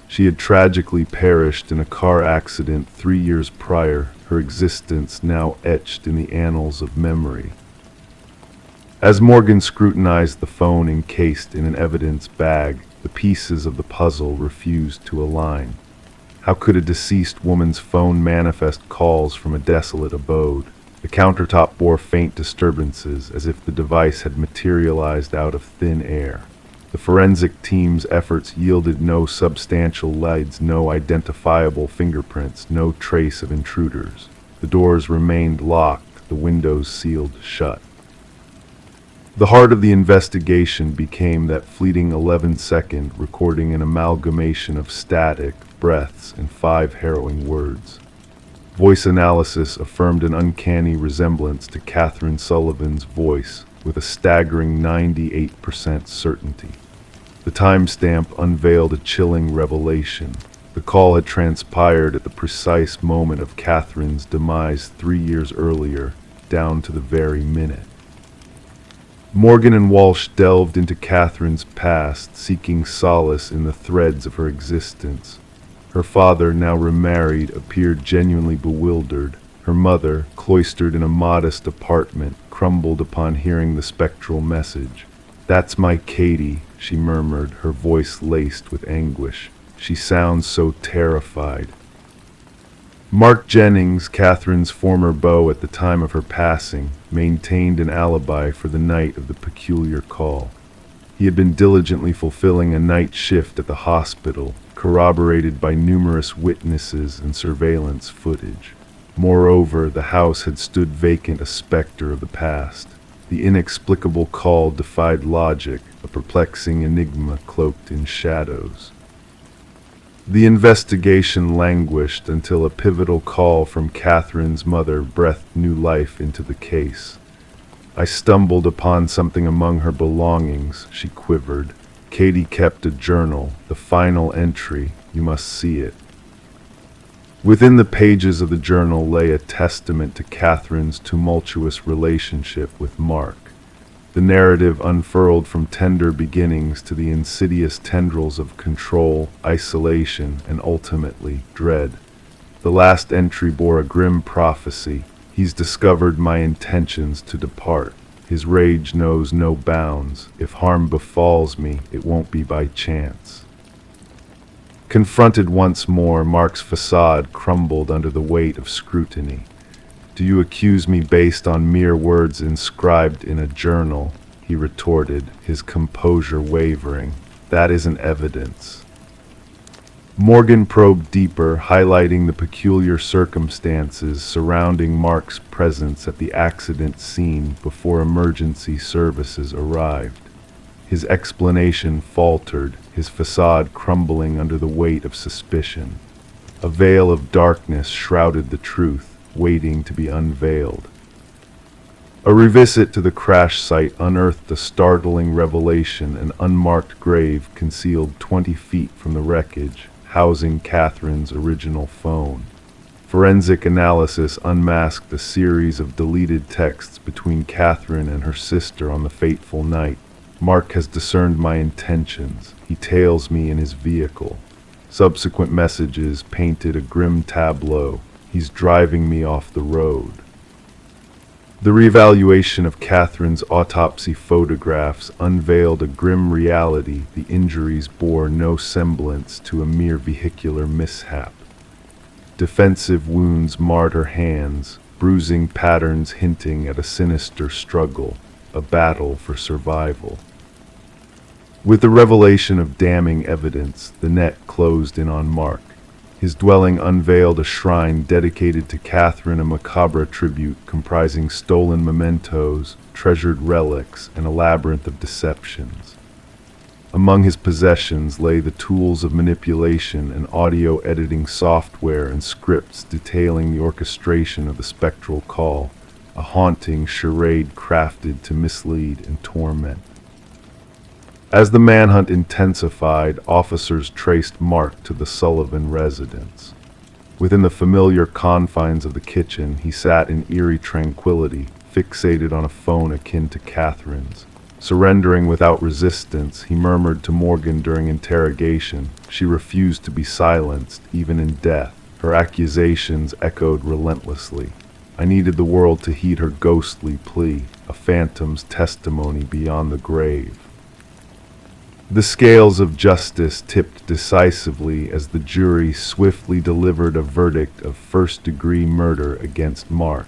She had tragically perished in a car accident 3 years prior, her existence now etched in the annals of memory. As Morgan scrutinized the phone encased in an evidence bag, the pieces of the puzzle refused to align. How could a deceased woman's phone manifest calls from a desolate abode? The countertop bore faint disturbances, as if the device had materialized out of thin air. The forensic team's efforts yielded no substantial leads, no identifiable fingerprints, no trace of intruders. The doors remained locked, the windows sealed shut. The heart of the investigation became that fleeting 11-second recording, an amalgamation of static, breaths, and 5 harrowing words. Voice analysis affirmed an uncanny resemblance to Catherine Sullivan's voice with a staggering 98% certainty. The timestamp unveiled a chilling revelation. The call had transpired at the precise moment of Catherine's demise 3 years earlier, down to the very minute. Morgan and Walsh delved into Catherine's past, seeking solace in the threads of her existence. Her father, now remarried, appeared genuinely bewildered. Her mother, cloistered in a modest apartment, crumbled upon hearing the spectral message. "That's my Katie," she murmured, her voice laced with anguish. "She sounds so terrified." Mark Jennings, Catherine's former beau at the time of her passing, maintained an alibi for the night of the peculiar call. He had been diligently fulfilling a night shift at the hospital, corroborated by numerous witnesses and surveillance footage. Moreover, the house had stood vacant, a specter of the past. The inexplicable call defied logic, a perplexing enigma cloaked in shadows. The investigation languished until a pivotal call from Catherine's mother breathed new life into the case. "I stumbled upon something among her belongings," she quivered. "Katie kept a journal, the final entry. You must see it." Within the pages of the journal lay a testament to Catherine's tumultuous relationship with Mark. The narrative unfurled from tender beginnings to the insidious tendrils of control, isolation, and ultimately dread. The last entry bore a grim prophecy. "He's discovered my intentions to depart. His rage knows no bounds. If harm befalls me, it won't be by chance." Confronted once more, Mark's facade crumbled under the weight of scrutiny. "Do you accuse me based on mere words inscribed in a journal?" he retorted, his composure wavering. "That isn't evidence." Morgan probed deeper, highlighting the peculiar circumstances surrounding Mark's presence at the accident scene before emergency services arrived. His explanation faltered, his facade crumbling under the weight of suspicion. A veil of darkness shrouded the truth, waiting to be unveiled. A revisit to the crash site unearthed a startling revelation: an unmarked grave concealed 20 feet from the wreckage, housing Catherine's original phone. Forensic analysis unmasked a series of deleted texts between Catherine and her sister on the fateful night. "Mark has discerned my intentions. He tails me in his vehicle." Subsequent messages painted a grim tableau. "He's driving me off the road." The reevaluation of Catherine's autopsy photographs unveiled a grim reality. The injuries bore no semblance to a mere vehicular mishap. Defensive wounds marred her hands, bruising patterns hinting at a sinister struggle, a battle for survival. With the revelation of damning evidence, the net closed in on Mark. His dwelling unveiled a shrine dedicated to Catherine, a macabre tribute comprising stolen mementos, treasured relics, and a labyrinth of deceptions. Among his possessions lay the tools of manipulation and audio editing software and scripts detailing the orchestration of the spectral call, a haunting charade crafted to mislead and torment. As the manhunt intensified, officers traced Mark to the Sullivan residence. Within the familiar confines of the kitchen, he sat in eerie tranquility, fixated on a phone akin to Catherine's. Surrendering without resistance, he murmured to Morgan during interrogation. She refused to be silenced, even in death. Her accusations echoed relentlessly. I needed the world to heed her ghostly plea, a phantom's testimony beyond the grave. The scales of justice tipped decisively as the jury swiftly delivered a verdict of first-degree murder against Mark.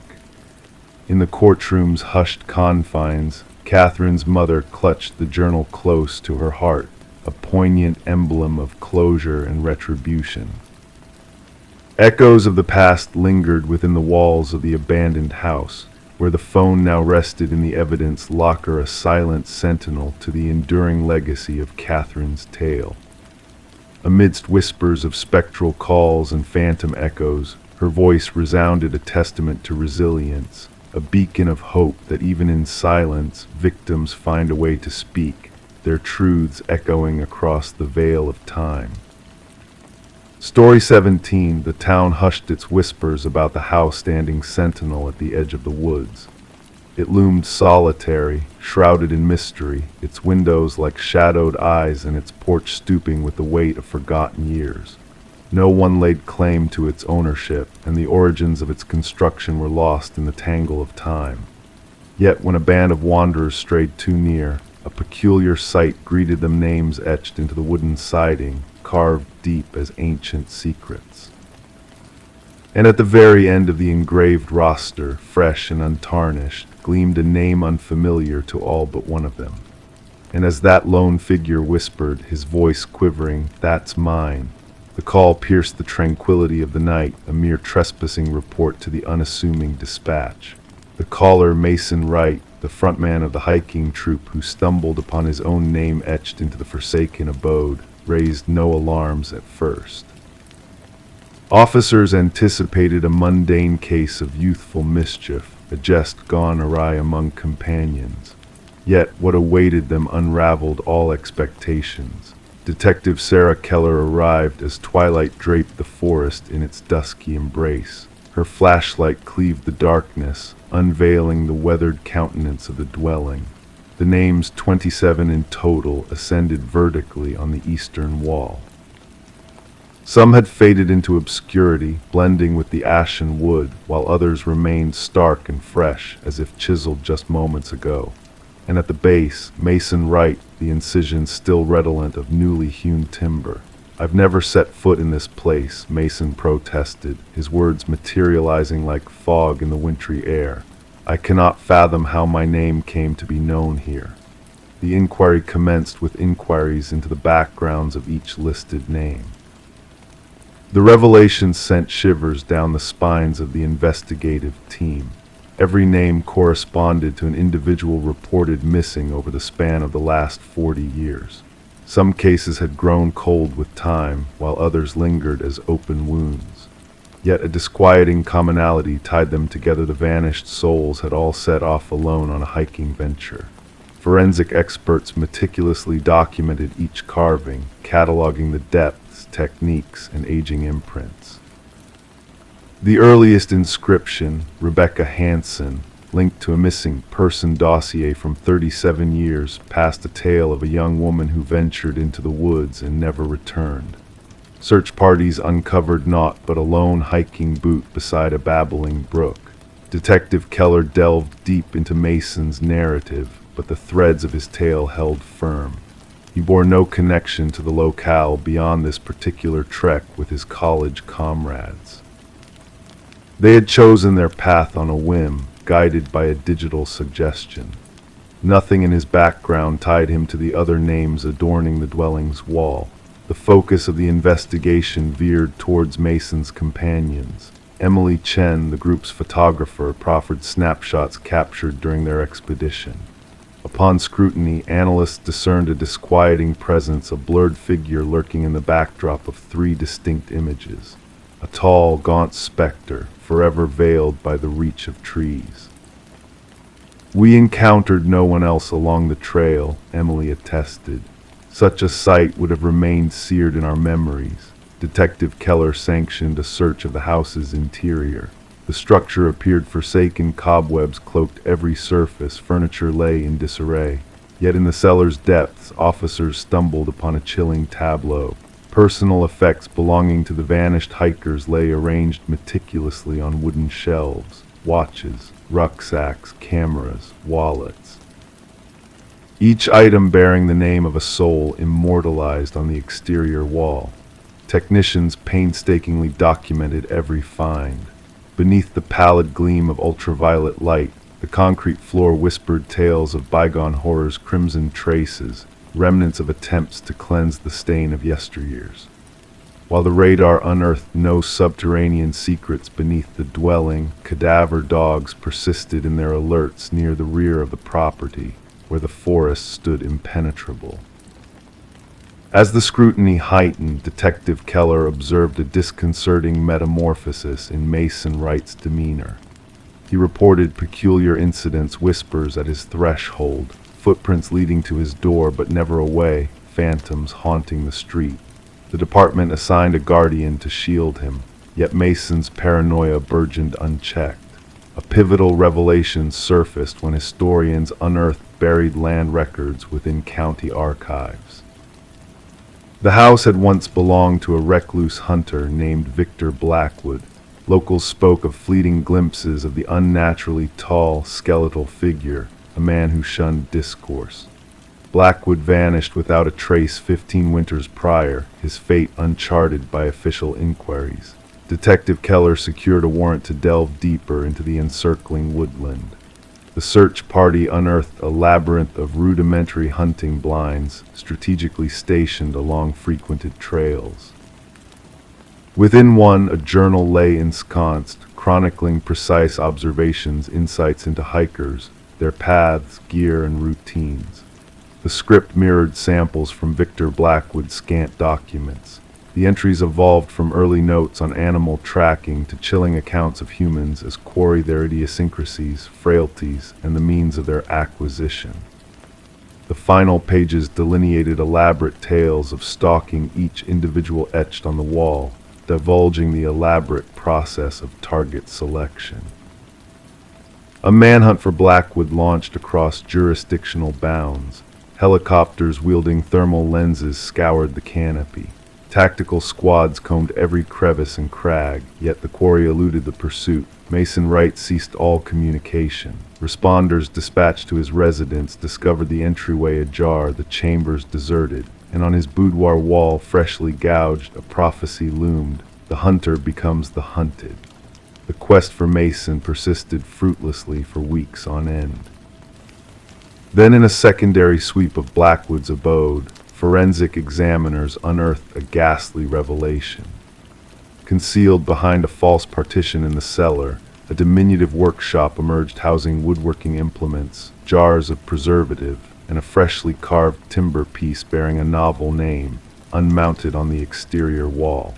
In the courtroom's hushed confines, Catherine's mother clutched the journal close to her heart, a poignant emblem of closure and retribution. Echoes of the past lingered within the walls of the abandoned house, where the phone now rested in the evidence locker, a silent sentinel to the enduring legacy of Catherine's tale. Amidst whispers of spectral calls and phantom echoes, her voice resounded, a testament to resilience, a beacon of hope that even in silence, victims find a way to speak, their truths echoing across the veil of time. Story 17, the town hushed its whispers about the house standing sentinel at the edge of the woods. It loomed solitary, shrouded in mystery, its windows like shadowed eyes and its porch stooping with the weight of forgotten years. No one laid claim to its ownership, and the origins of its construction were lost in the tangle of time. Yet when a band of wanderers strayed too near, a peculiar sight greeted them, names etched into the wooden siding, carved deep as ancient secrets. And at the very end of the engraved roster, fresh and untarnished, gleamed a name unfamiliar to all but one of them. And as that lone figure whispered, his voice quivering, "That's mine," the call pierced the tranquility of the night, a mere trespassing report to the unassuming dispatch. The caller, Mason Wright, the frontman of the hiking troupe who stumbled upon his own name etched into the forsaken abode, raised no alarms at first. Officers anticipated a mundane case of youthful mischief, a jest gone awry among companions. Yet what awaited them unraveled all expectations. Detective Sarah Keller arrived as twilight draped the forest in its dusky embrace. Her flashlight cleaved the darkness, unveiling the weathered countenance of the dwelling. The names 27 in total ascended vertically on the eastern wall. Some had faded into obscurity, blending with the ashen wood, while others remained stark and fresh, as if chiseled just moments ago. And at the base, Mason Wright, the incision still redolent of newly hewn timber. "I've never set foot in this place," Mason protested, his words materializing like fog in the wintry air. "I cannot fathom how my name came to be known here." The inquiry commenced with inquiries into the backgrounds of each listed name. The revelation sent shivers down the spines of the investigative team. Every name corresponded to an individual reported missing over the span of the last 40 years. Some cases had grown cold with time, while others lingered as open wounds. Yet a disquieting commonality tied them together. The vanished souls had all set off alone on a hiking venture. Forensic experts meticulously documented each carving, cataloging the depths, techniques, and aging imprints. The earliest inscription, Rebecca Hansen, linked to a missing person dossier from 37 years, passed a tale of a young woman who ventured into the woods and never returned. Search parties uncovered naught but a lone hiking boot beside a babbling brook. Detective Keller delved deep into Mason's narrative, but the threads of his tale held firm. He bore no connection to the locale beyond this particular trek with his college comrades. They had chosen their path on a whim, guided by a digital suggestion. Nothing in his background tied him to the other names adorning the dwelling's wall. The focus of the investigation veered towards Mason's companions. Emily Chen, the group's photographer, proffered snapshots captured during their expedition. Upon scrutiny, analysts discerned a disquieting presence, a blurred figure lurking in the backdrop of 3 distinct images. A tall, gaunt specter, forever veiled by the reach of trees. "We encountered no one else along the trail," Emily attested. "Such a sight would have remained seared in our memories." Detective Keller sanctioned a search of the house's interior. The structure appeared forsaken, cobwebs cloaked every surface, furniture lay in disarray. Yet in the cellar's depths, officers stumbled upon a chilling tableau. Personal effects belonging to the vanished hikers lay arranged meticulously on wooden shelves: watches, rucksacks, cameras, wallets. Each item bearing the name of a soul immortalized on the exterior wall. Technicians painstakingly documented every find. Beneath the pallid gleam of ultraviolet light, the concrete floor whispered tales of bygone horrors, crimson traces, remnants of attempts to cleanse the stain of yesteryears. While the radar unearthed no subterranean secrets beneath the dwelling, cadaver dogs persisted in their alerts near the rear of the property, where the forest stood impenetrable. As the scrutiny heightened, Detective Keller observed a disconcerting metamorphosis in Mason Wright's demeanor. He reported peculiar incidents, whispers at his threshold, footprints leading to his door but never away, phantoms haunting the street. The department assigned a guardian to shield him, yet Mason's paranoia burgeoned unchecked. A pivotal revelation surfaced when historians unearthed buried land records within county archives. The house had once belonged to a recluse hunter named Victor Blackwood. Locals spoke of fleeting glimpses of the unnaturally tall, skeletal figure, a man who shunned discourse. Blackwood vanished without a trace 15 winters prior, his fate uncharted by official inquiries. Detective Keller secured a warrant to delve deeper into the encircling woodland. The search party unearthed a labyrinth of rudimentary hunting blinds, strategically stationed along frequented trails. Within one, a journal lay ensconced, chronicling precise observations, insights into hikers, their paths, gear, and routines. The script mirrored samples from Victor Blackwood's scant documents. The entries evolved from early notes on animal tracking to chilling accounts of humans as quarry their idiosyncrasies, frailties, and the means of their acquisition. The final pages delineated elaborate tales of stalking, each individual etched on the wall, divulging the elaborate process of target selection. A manhunt for Blackwood launched across jurisdictional bounds. Helicopters wielding thermal lenses scoured the canopy. Tactical squads combed every crevice and crag, yet the quarry eluded the pursuit. Mason Wright ceased all communication. Responders dispatched to his residence discovered the entryway ajar, the chambers deserted, and on his boudoir wall, freshly gouged, a prophecy loomed: the hunter becomes the hunted. The quest for Mason persisted fruitlessly for weeks on end. Then, in a secondary sweep of Blackwood's abode, forensic examiners unearthed a ghastly revelation. Concealed behind a false partition in the cellar, a diminutive workshop emerged housing woodworking implements, jars of preservative, and a freshly carved timber piece bearing a novel name, unmounted on the exterior wall.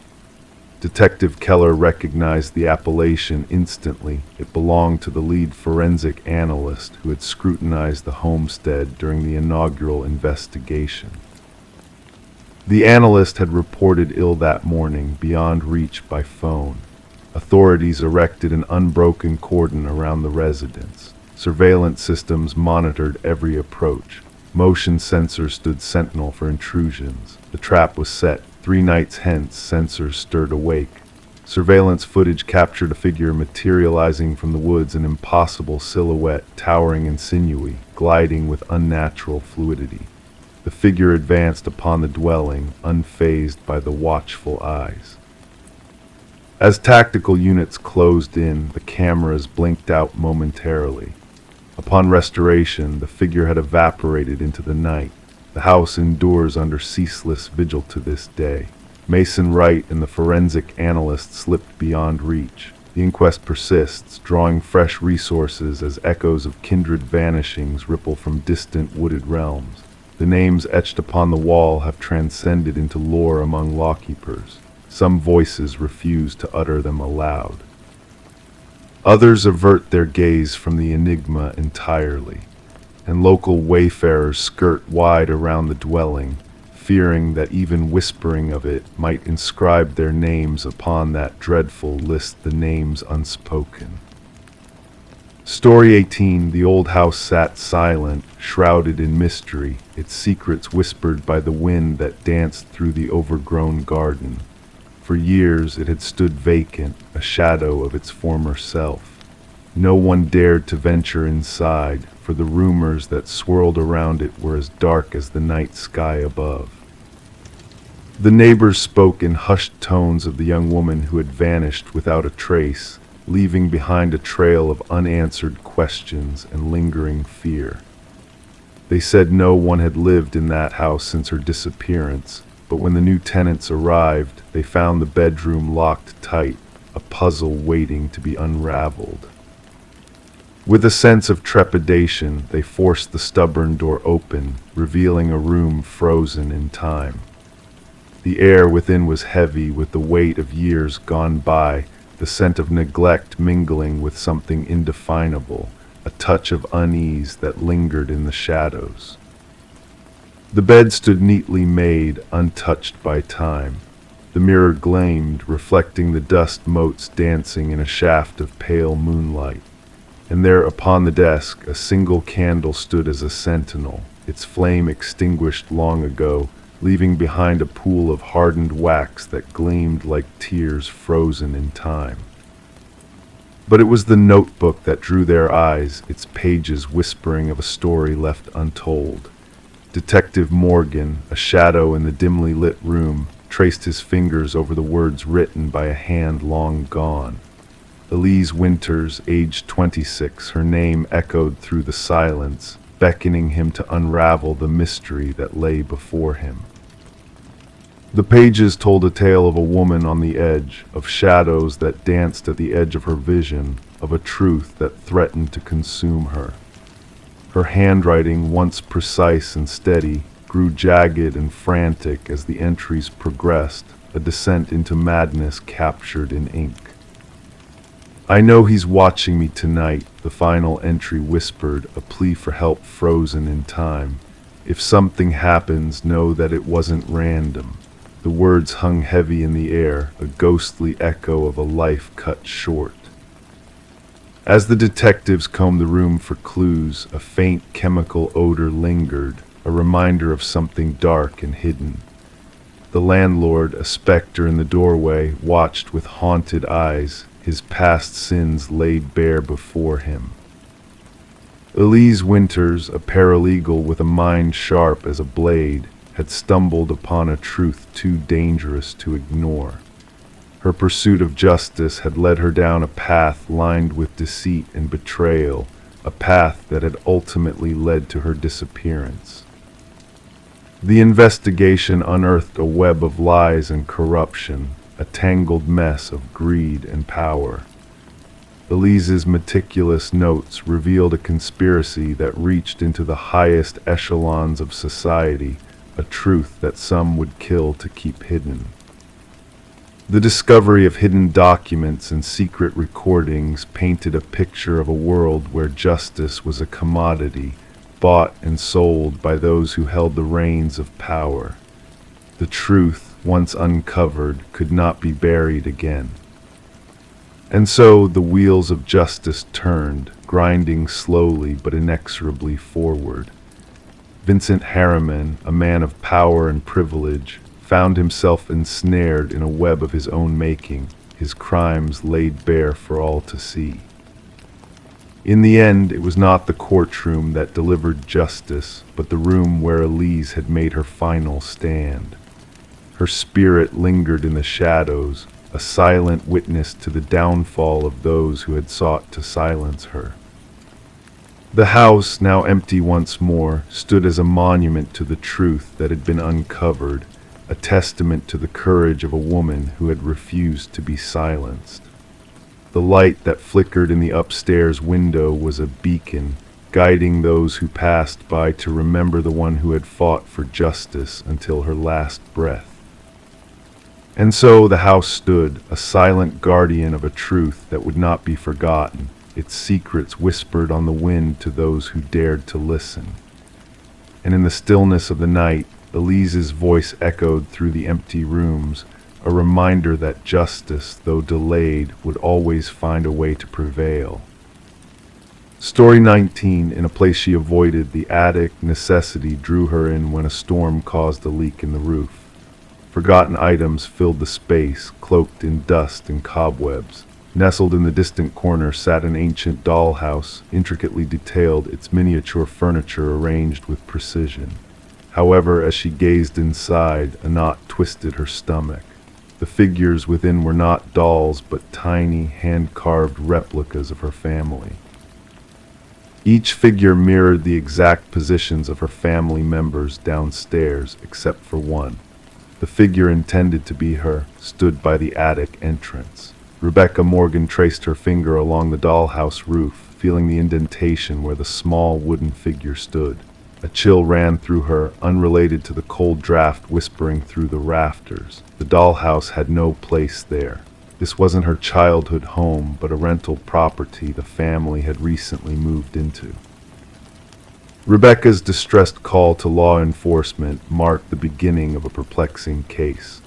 Detective Keller recognized the appellation instantly. It belonged to the lead forensic analyst who had scrutinized the homestead during the inaugural investigation. The analyst had reported ill that morning, beyond reach by phone. Authorities erected an unbroken cordon around the residence. Surveillance systems monitored every approach. Motion sensors stood sentinel for intrusions. The trap was set. 3 nights hence, sensors stirred awake. Surveillance footage captured a figure materializing from the woods, an impossible silhouette, towering and sinewy, gliding with unnatural fluidity. The figure advanced upon the dwelling, unfazed by the watchful eyes. As tactical units closed in, the cameras blinked out momentarily. Upon restoration, the figure had evaporated into the night. The house endures under ceaseless vigil to this day. Mason Wright and the forensic analyst slipped beyond reach. The inquest persists, drawing fresh resources as echoes of kindred vanishings ripple from distant wooded realms. The names etched upon the wall have transcended into lore among lawkeepers. Some voices refuse to utter them aloud. Others avert their gaze from the enigma entirely, and local wayfarers skirt wide around the dwelling, fearing that even whispering of it might inscribe their names upon that dreadful list, the names unspoken. Story 18. The old house sat silent, shrouded in mystery, its secrets whispered by the wind that danced through the overgrown garden. For years it had stood vacant, a shadow of its former self. No one dared to venture inside, for the rumors that swirled around it were as dark as the night sky above. The neighbors spoke in hushed tones of the young woman who had vanished without a trace, leaving behind a trail of unanswered questions and lingering fear. They said no one had lived in that house since her disappearance, but when the new tenants arrived, they found the bedroom locked tight, a puzzle waiting to be unraveled. With a sense of trepidation, they forced the stubborn door open, revealing a room frozen in time. The air within was heavy with the weight of years gone by, the scent of neglect mingling with something indefinable, a touch of unease that lingered in the shadows. The bed stood neatly made, untouched by time. The mirror gleamed, reflecting the dust motes dancing in a shaft of pale moonlight. And there upon the desk, a single candle stood as a sentinel, its flame extinguished long ago, leaving behind a pool of hardened wax that gleamed like tears frozen in time. But it was the notebook that drew their eyes, its pages whispering of a story left untold. Detective Morgan, a shadow in the dimly lit room, traced his fingers over the words written by a hand long gone. Elise Winters, aged 26, her name echoed through the silence, beckoning him to unravel the mystery that lay before him. The pages told a tale of a woman on the edge, of shadows that danced at the edge of her vision, of a truth that threatened to consume her. Her handwriting, once precise and steady, grew jagged and frantic as the entries progressed, a descent into madness captured in ink. "I know he's watching me tonight," the final entry whispered, a plea for help frozen in time. "If something happens, know that it wasn't random." The words hung heavy in the air, a ghostly echo of a life cut short. As the detectives combed the room for clues, a faint chemical odor lingered, a reminder of something dark and hidden. The landlord, a specter in the doorway, watched with haunted eyes, his past sins laid bare before him. Elise Winters, a paralegal with a mind sharp as a blade, had stumbled upon a truth too dangerous to ignore. Her pursuit of justice had led her down a path lined with deceit and betrayal, a path that had ultimately led to her disappearance. The investigation unearthed a web of lies and corruption, a tangled mess of greed and power. Elise's meticulous notes revealed a conspiracy that reached into the highest echelons of society, a truth that some would kill to keep hidden. The discovery of hidden documents and secret recordings painted a picture of a world where justice was a commodity, bought and sold by those who held the reins of power. The truth, once uncovered, could not be buried again. And so the wheels of justice turned, grinding slowly but inexorably forward. Vincent Harriman, a man of power and privilege, found himself ensnared in a web of his own making, his crimes laid bare for all to see. In the end, it was not the courtroom that delivered justice, but the room where Elise had made her final stand. Her spirit lingered in the shadows, a silent witness to the downfall of those who had sought to silence her. The house, now empty once more, stood as a monument to the truth that had been uncovered, a testament to the courage of a woman who had refused to be silenced. The light that flickered in the upstairs window was a beacon, guiding those who passed by to remember the one who had fought for justice until her last breath. And so the house stood, a silent guardian of a truth that would not be forgotten, its secrets whispered on the wind to those who dared to listen. And in the stillness of the night, Elise's voice echoed through the empty rooms, a reminder that justice, though delayed, would always find a way to prevail. Story 19, in a place she avoided, the attic necessity drew her in when a storm caused a leak in the roof. Forgotten items filled the space, cloaked in dust and cobwebs. Nestled in the distant corner sat an ancient dollhouse, intricately detailed, its miniature furniture arranged with precision. However, as she gazed inside, a knot twisted her stomach. The figures within were not dolls, but tiny, hand-carved replicas of her family. Each figure mirrored the exact positions of her family members downstairs, except for one. The figure intended to be her stood by the attic entrance. Rebecca Morgan traced her finger along the dollhouse roof, feeling the indentation where the small wooden figure stood. A chill ran through her, unrelated to the cold draft whispering through the rafters. The dollhouse had no place there. This wasn't her childhood home, but a rental property the family had recently moved into. Rebecca's distressed call to law enforcement marked the beginning of a perplexing case.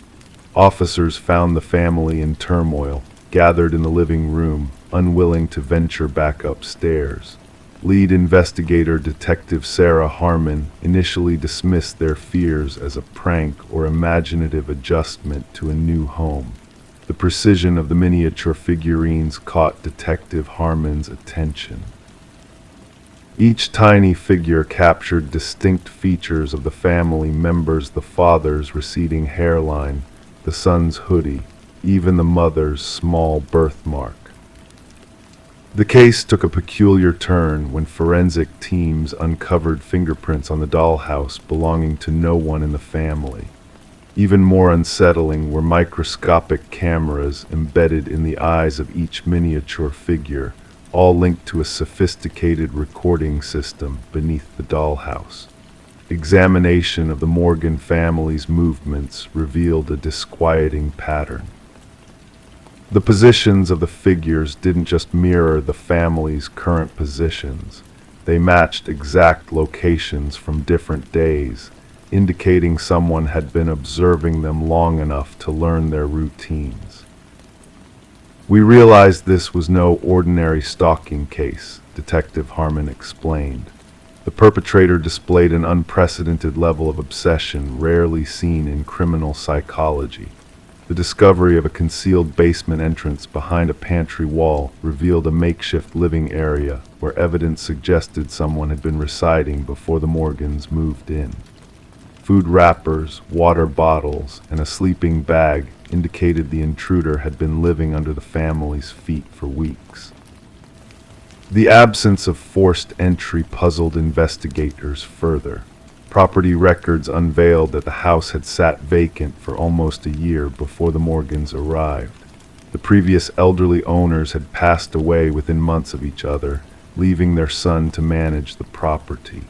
Officers found the family in turmoil, gathered in the living room, unwilling to venture back upstairs. Lead investigator Detective Sarah Harmon initially dismissed their fears as a prank or imaginative adjustment to a new home. The precision of the miniature figurines caught Detective Harmon's attention. Each tiny figure captured distinct features of the family members: the father's receding hairline, the son's hoodie, even the mother's small birthmark. The case took a peculiar turn when forensic teams uncovered fingerprints on the dollhouse belonging to no one in the family. Even more unsettling were microscopic cameras embedded in the eyes of each miniature figure, all linked to a sophisticated recording system beneath the dollhouse. Examination of the Morgan family's movements revealed a disquieting pattern. The positions of the figures didn't just mirror the family's current positions, they matched exact locations from different days, indicating someone had been observing them long enough to learn their routines. We realized this was no ordinary stalking case, Detective Harmon explained. The perpetrator displayed an unprecedented level of obsession rarely seen in criminal psychology. The discovery of a concealed basement entrance behind a pantry wall revealed a makeshift living area where evidence suggested someone had been residing before the Morgans moved in. Food wrappers, water bottles, and a sleeping bag indicated the intruder had been living under the family's feet for weeks. The absence of forced entry puzzled investigators further. Property records unveiled that the house had sat vacant for almost a year before the Morgans arrived. The previous elderly owners had passed away within months of each other, leaving their son to manage the property.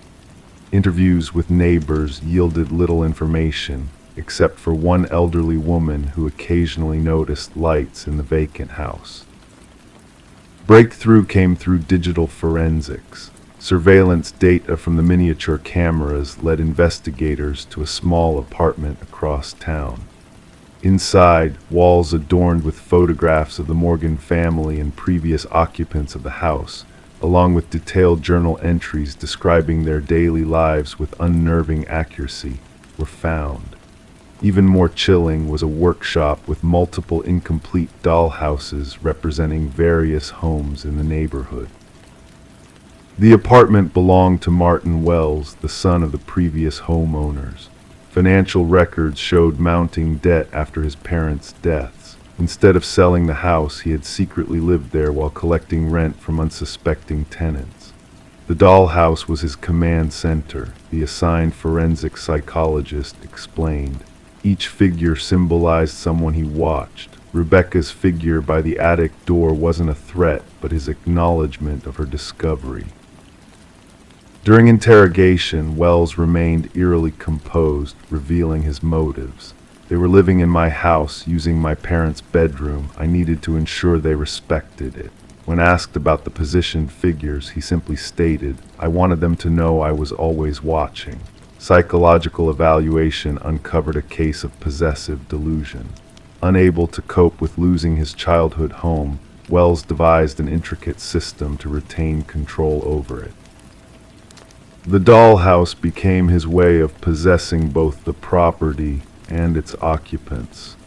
Interviews with neighbors yielded little information, except for one elderly woman who occasionally noticed lights in the vacant house. Breakthrough came through digital forensics. Surveillance data from the miniature cameras led investigators to a small apartment across town. Inside, walls adorned with photographs of the Morgan family and previous occupants of the house, along with detailed journal entries describing their daily lives with unnerving accuracy, were found. Even more chilling was a workshop with multiple incomplete dollhouses representing various homes in the neighborhood. The apartment belonged to Martin Wells, the son of the previous homeowners. Financial records showed mounting debt after his parents' deaths. Instead of selling the house, he had secretly lived there while collecting rent from unsuspecting tenants. The dollhouse was his command center, the assigned forensic psychologist explained. Each figure symbolized someone he watched. Rebecca's figure by the attic door wasn't a threat, but his acknowledgement of her discovery. During interrogation, Wells remained eerily composed, revealing his motives. They were living in my house, using my parents' bedroom. I needed to ensure they respected it. When asked about the positioned figures, he simply stated, "I wanted them to know I was always watching." Psychological evaluation uncovered a case of possessive delusion. Unable to cope with losing his childhood home, Wells devised an intricate system to retain control over it. The dollhouse became his way of possessing both the property and its occupants.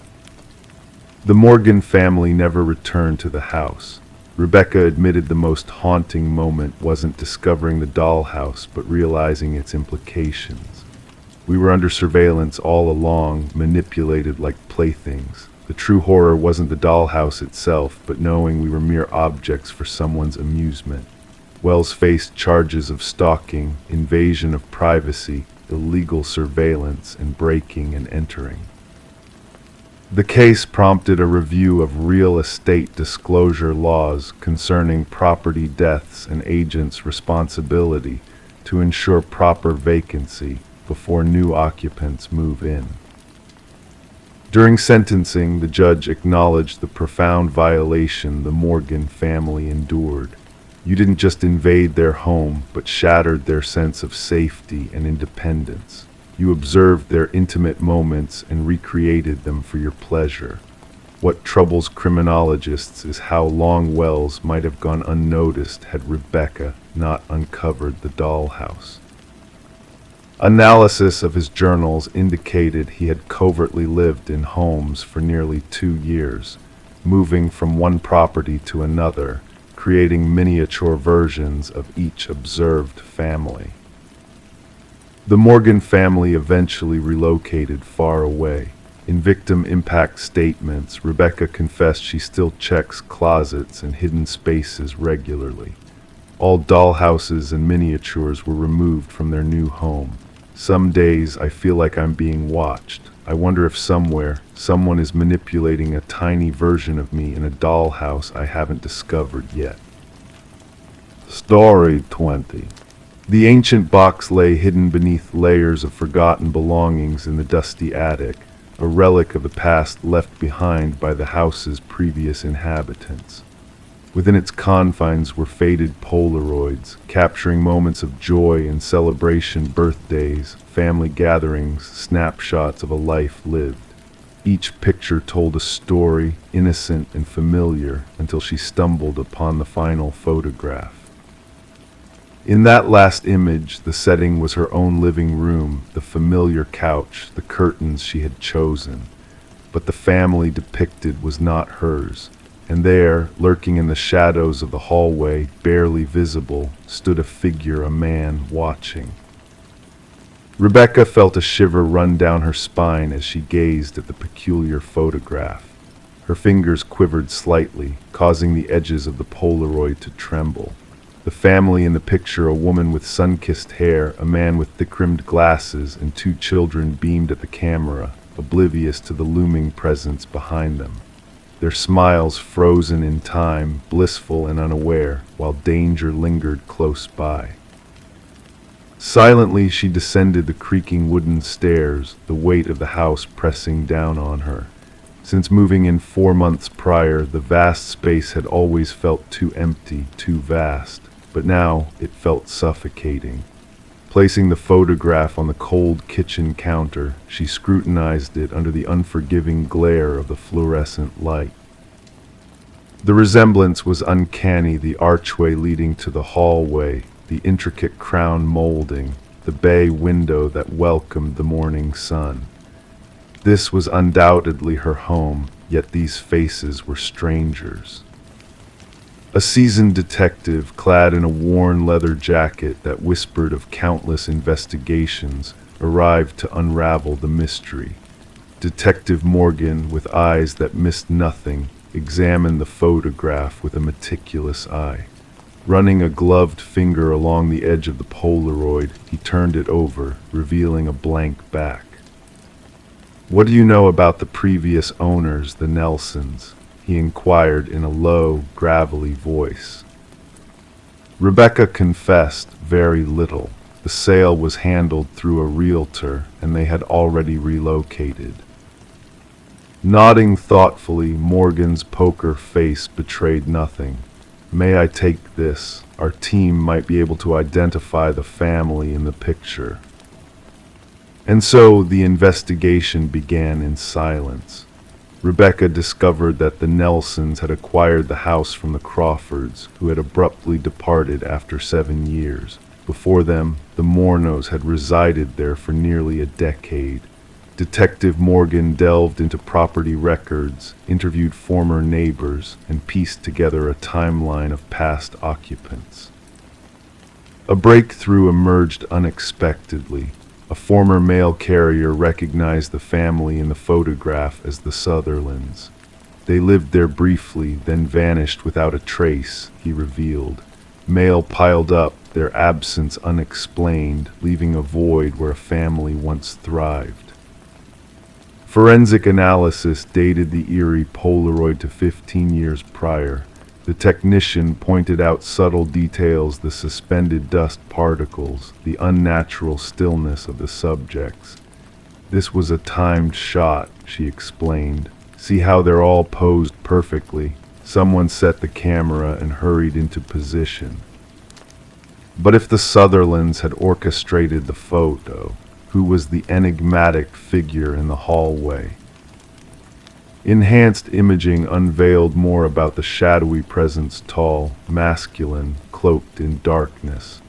The Morgan family never returned to the house. Rebecca admitted the most haunting moment wasn't discovering the dollhouse, but realizing its implications. "We were under surveillance all along, manipulated like playthings. The true horror wasn't the dollhouse itself, but knowing we were mere objects for someone's amusement. Wells faced charges of stalking, invasion of privacy, illegal surveillance, and breaking and entering. The case prompted a review of real estate disclosure laws concerning property deaths and agents' responsibility to ensure proper vacancy before new occupants move in. During sentencing, the judge acknowledged the profound violation the Morgan family endured. You didn't just invade their home, but shattered their sense of safety and independence. You observed their intimate moments and recreated them for your pleasure. What troubles criminologists is how long Wells might have gone unnoticed had Rebecca not uncovered the dollhouse. Analysis of his journals indicated he had covertly lived in homes for nearly 2 years, moving from one property to another, creating miniature versions of each observed family. The Morgan family eventually relocated far away. In victim impact statements, Rebecca confessed she still checks closets and hidden spaces regularly. All dollhouses and miniatures were removed from their new home. Some days I feel like I'm being watched. I wonder if somewhere, someone is manipulating a tiny version of me in a dollhouse I haven't discovered yet. Story 20. The ancient box lay hidden beneath layers of forgotten belongings in the dusty attic, a relic of the past left behind by the house's previous inhabitants. Within its confines were faded Polaroids, capturing moments of joy and celebration, birthdays, family gatherings, snapshots of a life lived. Each picture told a story, innocent and familiar, until she stumbled upon the final photograph. In that last image, the setting was her own living room, the familiar couch, the curtains she had chosen. But the family depicted was not hers, and there, lurking in the shadows of the hallway, barely visible, stood a figure, a man, watching. Rebecca felt a shiver run down her spine as she gazed at the peculiar photograph. Her fingers quivered slightly, causing the edges of the Polaroid to tremble. The family in the picture, a woman with sun-kissed hair, a man with thick-rimmed glasses, and 2 children beamed at the camera, oblivious to the looming presence behind them. Their smiles frozen in time, blissful and unaware, while danger lingered close by. Silently she descended the creaking wooden stairs, the weight of the house pressing down on her. Since moving in 4 months prior, the vast space had always felt too empty, too vast. But now it felt suffocating. Placing the photograph on the cold kitchen counter, she scrutinized it under the unforgiving glare of the fluorescent light. The resemblance was uncanny, the archway leading to the hallway, the intricate crown molding, the bay window that welcomed the morning sun. This was undoubtedly her home, yet these faces were strangers. A seasoned detective, clad in a worn leather jacket that whispered of countless investigations, arrived to unravel the mystery. Detective Morgan, with eyes that missed nothing, examined the photograph with a meticulous eye. Running a gloved finger along the edge of the Polaroid, he turned it over, revealing a blank back. "What do you know about the previous owners, the Nelsons?" he inquired in a low, gravelly voice. Rebecca confessed very little. The sale was handled through a realtor, and they had already relocated. Nodding thoughtfully, Morgan's poker face betrayed nothing. "May I take this? Our team might be able to identify the family in the picture." And so the investigation began in silence. Rebecca discovered that the Nelsons had acquired the house from the Crawfords, who had abruptly departed after 7 years. Before them, the Mornos had resided there for nearly a decade. Detective Morgan delved into property records, interviewed former neighbors, and pieced together a timeline of past occupants. A breakthrough emerged unexpectedly. A former mail carrier recognized the family in the photograph as the Sutherlands. They lived there briefly, then vanished without a trace, he revealed. Mail piled up, their absence unexplained, leaving a void where a family once thrived. Forensic analysis dated the eerie Polaroid to 15 years prior. The technician pointed out subtle details, the suspended dust particles, the unnatural stillness of the subjects. This was a timed shot, she explained. See how they're all posed perfectly. Someone set the camera and hurried into position. But if the Sutherlands had orchestrated the photo, who was the enigmatic figure in the hallway? Enhanced imaging unveiled more about the shadowy presence, tall, masculine, cloaked in darkness.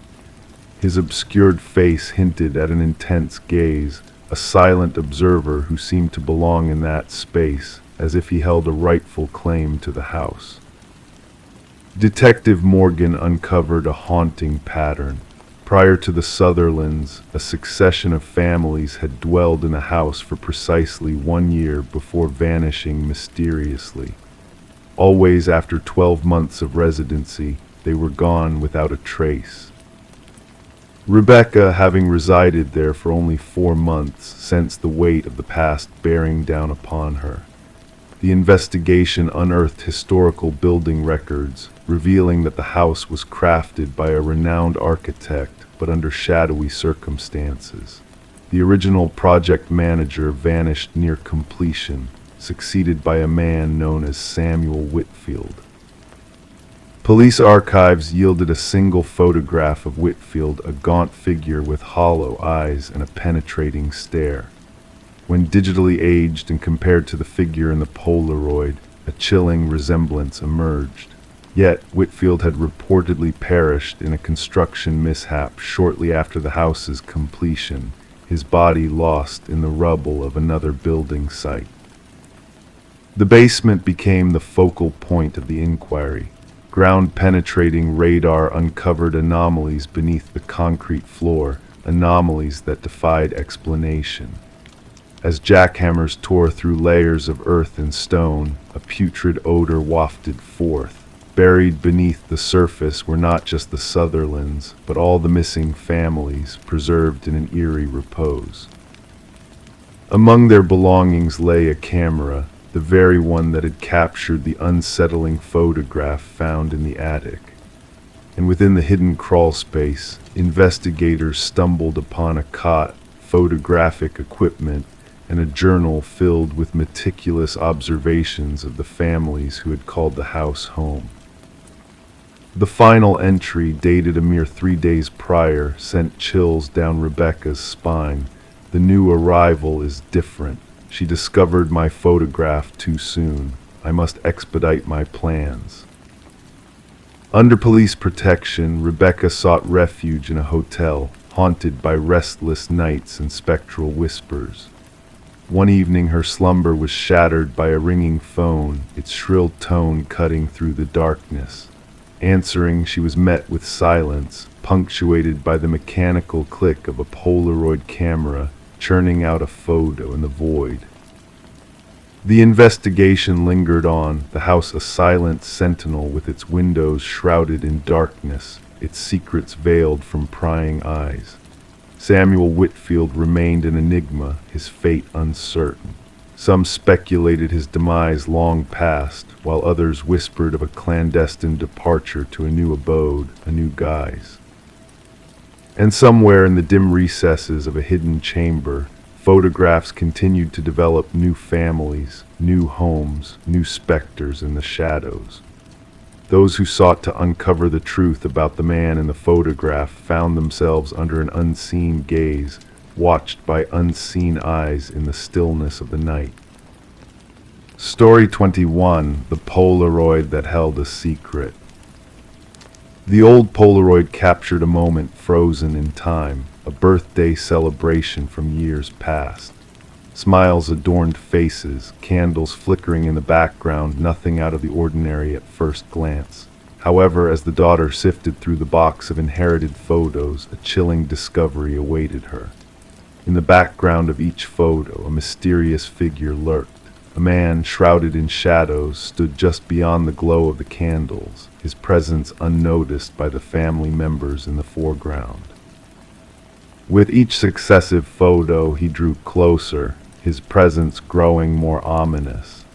His obscured face hinted at an intense gaze, a silent observer who seemed to belong in that space, as if he held a rightful claim to the house. Detective Morgan uncovered a haunting pattern. Prior to the Sutherlands, a succession of families had dwelled in the house for precisely 1 year before vanishing mysteriously. Always after 12 months of residency, they were gone without a trace. Rebecca, having resided there for only 4 months, sensed the weight of the past bearing down upon her. The investigation unearthed historical building records, revealing that the house was crafted by a renowned architect, but under shadowy circumstances. The original project manager vanished near completion, succeeded by a man known as Samuel Whitfield. Police archives yielded a single photograph of Whitfield, a gaunt figure with hollow eyes and a penetrating stare. When digitally aged and compared to the figure in the Polaroid, a chilling resemblance emerged. Yet, Whitfield had reportedly perished in a construction mishap shortly after the house's completion, his body lost in the rubble of another building site. The basement became the focal point of the inquiry. Ground-penetrating radar uncovered anomalies beneath the concrete floor, anomalies that defied explanation. As jackhammers tore through layers of earth and stone, a putrid odor wafted forth. Buried beneath the surface were not just the Sutherlands, but all the missing families, preserved in an eerie repose. Among their belongings lay a camera, the very one that had captured the unsettling photograph found in the attic. And within the hidden crawl space, investigators stumbled upon a cot, photographic equipment, and a journal filled with meticulous observations of the families who had called the house home. The final entry, dated a mere 3 days prior, sent chills down Rebecca's spine. The new arrival is different. She discovered my photograph too soon. I must expedite my plans. Under police protection, Rebecca sought refuge in a hotel, haunted by restless nights and spectral whispers. One evening her slumber was shattered by a ringing phone, its shrill tone cutting through the darkness. Answering, she was met with silence, punctuated by the mechanical click of a Polaroid camera churning out a photo in the void. The investigation lingered on, the house a silent sentinel with its windows shrouded in darkness, its secrets veiled from prying eyes. Samuel Whitfield remained an enigma, his fate uncertain. Some speculated his demise long past, while others whispered of a clandestine departure to a new abode, a new guise. And somewhere in the dim recesses of a hidden chamber, photographs continued to develop new families, new homes, new specters in the shadows. Those who sought to uncover the truth about the man in the photograph found themselves under an unseen gaze, watched by unseen eyes in the stillness of the night. Story 21, The Polaroid That Held a Secret. The old Polaroid captured a moment frozen in time, a birthday celebration from years past. Smiles adorned faces, candles flickering in the background, nothing out of the ordinary at first glance. However, as the daughter sifted through the box of inherited photos, a chilling discovery awaited her. In the background of each photo, a mysterious figure lurked. A man, shrouded in shadows, stood just beyond the glow of the candles, his presence unnoticed by the family members in the foreground. With each successive photo, he drew closer, his presence growing more ominous.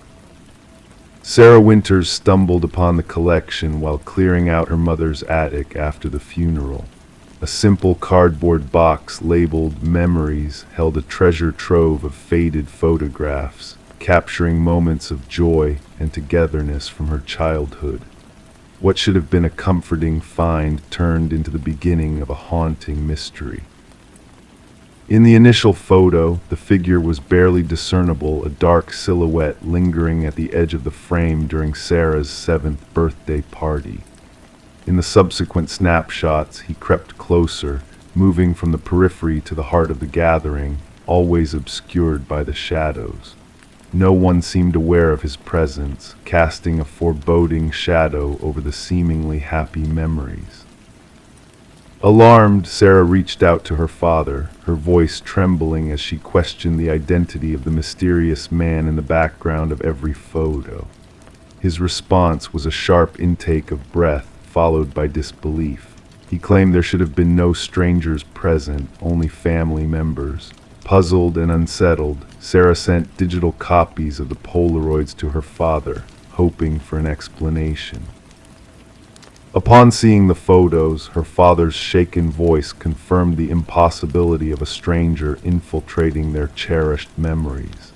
Sarah Winters stumbled upon the collection while clearing out her mother's attic after the funeral. A simple cardboard box labeled Memories held a treasure trove of faded photographs, capturing moments of joy and togetherness from her childhood. What should have been a comforting find turned into the beginning of a haunting mystery. In the initial photo, the figure was barely discernible, a dark silhouette lingering at the edge of the frame during Sarah's 7th birthday party. In the subsequent snapshots, he crept closer, moving from the periphery to the heart of the gathering, always obscured by the shadows. No one seemed aware of his presence, casting a foreboding shadow over the seemingly happy memories. Alarmed, Sarah reached out to her father, her voice trembling as she questioned the identity of the mysterious man in the background of every photo. His response was a sharp intake of breath, followed by disbelief. He claimed there should have been no strangers present, only family members. Puzzled and unsettled, Sarah sent digital copies of the Polaroids to her father, hoping for an explanation. Upon seeing the photos, her father's shaken voice confirmed the impossibility of a stranger infiltrating their cherished memories.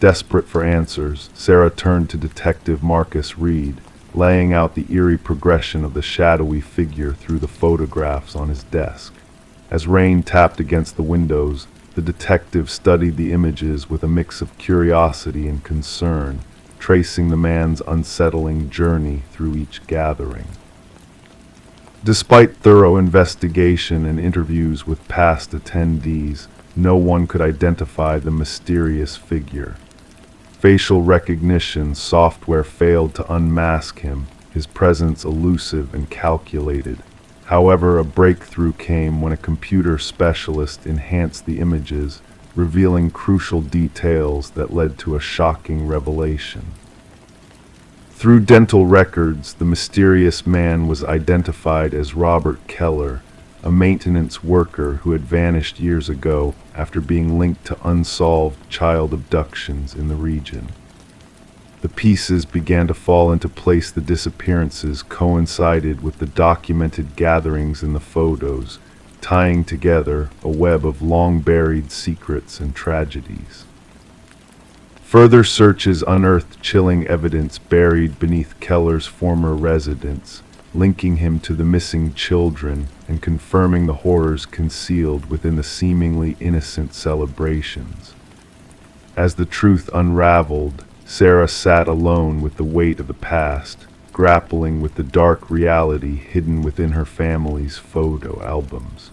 Desperate for answers, Sarah turned to Detective Marcus Reed, laying out the eerie progression of the shadowy figure through the photographs on his desk. As rain tapped against the windows, the detective studied the images with a mix of curiosity and concern, tracing the man's unsettling journey through each gathering. Despite thorough investigation and interviews with past attendees, no one could identify the mysterious figure. Facial recognition software failed to unmask him, his presence elusive and calculated. However, a breakthrough came when a computer specialist enhanced the images, revealing crucial details that led to a shocking revelation. Through dental records, the mysterious man was identified as Robert Keller, a maintenance worker who had vanished years ago after being linked to unsolved child abductions in the region. The pieces began to fall into place. The disappearances coincided with the documented gatherings in the photos, tying together a web of long-buried secrets and tragedies. Further searches unearthed chilling evidence buried beneath Keller's former residence, linking him to the missing children and confirming the horrors concealed within the seemingly innocent celebrations. As the truth unraveled, Sarah sat alone with the weight of the past, grappling with the dark reality hidden within her family's photo albums.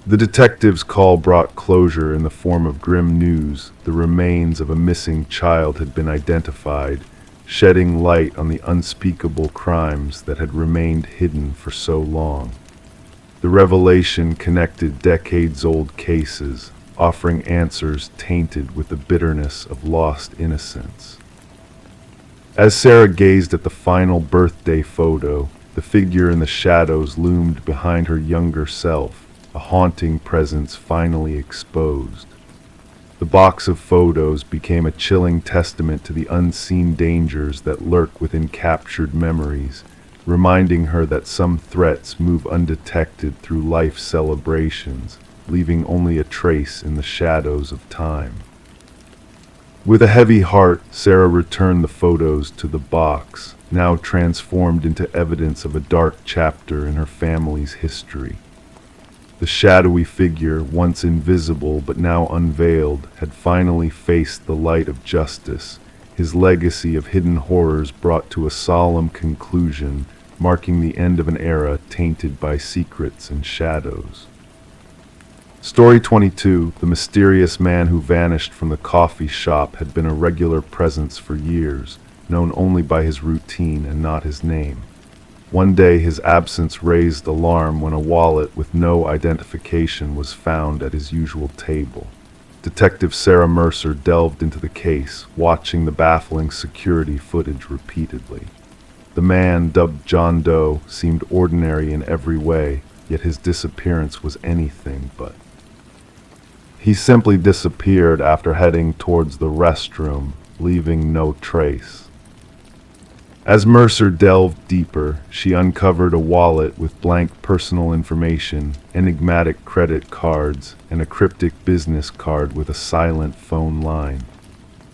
The detective's call brought closure in the form of grim news. The remains of a missing child had been identified, shedding light on the unspeakable crimes that had remained hidden for so long. The revelation connected decades-old cases, offering answers tainted with the bitterness of lost innocence. As Sarah gazed at the final birthday photo, the figure in the shadows loomed behind her younger self, a haunting presence finally exposed. The box of photos became a chilling testament to the unseen dangers that lurk within captured memories, reminding her that some threats move undetected through life's celebrations, leaving only a trace in the shadows of time. With a heavy heart, Sarah returned the photos to the box, now transformed into evidence of a dark chapter in her family's history. The shadowy figure, once invisible but now unveiled, had finally faced the light of justice, his legacy of hidden horrors brought to a solemn conclusion, marking the end of an era tainted by secrets and shadows. Story 22, the mysterious man who vanished from the coffee shop, had been a regular presence for years, known only by his routine and not his name. One day his absence raised alarm when a wallet with no identification was found at his usual table. Detective Sarah Mercer delved into the case, watching the baffling security footage repeatedly. The man, dubbed John Doe, seemed ordinary in every way, yet his disappearance was anything but. He simply disappeared after heading towards the restroom, leaving no trace. As Mercer delved deeper, she uncovered a wallet with blank personal information, enigmatic credit cards, and a cryptic business card with a silent phone line.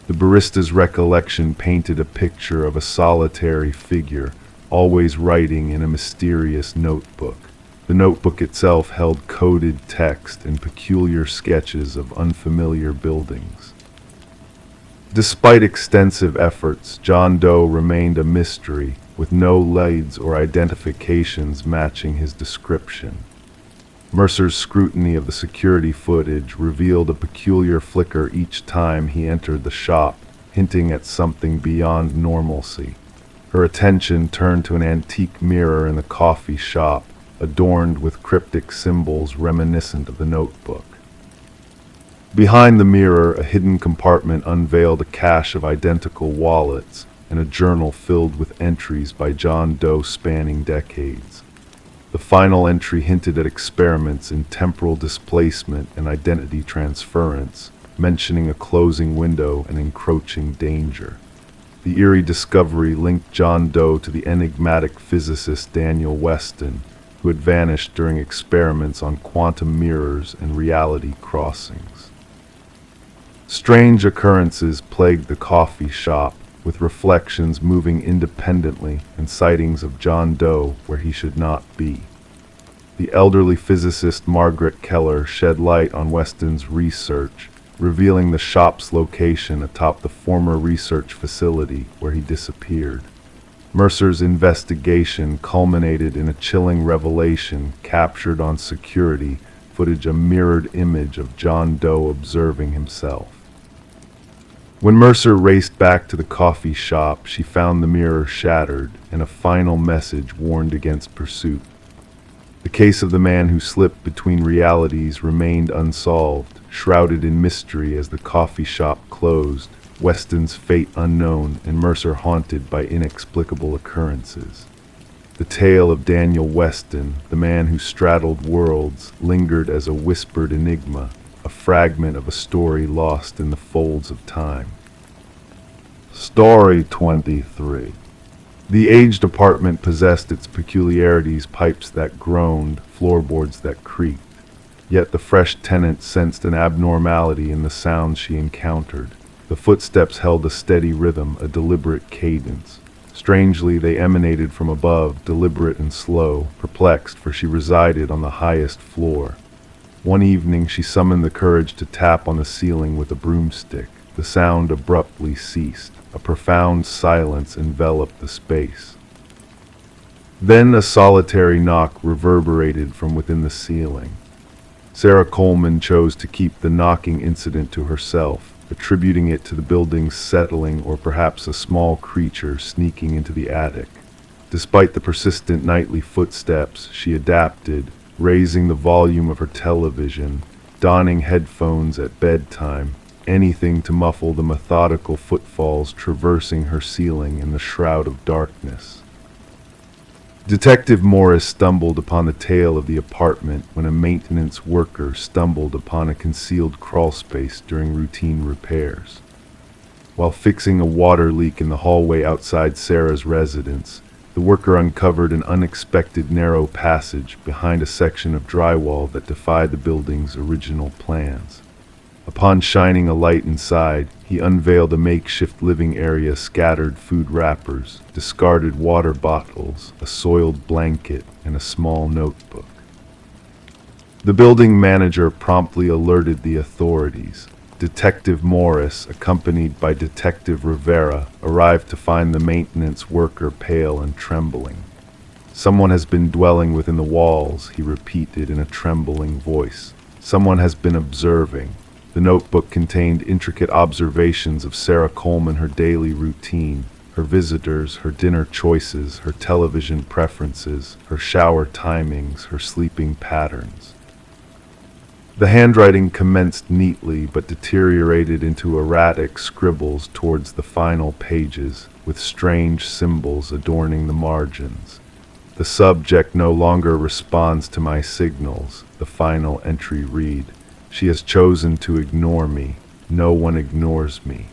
The barista's recollection painted a picture of a solitary figure, always writing in a mysterious notebook. The notebook itself held coded text and peculiar sketches of unfamiliar buildings. Despite extensive efforts, John Doe remained a mystery, with no leads or identifications matching his description. Mercer's scrutiny of the security footage revealed a peculiar flicker each time he entered the shop, hinting at something beyond normalcy. Her attention turned to an antique mirror in the coffee shop, adorned with cryptic symbols reminiscent of the notebook. Behind the mirror, a hidden compartment unveiled a cache of identical wallets and a journal filled with entries by John Doe spanning decades. The final entry hinted at experiments in temporal displacement and identity transference, mentioning a closing window and encroaching danger. The eerie discovery linked John Doe to the enigmatic physicist Daniel Weston, who had vanished during experiments on quantum mirrors and reality crossings. Strange occurrences plagued the coffee shop, with reflections moving independently and sightings of John Doe where he should not be. The elderly physicist Margaret Keller shed light on Weston's research, revealing the shop's location atop the former research facility where he disappeared. Mercer's investigation culminated in a chilling revelation captured on security footage, a mirrored image of John Doe observing himself. When Mercer raced back to the coffee shop, she found the mirror shattered, and a final message warned against pursuit. The case of the man who slipped between realities remained unsolved, shrouded in mystery as the coffee shop closed, Weston's fate unknown, and Mercer haunted by inexplicable occurrences. The tale of Daniel Weston, the man who straddled worlds, lingered as a whispered enigma, a fragment of a story lost in the folds of time. Story 23. The aged apartment possessed its peculiarities: pipes that groaned, floorboards that creaked. Yet the fresh tenant sensed an abnormality in the sounds she encountered. The footsteps held a steady rhythm, a deliberate cadence. Strangely, they emanated from above, deliberate and slow, perplexed, for she resided on the highest floor. One evening she summoned the courage to tap on the ceiling with a broomstick. The sound abruptly ceased. A profound silence enveloped the space. Then a solitary knock reverberated from within the ceiling. Sarah Coleman chose to keep the knocking incident to herself, attributing it to the building's settling or perhaps a small creature sneaking into the attic. Despite the persistent nightly footsteps, she adapted, raising the volume of her television, donning headphones at bedtime, anything to muffle the methodical footfalls traversing her ceiling in the shroud of darkness. Detective Morris stumbled upon the tail of the apartment when a maintenance worker stumbled upon a concealed crawlspace during routine repairs. While fixing a water leak in the hallway outside Sarah's residence, the worker uncovered an unexpected narrow passage behind a section of drywall that defied the building's original plans. Upon shining a light inside, he unveiled a makeshift living area: scattered food wrappers, discarded water bottles, a soiled blanket, and a small notebook. The building manager promptly alerted the authorities. Detective Morris, accompanied by Detective Rivera, arrived to find the maintenance worker pale and trembling. "Someone has been dwelling within the walls," he repeated in a trembling voice. "Someone has been observing." The notebook contained intricate observations of Sarah Coleman, her daily routine, her visitors, her dinner choices, her television preferences, her shower timings, her sleeping patterns. The handwriting commenced neatly but deteriorated into erratic scribbles towards the final pages, with strange symbols adorning the margins. The subject no longer responds to my signals. The final entry read, "She has chosen to ignore me. No one ignores me."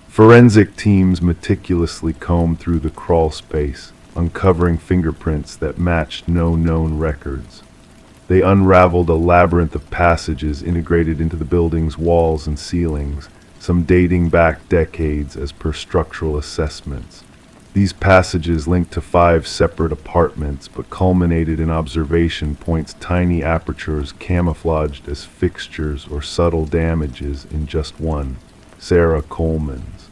Forensic teams meticulously combed through the crawl space, uncovering fingerprints that matched no known records. They unraveled a labyrinth of passages integrated into the building's walls and ceilings, some dating back decades as per structural assessments. These passages linked to 5 separate apartments, but culminated in observation points, tiny apertures camouflaged as fixtures or subtle damages in just one, Sarah Coleman's.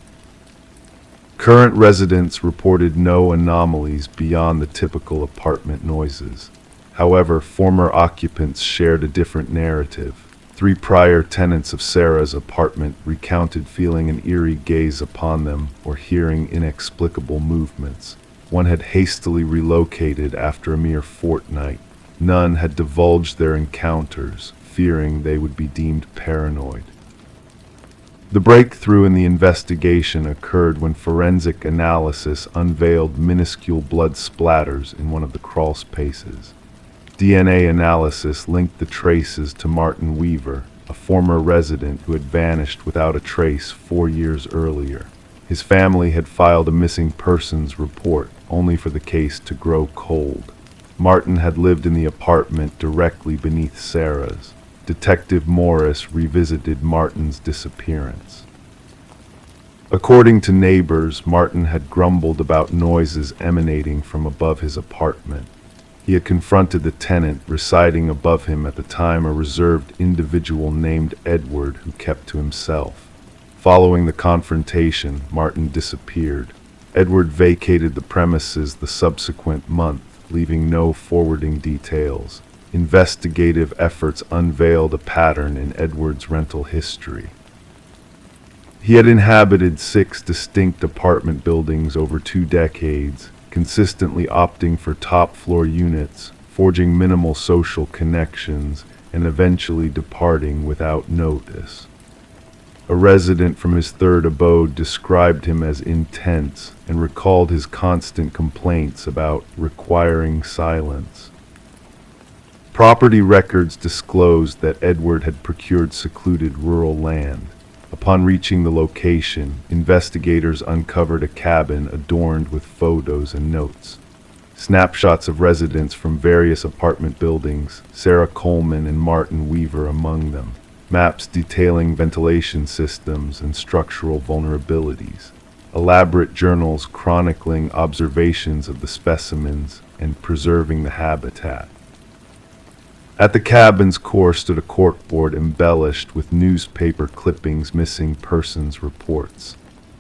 Current residents reported no anomalies beyond the typical apartment noises. However, former occupants shared a different narrative. 3 prior tenants of Sarah's apartment recounted feeling an eerie gaze upon them or hearing inexplicable movements. One had hastily relocated after a mere fortnight. None had divulged their encounters, fearing they would be deemed paranoid. The breakthrough in the investigation occurred when forensic analysis unveiled minuscule blood splatters in one of the crawl spaces. DNA analysis linked the traces to Martin Weaver, a former resident who had vanished without a trace 4 years earlier. His family had filed a missing persons report, only for the case to grow cold. Martin had lived in the apartment directly beneath Sarah's. Detective Morris revisited Martin's disappearance. According to neighbors, Martin had grumbled about noises emanating from above his apartment. He had confronted the tenant residing above him at the time, a reserved individual named Edward who kept to himself. Following the confrontation, Martin disappeared. Edward vacated the premises the subsequent month, leaving no forwarding details. Investigative efforts unveiled a pattern in Edward's rental history. He had inhabited 6 distinct apartment buildings over 2 decades, consistently opting for top-floor units, forging minimal social connections, and eventually departing without notice. A resident from his 3rd abode described him as intense and recalled his constant complaints about requiring silence. Property records disclosed that Edward had procured secluded rural land. Upon reaching the location, investigators uncovered a cabin adorned with photos and notes. Snapshots of residents from various apartment buildings, Sarah Coleman and Martin Weaver among them. Maps detailing ventilation systems and structural vulnerabilities. Elaborate journals chronicling observations of the specimens and preserving the habitat. At the cabin's core stood a corkboard embellished with newspaper clippings, missing persons reports.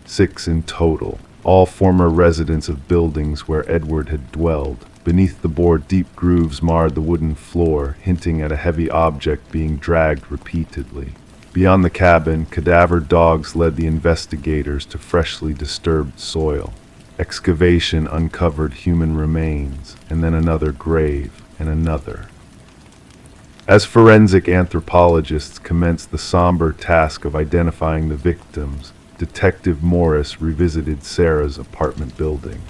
6 in total, all former residents of buildings where Edward had dwelled. Beneath the board, deep grooves marred the wooden floor, hinting at a heavy object being dragged repeatedly. Beyond the cabin, cadaver dogs led the investigators to freshly disturbed soil. Excavation uncovered human remains, and then another grave, and another. As forensic anthropologists commenced the somber task of identifying the victims, Detective Morris revisited Sarah's apartment building.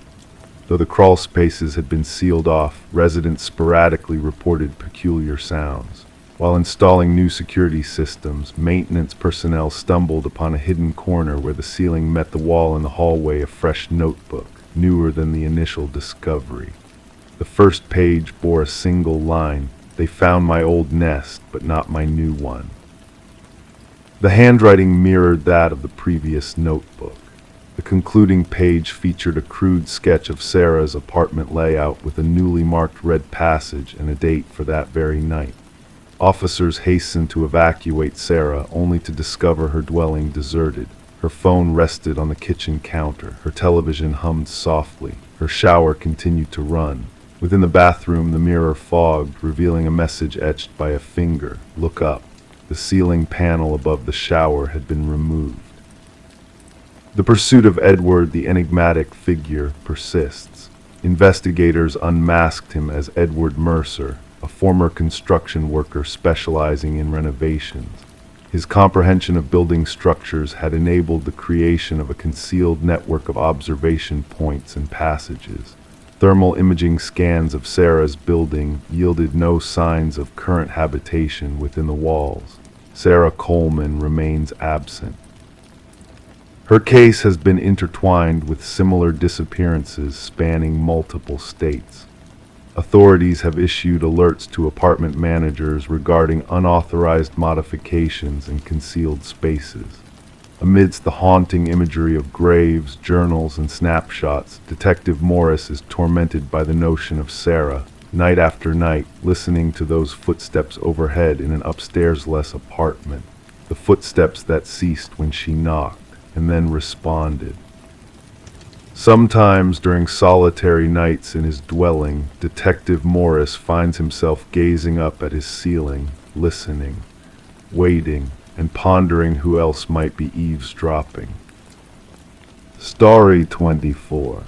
Though the crawl spaces had been sealed off, residents sporadically reported peculiar sounds. While installing new security systems, maintenance personnel stumbled upon a hidden corner where the ceiling met the wall in the hallway, a fresh notebook, newer than the initial discovery. The first page bore a single line, "They found my old nest, but not my new one." The handwriting mirrored that of the previous notebook. The concluding page featured a crude sketch of Sarah's apartment layout with a newly marked red passage and a date for that very night. Officers hastened to evacuate Sarah, only to discover her dwelling deserted. Her phone rested on the kitchen counter. Her television hummed softly. Her shower continued to run. Within the bathroom, the mirror fogged, revealing a message etched by a finger. "Look up." The ceiling panel above the shower had been removed. The pursuit of Edward, the enigmatic figure, persists. Investigators unmasked him as Edward Mercer, a former construction worker specializing in renovations. His comprehension of building structures had enabled the creation of a concealed network of observation points and passages. Thermal imaging scans of Sarah's building yielded no signs of current habitation within the walls. Sarah Coleman remains absent. Her case has been intertwined with similar disappearances spanning multiple states. Authorities have issued alerts to apartment managers regarding unauthorized modifications in concealed spaces. Amidst the haunting imagery of graves, journals, and snapshots, Detective Morris is tormented by the notion of Sarah, night after night, listening to those footsteps overhead in an upstairs-less apartment, the footsteps that ceased when she knocked and then responded. Sometimes during solitary nights in his dwelling, Detective Morris finds himself gazing up at his ceiling, listening, waiting, and pondering who else might be eavesdropping. Story 24.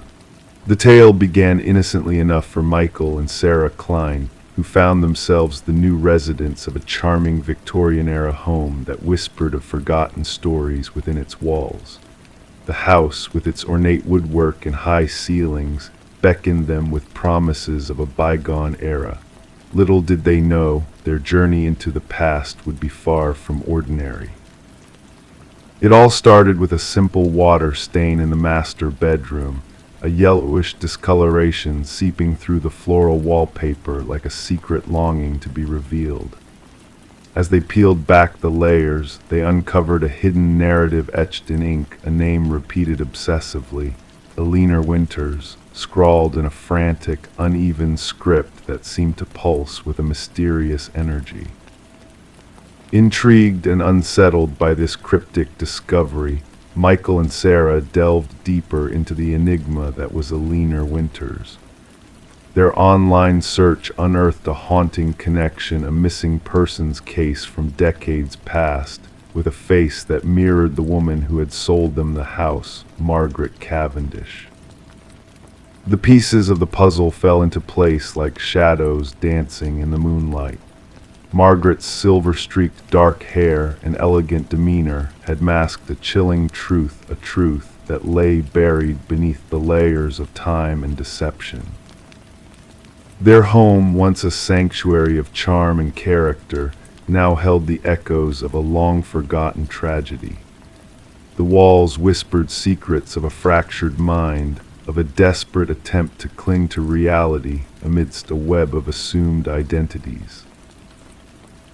The tale began innocently enough for Michael and Sarah Klein, who found themselves the new residents of a charming Victorian-era home that whispered of forgotten stories within its walls. The house, with its ornate woodwork and high ceilings, beckoned them with promises of a bygone era. Little did they know their journey into the past would be far from ordinary. It all started with a simple water stain in the master bedroom, a yellowish discoloration seeping through the floral wallpaper like a secret longing to be revealed. As they peeled back the layers, they uncovered a hidden narrative etched in ink, a name repeated obsessively, Eleanor Winters, scrawled in a frantic, uneven script that seemed to pulse with a mysterious energy. Intrigued and unsettled by this cryptic discovery, Michael and Sarah delved deeper into the enigma that was Eleanor Winters. Their online search unearthed a haunting connection, a missing persons case from decades past, with a face that mirrored the woman who had sold them the house, Margaret Cavendish. The pieces of the puzzle fell into place like shadows dancing in the moonlight. Margaret's silver-streaked dark hair and elegant demeanor had masked a chilling truth, a truth that lay buried beneath the layers of time and deception. Their home, once a sanctuary of charm and character, now held the echoes of a long-forgotten tragedy. The walls whispered secrets of a fractured mind, of a desperate attempt to cling to reality amidst a web of assumed identities.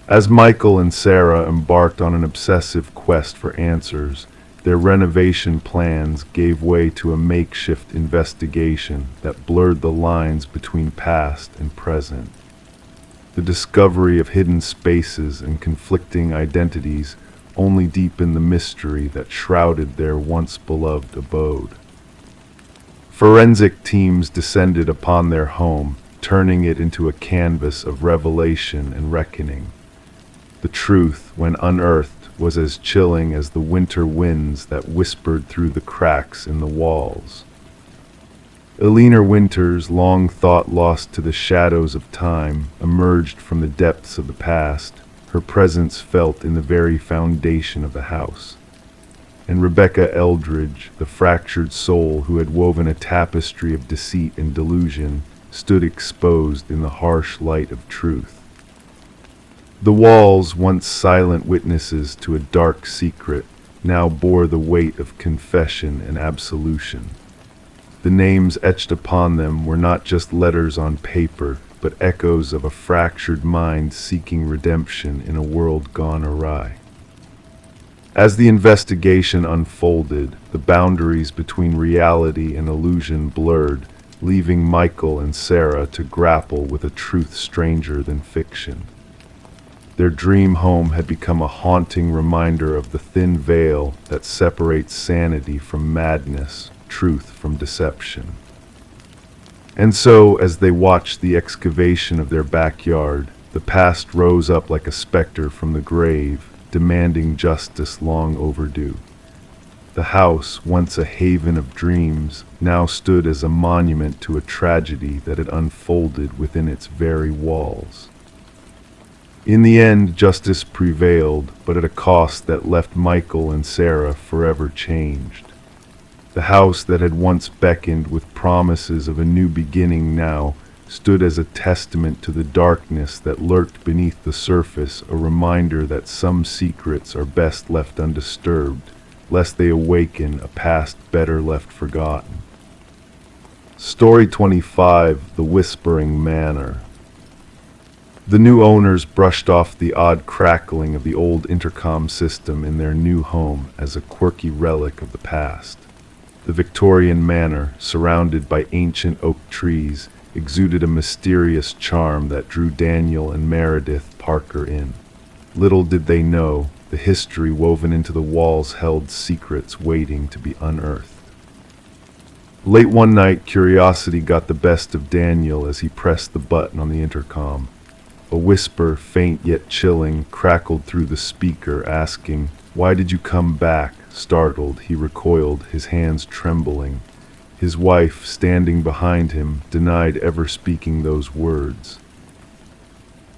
As Michael and Sarah embarked on an obsessive quest for answers, their renovation plans gave way to a makeshift investigation that blurred the lines between past and present. The discovery of hidden spaces and conflicting identities only deepened the mystery that shrouded their once beloved abode. Forensic teams descended upon their home, turning it into a canvas of revelation and reckoning. The truth, when unearthed, was as chilling as the winter winds that whispered through the cracks in the walls. Eleanor Winters, long thought lost to the shadows of time, emerged from the depths of the past, her presence felt in the very foundation of the house. And Rebecca Eldridge, the fractured soul who had woven a tapestry of deceit and delusion, stood exposed in the harsh light of truth. The walls, once silent witnesses to a dark secret, now bore the weight of confession and absolution. The names etched upon them were not just letters on paper, but echoes of a fractured mind seeking redemption in a world gone awry. As the investigation unfolded, the boundaries between reality and illusion blurred, leaving Michael and Sarah to grapple with a truth stranger than fiction. Their dream home had become a haunting reminder of the thin veil that separates sanity from madness, truth from deception. And so, as they watched the excavation of their backyard, the past rose up like a specter from the grave, demanding justice long overdue. The house, once a haven of dreams, now stood as a monument to a tragedy that had unfolded within its very walls. In the end, justice prevailed, but at a cost that left Michael and Sarah forever changed. The house that had once beckoned with promises of a new beginning now stood as a testament to the darkness that lurked beneath the surface, a reminder that some secrets are best left undisturbed, lest they awaken a past better left forgotten. Story 25: The Whispering Manor. The new owners brushed off the odd crackling of the old intercom system in their new home as a quirky relic of the past. The Victorian manor, surrounded by ancient oak trees, exuded a mysterious charm that drew Daniel and Meredith Parker in. Little did they know, the history woven into the walls held secrets waiting to be unearthed. Late one night, curiosity got the best of Daniel as he pressed the button on the intercom. A whisper, faint yet chilling, crackled through the speaker, asking, "Why did you come back?" Startled, he recoiled, his hands trembling. His wife, standing behind him, denied ever speaking those words.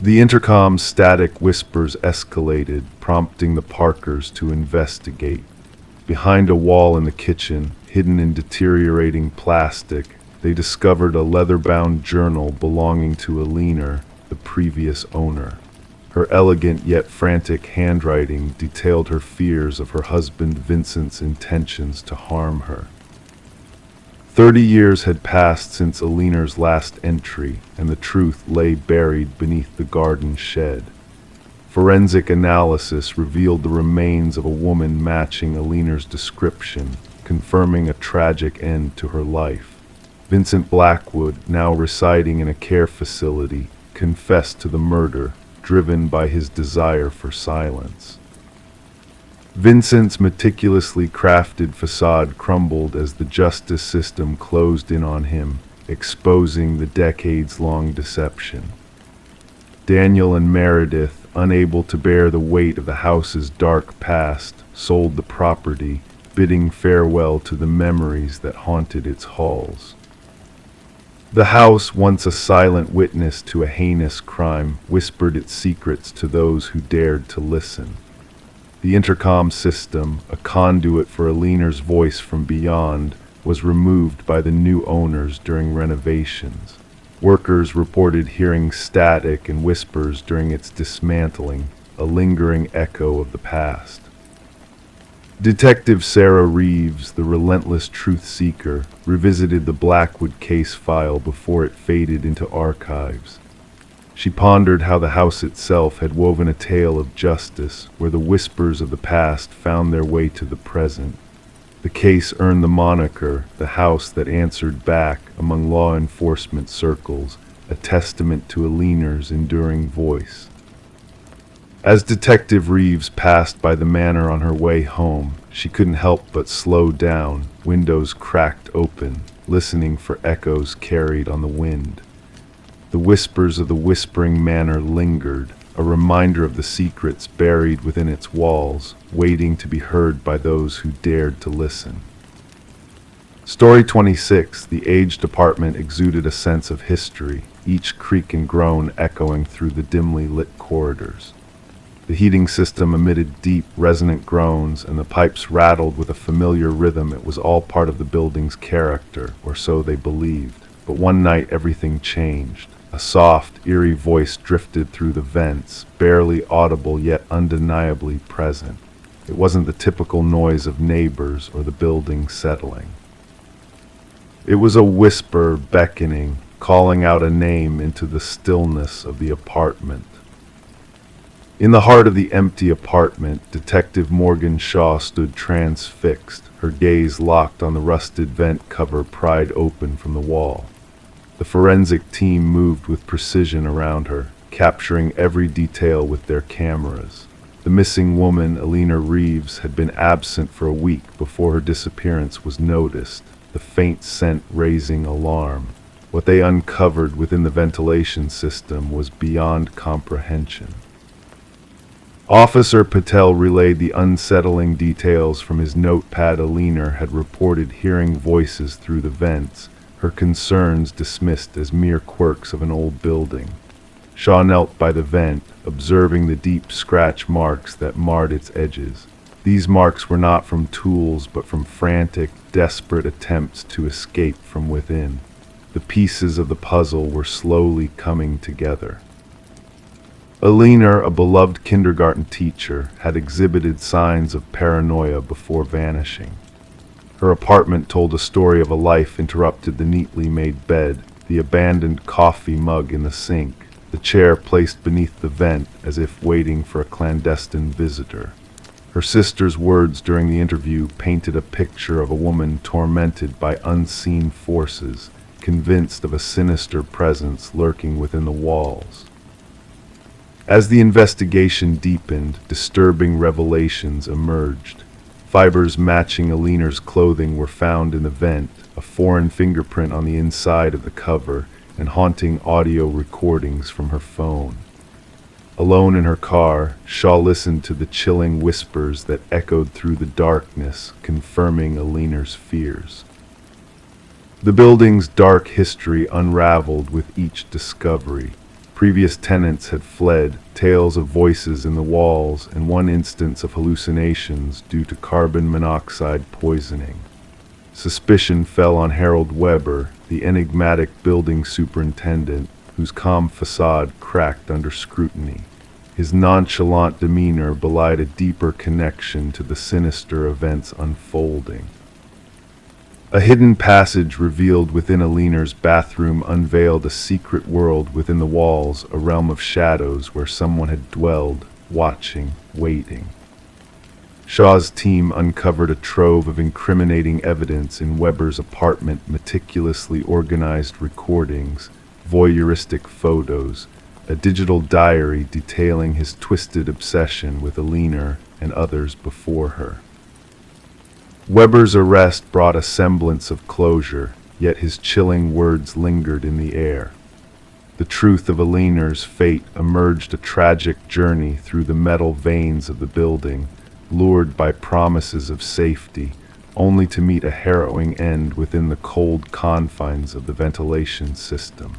The intercom's static whispers escalated, prompting the Parkers to investigate. Behind a wall in the kitchen, hidden in deteriorating plastic, they discovered a leather-bound journal belonging to Alina, the previous owner. Her elegant yet frantic handwriting detailed her fears of her husband Vincent's intentions to harm her. 30 years had passed since Alina's last entry, and the truth lay buried beneath the garden shed. Forensic analysis revealed the remains of a woman matching Alina's description, confirming a tragic end to her life. Vincent Blackwood, now residing in a care facility, confessed to the murder, driven by his desire for silence. Vincent's meticulously crafted facade crumbled as the justice system closed in on him, exposing the decades-long deception. Daniel and Meredith, unable to bear the weight of the house's dark past, sold the property, bidding farewell to the memories that haunted its halls. The house, once a silent witness to a heinous crime, whispered its secrets to those who dared to listen. The intercom system, a conduit for Alina's voice from beyond, was removed by the new owners during renovations. Workers reported hearing static and whispers during its dismantling, a lingering echo of the past. Detective Sarah Reeves, the relentless truth seeker, revisited the Blackwood case file before it faded into archives. She pondered how the house itself had woven a tale of justice, where the whispers of the past found their way to the present. The case earned the moniker, "The House That Answered Back," among law enforcement circles, a testament to Alina's enduring voice. As Detective Reeves passed by the manor on her way home, she couldn't help but slow down, windows cracked open, listening for echoes carried on the wind. The whispers of the Whispering Manor lingered, a reminder of the secrets buried within its walls, waiting to be heard by those who dared to listen. Story 26: The aged apartment exuded a sense of history, each creak and groan echoing through the dimly lit corridors. The heating system emitted deep, resonant groans, and the pipes rattled with a familiar rhythm. It was all part of the building's character, or so they believed. But one night everything changed. A soft, eerie voice drifted through the vents, barely audible yet undeniably present. It wasn't the typical noise of neighbors or the building settling. It was a whisper beckoning, calling out a name into the stillness of the apartment. In the heart of the empty apartment, Detective Morgan Shaw stood transfixed, her gaze locked on the rusted vent cover pried open from the wall. The forensic team moved with precision around her, capturing every detail with their cameras. The missing woman, Alina Reeves, had been absent for a week before her disappearance was noticed, the faint scent raising alarm. What they uncovered within the ventilation system was beyond comprehension. Officer Patel relayed the unsettling details from his notepad. Alina had reported hearing voices through the vents, her concerns dismissed as mere quirks of an old building. Shaw knelt by the vent, observing the deep scratch marks that marred its edges. These marks were not from tools, but from frantic, desperate attempts to escape from within. The pieces of the puzzle were slowly coming together. Alina, a beloved kindergarten teacher, had exhibited signs of paranoia before vanishing. Her apartment told a story of a life interrupted: the neatly made bed, the abandoned coffee mug in the sink, the chair placed beneath the vent as if waiting for a clandestine visitor. Her sister's words during the interview painted a picture of a woman tormented by unseen forces, convinced of a sinister presence lurking within the walls. As the investigation deepened, disturbing revelations emerged. Fibers matching Alina's clothing were found in the vent, a foreign fingerprint on the inside of the cover, and haunting audio recordings from her phone. Alone in her car, Shaw listened to the chilling whispers that echoed through the darkness, confirming Alina's fears. The building's dark history unraveled with each discovery. Previous tenants had fled, tales of voices in the walls, and one instance of hallucinations due to carbon monoxide poisoning. Suspicion fell on Harold Weber, the enigmatic building superintendent, whose calm facade cracked under scrutiny. His nonchalant demeanor belied a deeper connection to the sinister events unfolding. A hidden passage revealed within Alina's bathroom unveiled a secret world within the walls, a realm of shadows where someone had dwelled, watching, waiting. Shaw's team uncovered a trove of incriminating evidence in Weber's apartment: meticulously organized recordings, voyeuristic photos, a digital diary detailing his twisted obsession with Alina and others before her. Weber's arrest brought a semblance of closure, yet his chilling words lingered in the air. The truth of Alina's fate emerged: a tragic journey through the metal veins of the building, lured by promises of safety, only to meet a harrowing end within the cold confines of the ventilation system.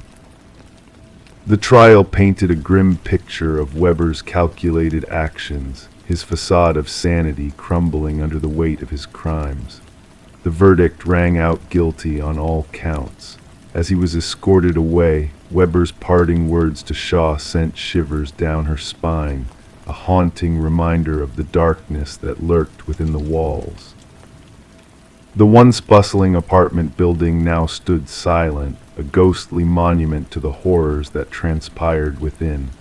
The trial painted a grim picture of Weber's calculated actions, his facade of sanity crumbling under the weight of his crimes. The verdict rang out guilty on all counts. As he was escorted away, Weber's parting words to Shaw sent shivers down her spine, a haunting reminder of the darkness that lurked within the walls. The once bustling apartment building now stood silent, a ghostly monument to the horrors that transpired within.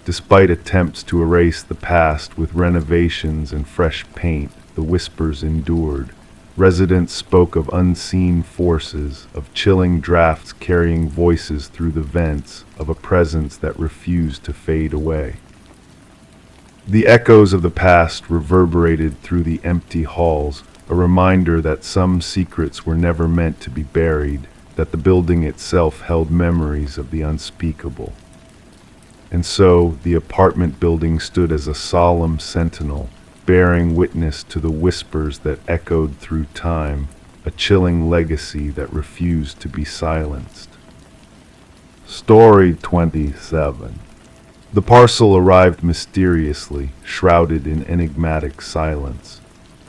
Despite attempts to erase the past with renovations and fresh paint, the whispers endured. Residents spoke of unseen forces, of chilling drafts carrying voices through the vents, of a presence that refused to fade away. The echoes of the past reverberated through the empty halls, a reminder that some secrets were never meant to be buried, that the building itself held memories of the unspeakable. And so the apartment building stood as a solemn sentinel, bearing witness to the whispers that echoed through time, a chilling legacy that refused to be silenced. Story 27. The parcel arrived mysteriously, shrouded in enigmatic silence.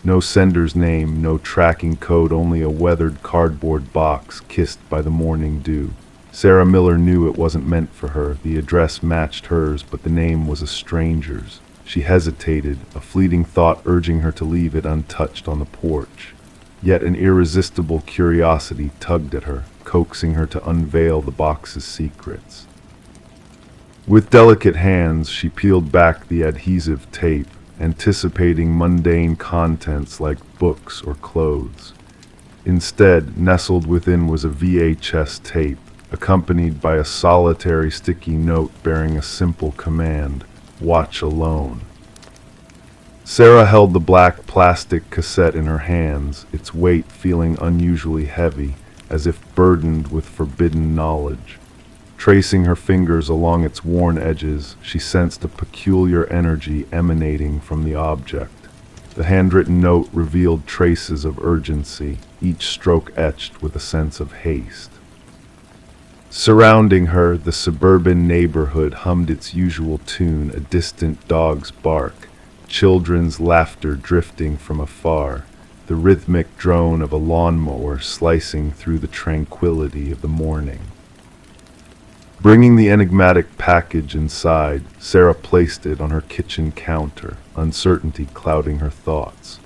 No sender's name, no tracking code, only a weathered cardboard box kissed by the morning dew. Sarah Miller knew it wasn't meant for her. The address matched hers, but the name was a stranger's. She hesitated, a fleeting thought urging her to leave it untouched on the porch. Yet an irresistible curiosity tugged at her, coaxing her to unveil the box's secrets. With delicate hands, she peeled back the adhesive tape, anticipating mundane contents like books or clothes. Instead, nestled within was a VHS tape, accompanied by a solitary sticky note bearing a simple command: watch alone. Sarah held the black plastic cassette in her hands, its weight feeling unusually heavy, as if burdened with forbidden knowledge. Tracing her fingers along its worn edges, she sensed a peculiar energy emanating from the object. The handwritten note revealed traces of urgency, each stroke etched with a sense of haste. Surrounding her, the suburban neighborhood hummed its usual tune, a distant dog's bark, children's laughter drifting from afar, the rhythmic drone of a lawnmower slicing through the tranquility of the morning. Bringing the enigmatic package inside, Sarah placed it on her kitchen counter, uncertainty clouding her thoughts.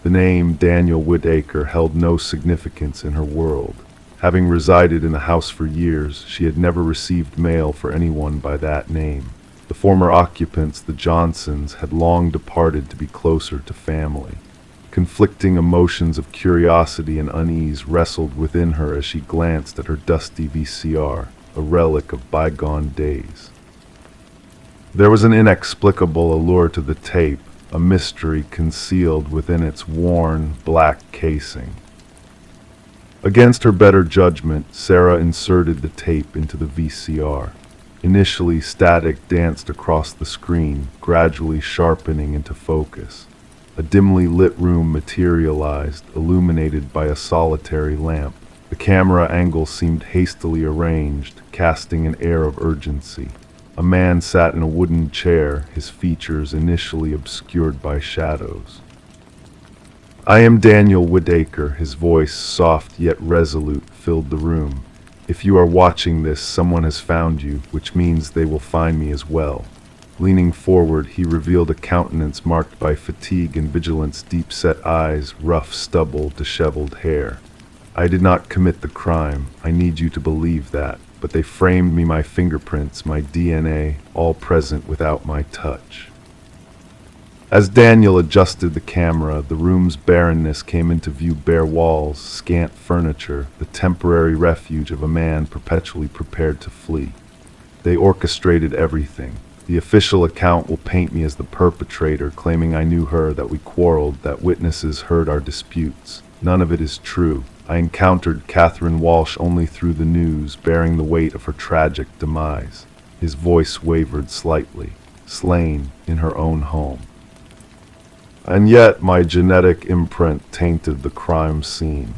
The name Daniel Whitaker held no significance in her world. Having resided in the house for years, she had never received mail for anyone by that name. The former occupants, the Johnsons, had long departed to be closer to family. Conflicting emotions of curiosity and unease wrestled within her as she glanced at her dusty VCR, a relic of bygone days. There was an inexplicable allure to the tape, a mystery concealed within its worn, black casing. Against her better judgment, Sarah inserted the tape into the VCR. Initially, static danced across the screen, gradually sharpening into focus. A dimly lit room materialized, illuminated by a solitary lamp. The camera angle seemed hastily arranged, casting an air of urgency. A man sat in a wooden chair, his features initially obscured by shadows. "I am Daniel Whitaker," his voice, soft yet resolute, filled the room. "If you are watching this, someone has found you, which means they will find me as well." Leaning forward, he revealed a countenance marked by fatigue and vigilance, deep-set eyes, rough stubble, disheveled hair. "I did not commit the crime. I need you to believe that. But they framed me, my fingerprints, my DNA, all present without my touch." As Daniel adjusted the camera, the room's barrenness came into view: bare walls, scant furniture, the temporary refuge of a man perpetually prepared to flee. They orchestrated everything. The official account will paint me as the perpetrator, claiming I knew her, that we quarreled, that witnesses heard our disputes. None of it is true. I encountered Catherine Walsh only through the news, bearing the weight of her tragic demise. His voice wavered slightly. Slain in her own home. And yet my genetic imprint tainted the crime scene.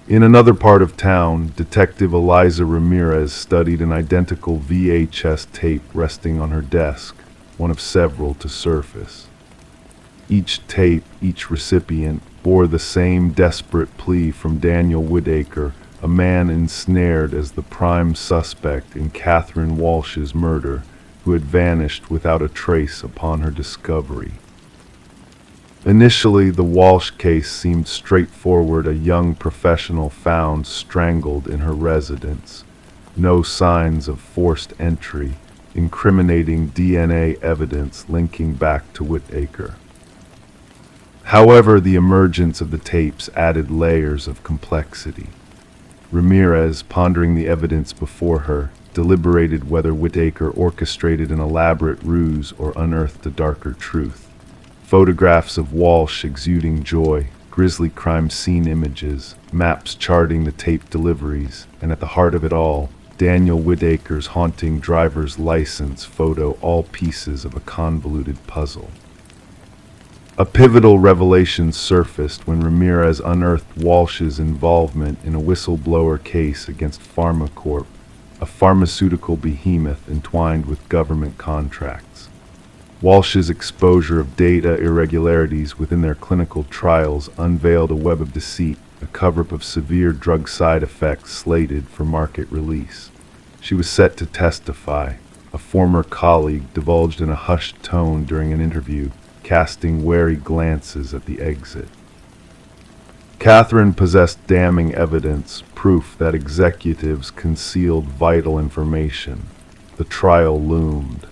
In another part of town, Detective Eliza Ramirez studied an identical VHS tape resting on her desk, one of several to surface. Each tape, each recipient, bore the same desperate plea from Daniel Whitaker, a man ensnared as the prime suspect in Catherine Walsh's murder, who had vanished without a trace upon her discovery. Initially, the Walsh case seemed straightforward: a young professional found strangled in her residence. No signs of forced entry, incriminating DNA evidence linking back to Whitaker. However, the emergence of the tapes added layers of complexity. Ramirez, pondering the evidence before her, deliberated whether Whitaker orchestrated an elaborate ruse or unearthed a darker truth. Photographs of Walsh exuding joy, grisly crime scene images, maps charting the tape deliveries, and at the heart of it all, Daniel Whitaker's haunting driver's license photo, all pieces of a convoluted puzzle. A pivotal revelation surfaced when Ramirez unearthed Walsh's involvement in a whistleblower case against PharmaCorp, a pharmaceutical behemoth entwined with government contracts. Walsh's exposure of data irregularities within their clinical trials unveiled a web of deceit, a cover-up of severe drug side effects slated for market release. She was set to testify, a former colleague divulged in a hushed tone during an interview, casting wary glances at the exit. Catherine possessed damning evidence, proof that executives concealed vital information. The trial loomed.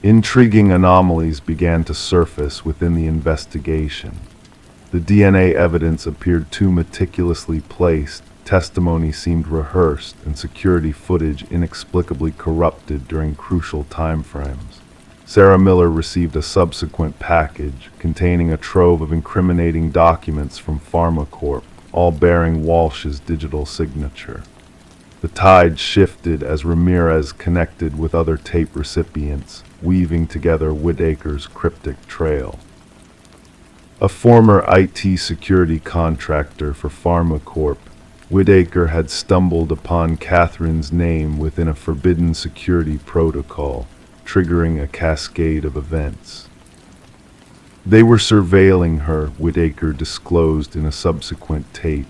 Intriguing anomalies began to surface within the investigation. The DNA evidence appeared too meticulously placed, testimony seemed rehearsed, and security footage inexplicably corrupted during crucial timeframes. Sarah Miller received a subsequent package containing a trove of incriminating documents from PharmaCorp, all bearing Walsh's digital signature. The tide shifted as Ramirez connected with other tape recipients, weaving together Whitaker's cryptic trail. A former IT security contractor for PharmaCorp, Whitaker had stumbled upon Catherine's name within a forbidden security protocol, triggering a cascade of events. They were surveilling her, Whitaker disclosed in a subsequent tape.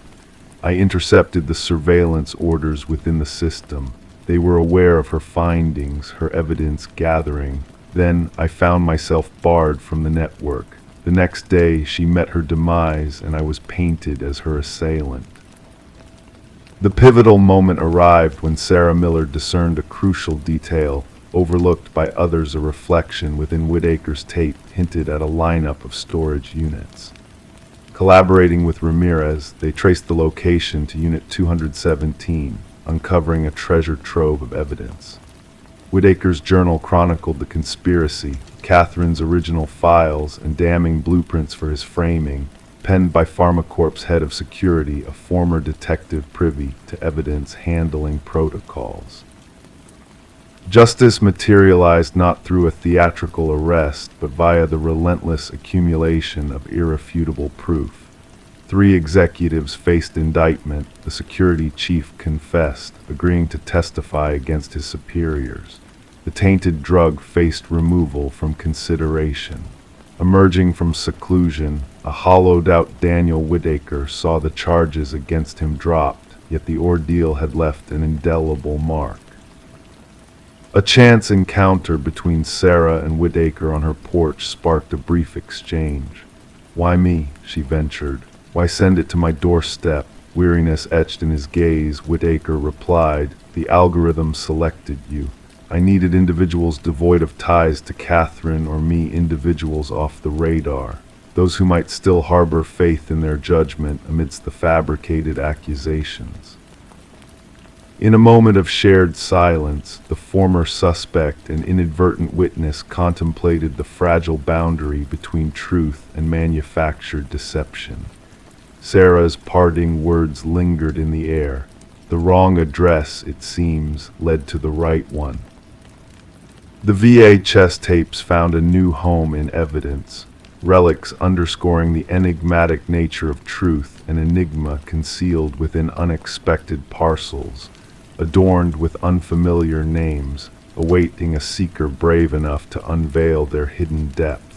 I intercepted the surveillance orders within the system. They were aware of her findings, her evidence gathering. Then I found myself barred from the network. The next day she met her demise, and I was painted as her assailant. The pivotal moment arrived when Sarah Miller discerned a crucial detail, overlooked by others. A reflection within Whitaker's tape hinted at a lineup of storage units. Collaborating with Ramirez, they traced the location to Unit 217, uncovering a treasure trove of evidence. Whitaker's journal chronicled the conspiracy, Catherine's original files, and damning blueprints for his framing, penned by PharmaCorp's head of security, a former detective privy to evidence handling protocols. Justice materialized not through a theatrical arrest, but via the relentless accumulation of irrefutable proof. 3 executives faced indictment. The security chief confessed, agreeing to testify against his superiors. The tainted drug faced removal from consideration. Emerging from seclusion, a hollowed-out Daniel Whitaker saw the charges against him dropped, yet the ordeal had left an indelible mark. A chance encounter between Sarah and Whitaker on her porch sparked a brief exchange. "Why me?" she ventured. "Why send it to my doorstep?" Weariness etched in his gaze, Whitaker replied, "The algorithm selected you. I needed individuals devoid of ties to Catherine or me, individuals off the radar, those who might still harbor faith in their judgment amidst the fabricated accusations." In a moment of shared silence, the former suspect and inadvertent witness contemplated the fragile boundary between truth and manufactured deception. Sarah's parting words lingered in the air. The wrong address, it seems, led to the right one. The VHS tapes found a new home in evidence, relics underscoring the enigmatic nature of truth, an enigma concealed within unexpected parcels, adorned with unfamiliar names, awaiting a seeker brave enough to unveil their hidden depths.